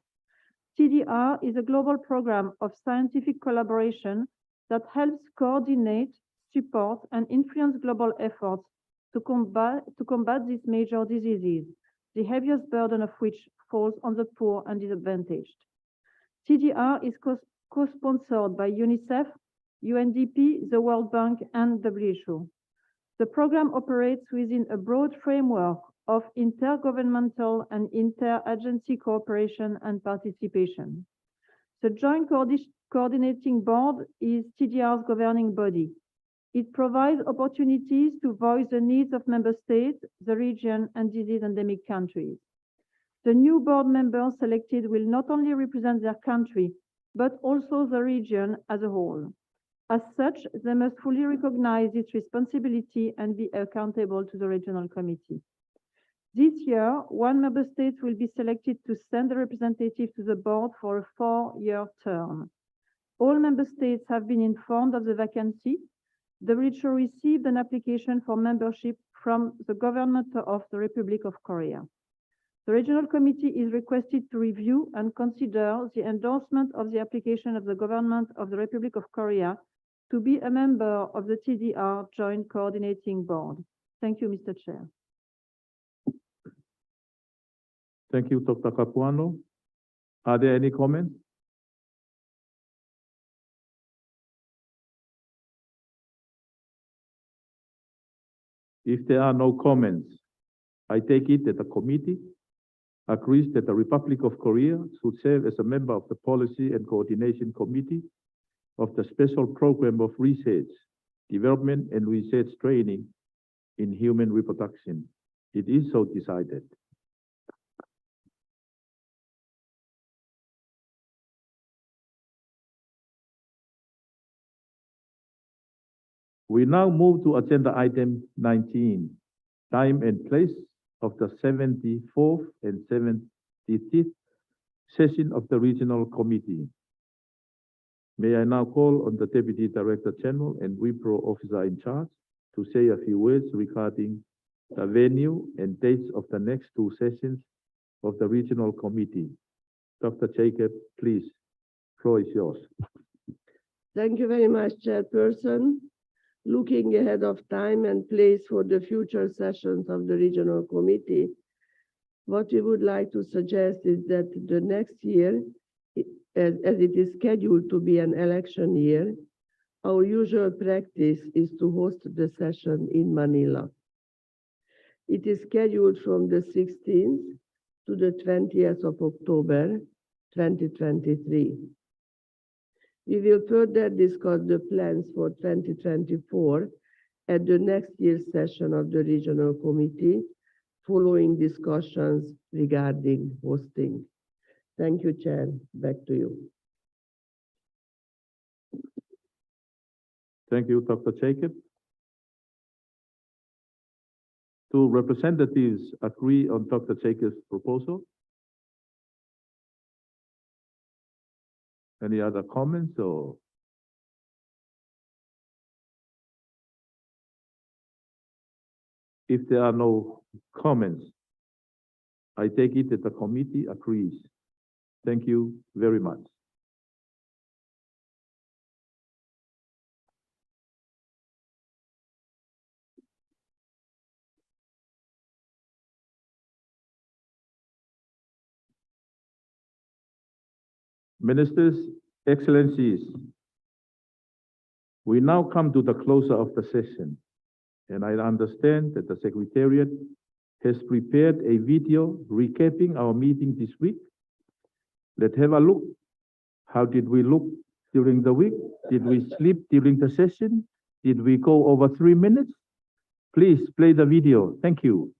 TDR is a global program of scientific collaboration that helps coordinate, support, and influence global efforts to combat these major diseases, the heaviest burden of which falls on the poor and disadvantaged. TDR is co-sponsored by UNICEF, UNDP, the World Bank, and WHO. The program operates within a broad framework of intergovernmental and interagency cooperation and participation. The Joint Coordinating Board is TDR's governing body. It provides opportunities to voice the needs of member states, the region, and disease endemic countries. The new board members selected will not only represent their country, but also the region as a whole. As such, they must fully recognize its responsibility and be accountable to the regional committee. This year, one member state will be selected to send a representative to the board for a 4-year term. All member states have been informed of the vacancy. The region received an application for membership from the government of the Republic of Korea. The regional committee is requested to review and consider the endorsement of the application of the government of the Republic of Korea to be a member of the TDR Joint Coordinating Board. Thank you, Mr. Chair. Thank you, Dr. Capuano. Are there any comments? If there are no comments, I take it that the committee agrees that the Republic of Korea should serve as a member of the Policy and Coordination Committee of the Special Program of Research, Development and Research Training in Human Reproduction. It is so decided. We now move to agenda item 19, time and place of the 74th and 75th session of the Regional Committee. May I now call on the Deputy Director General and WIPRO officer in charge to say a few words regarding the venue and dates of the next 2 sessions of the Regional Committee. Dr. Jacob, please, floor is yours. Thank you very much, Chairperson. Looking ahead of time and place for the future sessions of the Regional Committee, what we would like to suggest is that the next year, as it is scheduled to be an election year, our usual practice is to host the session in Manila. It is scheduled from the 16th to the 20th of October, 2023. We will further discuss the plans for 2024 at the next year's session of the Regional Committee, following discussions regarding hosting. Thank you, Chair. Back to you. Thank you, Dr. Jacob. Do representatives agree on Dr. Jacob's proposal? Any other comments or? If there are no comments, I take it that the committee agrees. Thank you very much. Ministers, Excellencies, we now come to the closer of the session, and I understand that the Secretariat has prepared a video recapping our meeting this week. Let's have a look. How did we look during the week? Did we sleep during the session? Did we go over 3 minutes? Please play the video. Thank you.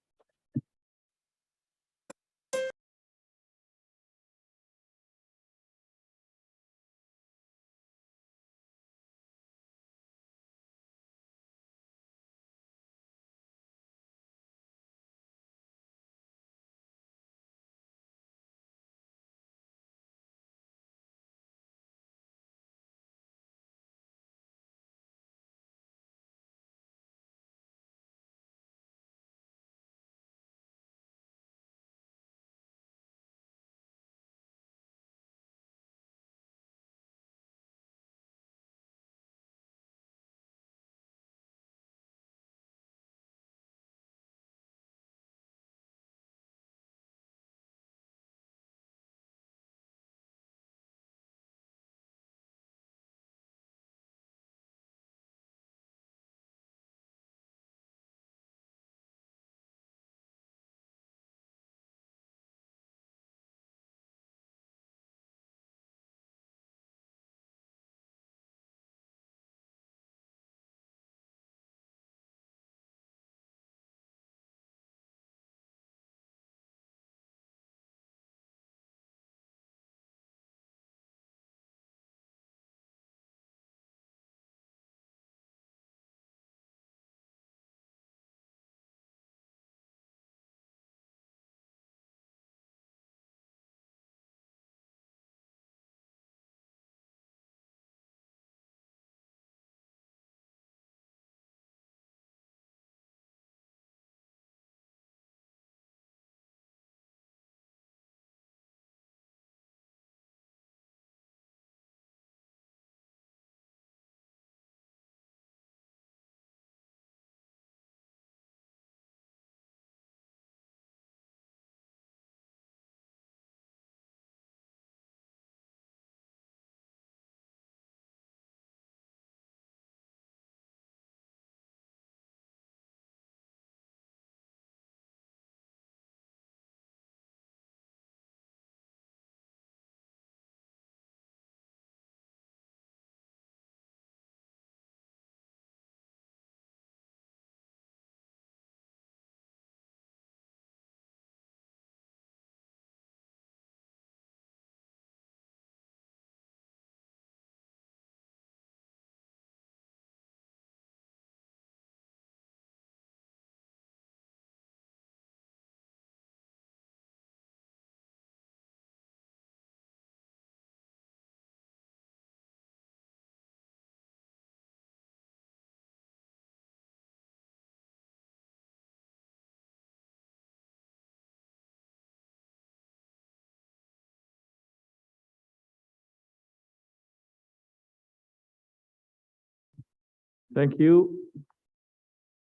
Thank you.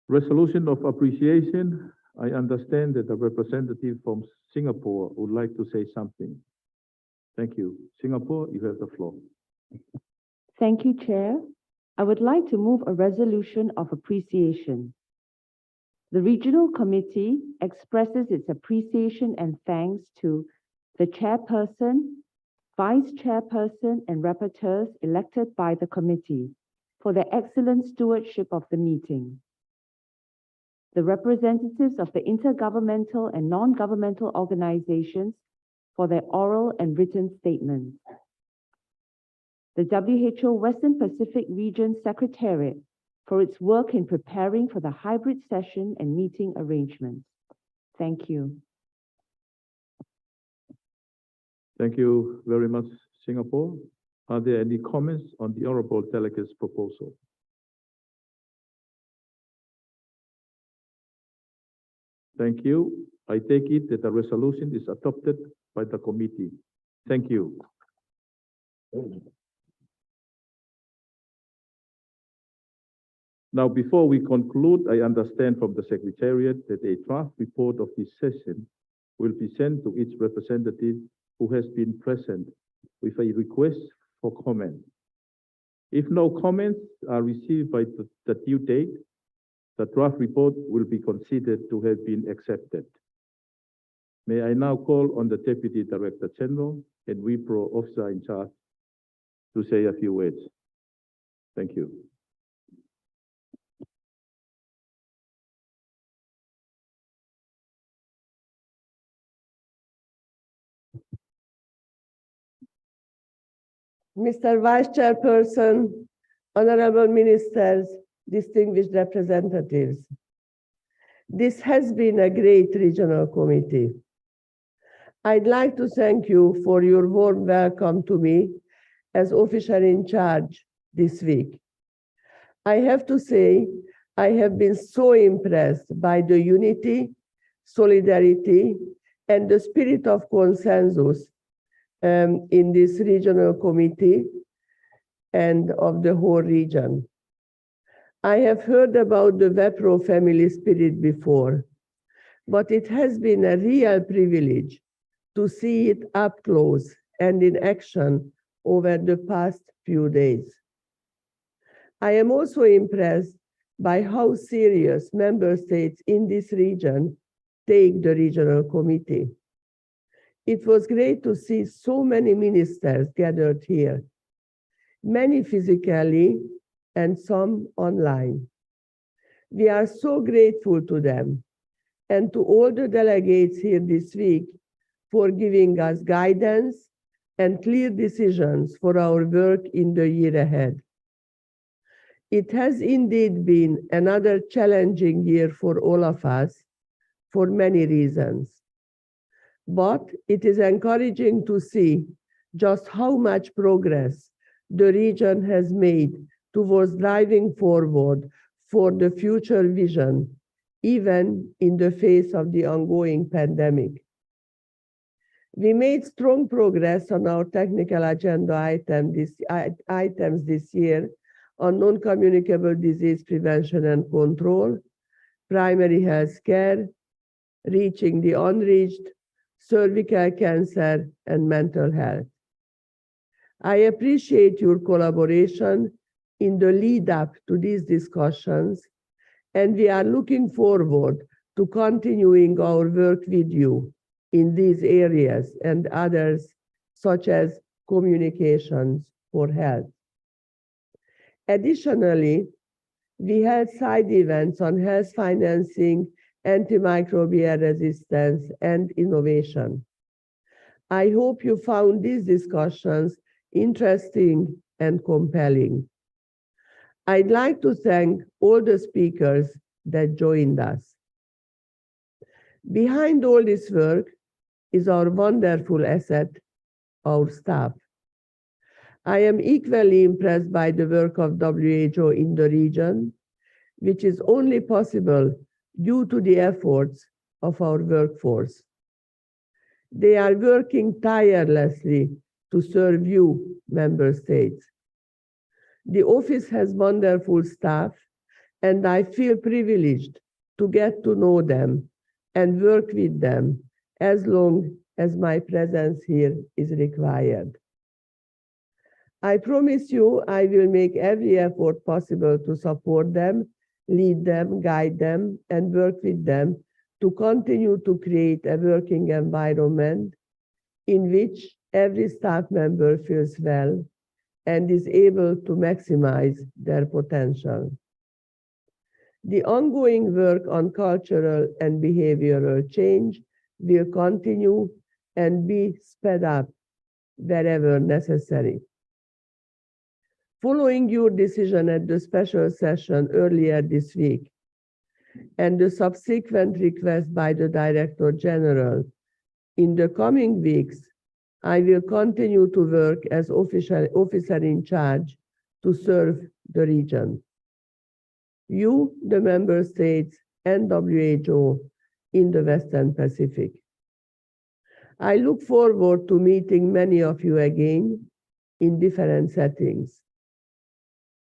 Resolution of appreciation. I understand that the representative from Singapore would like to say something. Thank you. Singapore, you have the floor. Thank you, Chair. I would like to move a resolution of appreciation. The Regional Committee expresses its appreciation and thanks to the Chairperson, Vice Chairperson, and Rapporteurs elected by the committee for their excellent stewardship of the meeting. The representatives of the intergovernmental and non-governmental organizations for their oral and written statements. The WHO Western Pacific Region Secretariat for its work in preparing for the hybrid session and meeting arrangements. Thank you. Thank you very much, Singapore. Are there any comments on the honorable delegate's proposal? Thank you. I take it that the resolution is adopted by the committee. Thank you. Now, before we conclude, I understand from the Secretariat that a draft report of this session will be sent to each representative who has been present with a request for comment. If no comments are received by the due date, the draft report will be considered to have been accepted. May I now call on the Deputy Director General and WIPRO officer in charge to say a few words. Thank you. Mr. Vice Chairperson, honorable ministers, distinguished representatives. This has been a great regional committee. I'd like to thank you for your warm welcome to me as officer in charge this week. I have to say, I have been so impressed by the unity, solidarity, and the spirit of consensus in this regional committee and of the whole region. I have heard about the WIPRO family spirit before, but it has been a real privilege to see it up close and in action over the past few days. I am also impressed by how serious member states in this region take the regional committee. It was great to see so many ministers gathered here, many physically and some online. We are so grateful to them and to all the delegates here this week for giving us guidance and clear decisions for our work in the year ahead. It has indeed been another challenging year for all of us for many reasons. But it is encouraging to see just how much progress the region has made towards driving forward for the future vision, even in the face of the ongoing pandemic. We made strong progress on our technical agenda items this year on non-communicable disease prevention and control, primary health care, reaching the unreached, cervical cancer, and mental health. I appreciate your collaboration in the lead up to these discussions, and we are looking forward to continuing our work with you in these areas and others, such as communications for health. Additionally, we held side events on health financing, antimicrobial resistance, and innovation. I hope you found these discussions interesting and compelling. I'd like to thank all the speakers that joined us. Behind all this work is our wonderful asset, our staff. I am equally impressed by the work of WHO in the region, which is only possible due to the efforts of our workforce. They are working tirelessly to serve you, member states. The office has wonderful staff, and I feel privileged to get to know them and work with them as long as my presence here is required. I promise you I will make every effort possible to support them, lead them, guide them, and work with them to continue to create a working environment in which every staff member feels well and is able to maximize their potential. The ongoing work on cultural and behavioral change will continue and be sped up wherever necessary. Following your decision at the special session earlier this week and the subsequent request by the Director General, in the coming weeks, I will continue to work as officer in charge to serve the region. You, the member states, and WHO in the Western Pacific. I look forward to meeting many of you again in different settings.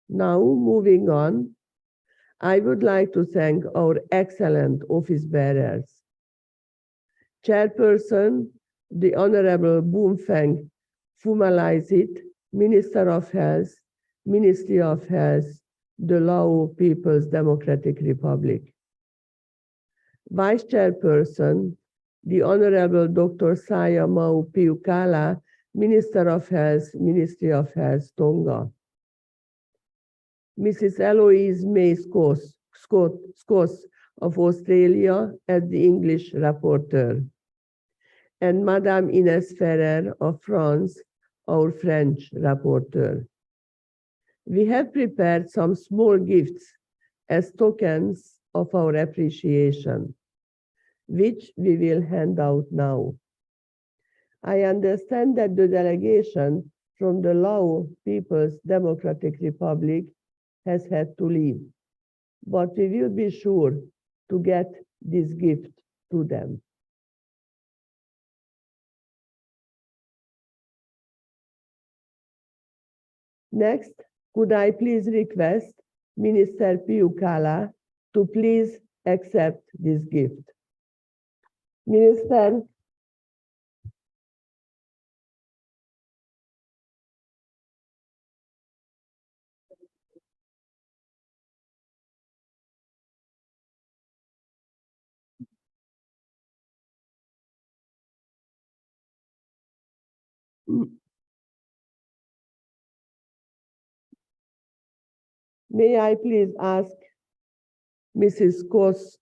Now, moving on, I would like to thank our excellent office bearers. Chairperson, the Honorable Boomfeng Fumalaisit, Minister of Health, Ministry of Health, the Lao People's Democratic Republic. Vice Chairperson, the Honorable Dr. Saya Mau Piukala, Minister of Health, Ministry of Health, Tonga. Mrs. Eloise May Scott of Australia as the English rapporteur, and Madame Ines Ferrer of France, our French rapporteur. We have prepared some small gifts as tokens of our appreciation, which we will hand out now. I understand that the delegation from the Lao People's Democratic Republic has had to leave, but we will be sure to get this gift to them. Next, could I please request Minister Piukala to please accept this gift. Minister. May I please ask Mrs.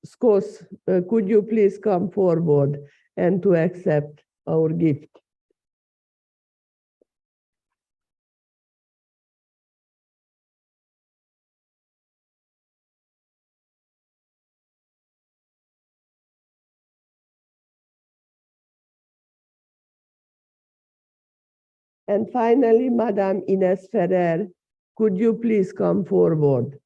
Skos, could you please come forward and to accept our gift? And finally, Madame Ines Ferrer, could you please come forward?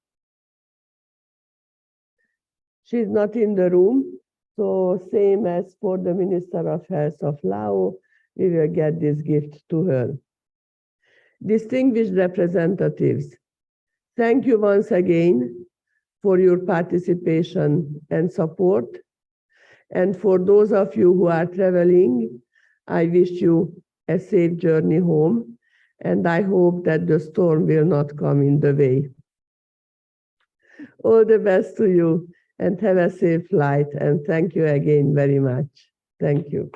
She's not in the room, so same as for the Minister of Health of Lao, we will get this gift to her. Distinguished representatives, thank you once again for your participation and support. And for those of you who are traveling, I wish you a safe journey home, and I hope that the storm will not come in the way. All the best to you, and have a safe flight, and thank you again very much. Thank you.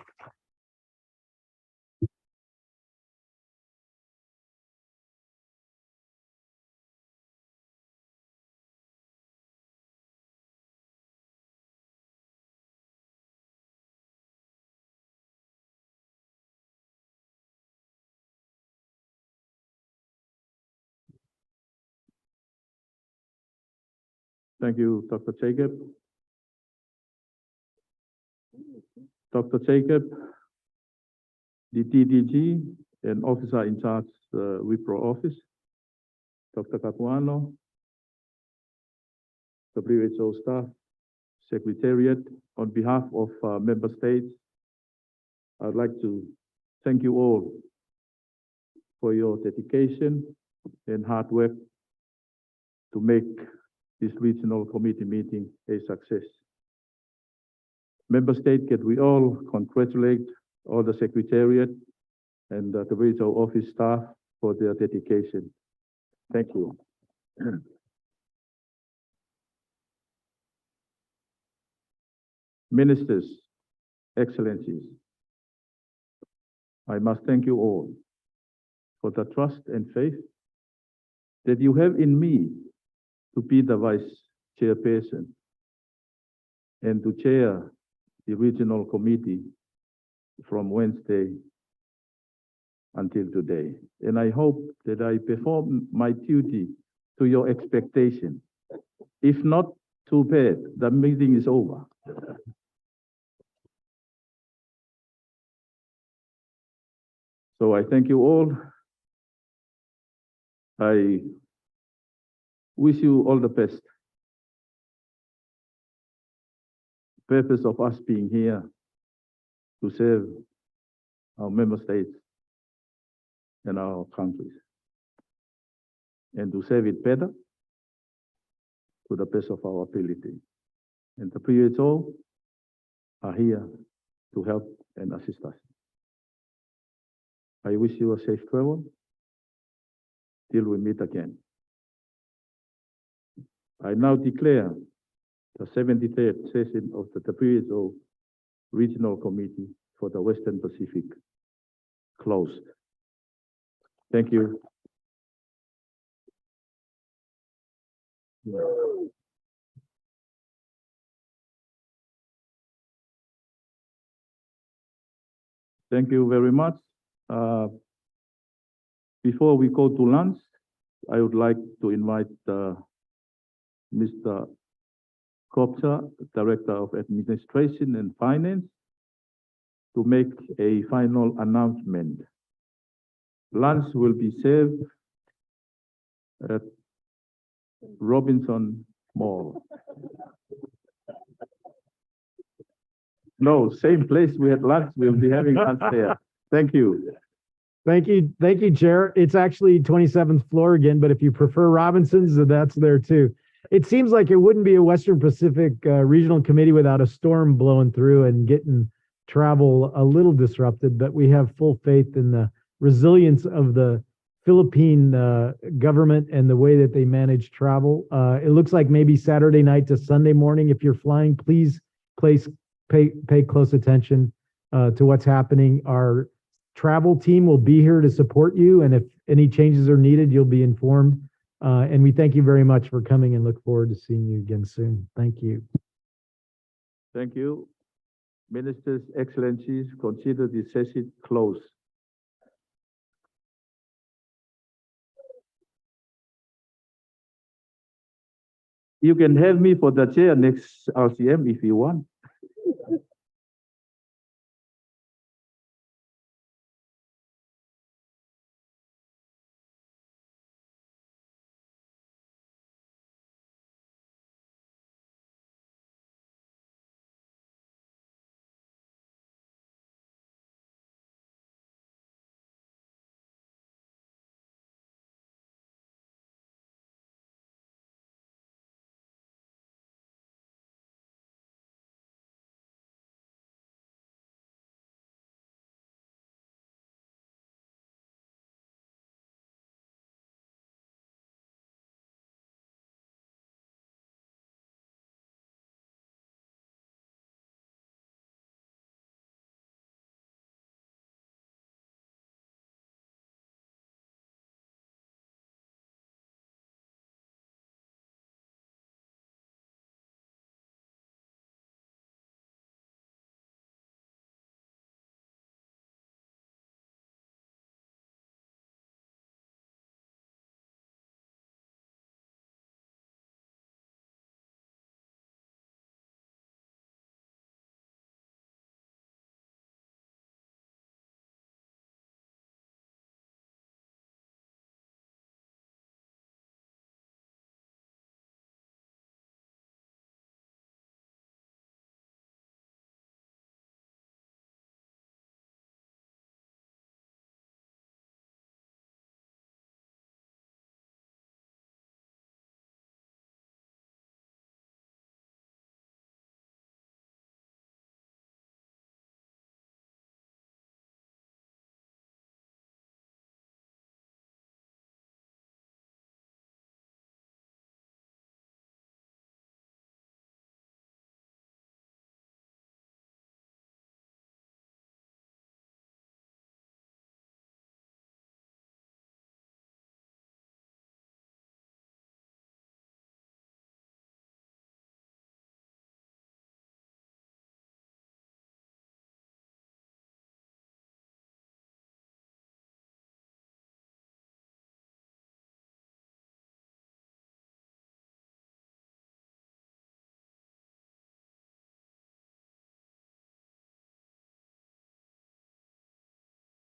Thank you, Dr. Jacob. Dr. Jacob, the DDG and officer in charge WIPRO office, Dr. Capuano, WHO staff, secretariat, on behalf of member states, I'd like to thank you all for your dedication and hard work to make this regional committee meeting a success. Member State, can we all congratulate all the Secretariat and the regional office staff for their dedication. Thank you. Ministers, Excellencies, I must thank you all for the trust and faith that you have in me to be the Vice Chairperson and to chair the Regional Committee from Wednesday until today. And I hope that I perform my duty to your expectation. If not, too bad, the meeting is over. So I thank you all. I wish you all the best. Purpose of us being here to serve our member states and our countries, and to serve it better to the best of our ability. And the PHO are here to help and assist us. I wish you a safe travel till we meet again. I now declare the 73rd session of the WHO Regional Committee for the Western Pacific closed. Thank you. Thank you very much. Before we go to lunch, I would like to invite Mr. Kopsa, Director of Administration and Finance, to make a final announcement. Lunch will be served at Robinson Mall. No, same place we had lunch, we'll be having lunch there. Thank you. Thank you, Chair. It's actually 27th floor again, but if you prefer Robinson's, that's there too. It seems like it wouldn't be a Western Pacific Regional Committee without a storm blowing through and getting travel a little disrupted, but we have full faith in the resilience of the Philippine government and the way that they manage travel. It looks like maybe Saturday night to Sunday morning, if you're flying, please pay close attention to what's happening. Our travel team will be here to support you, and if any changes are needed, you'll be informed. And we thank you very much for coming and look forward to seeing you again soon. Thank you. Thank you. Ministers, Excellencies, consider this session closed. You can have me for the chair next RCM if you want.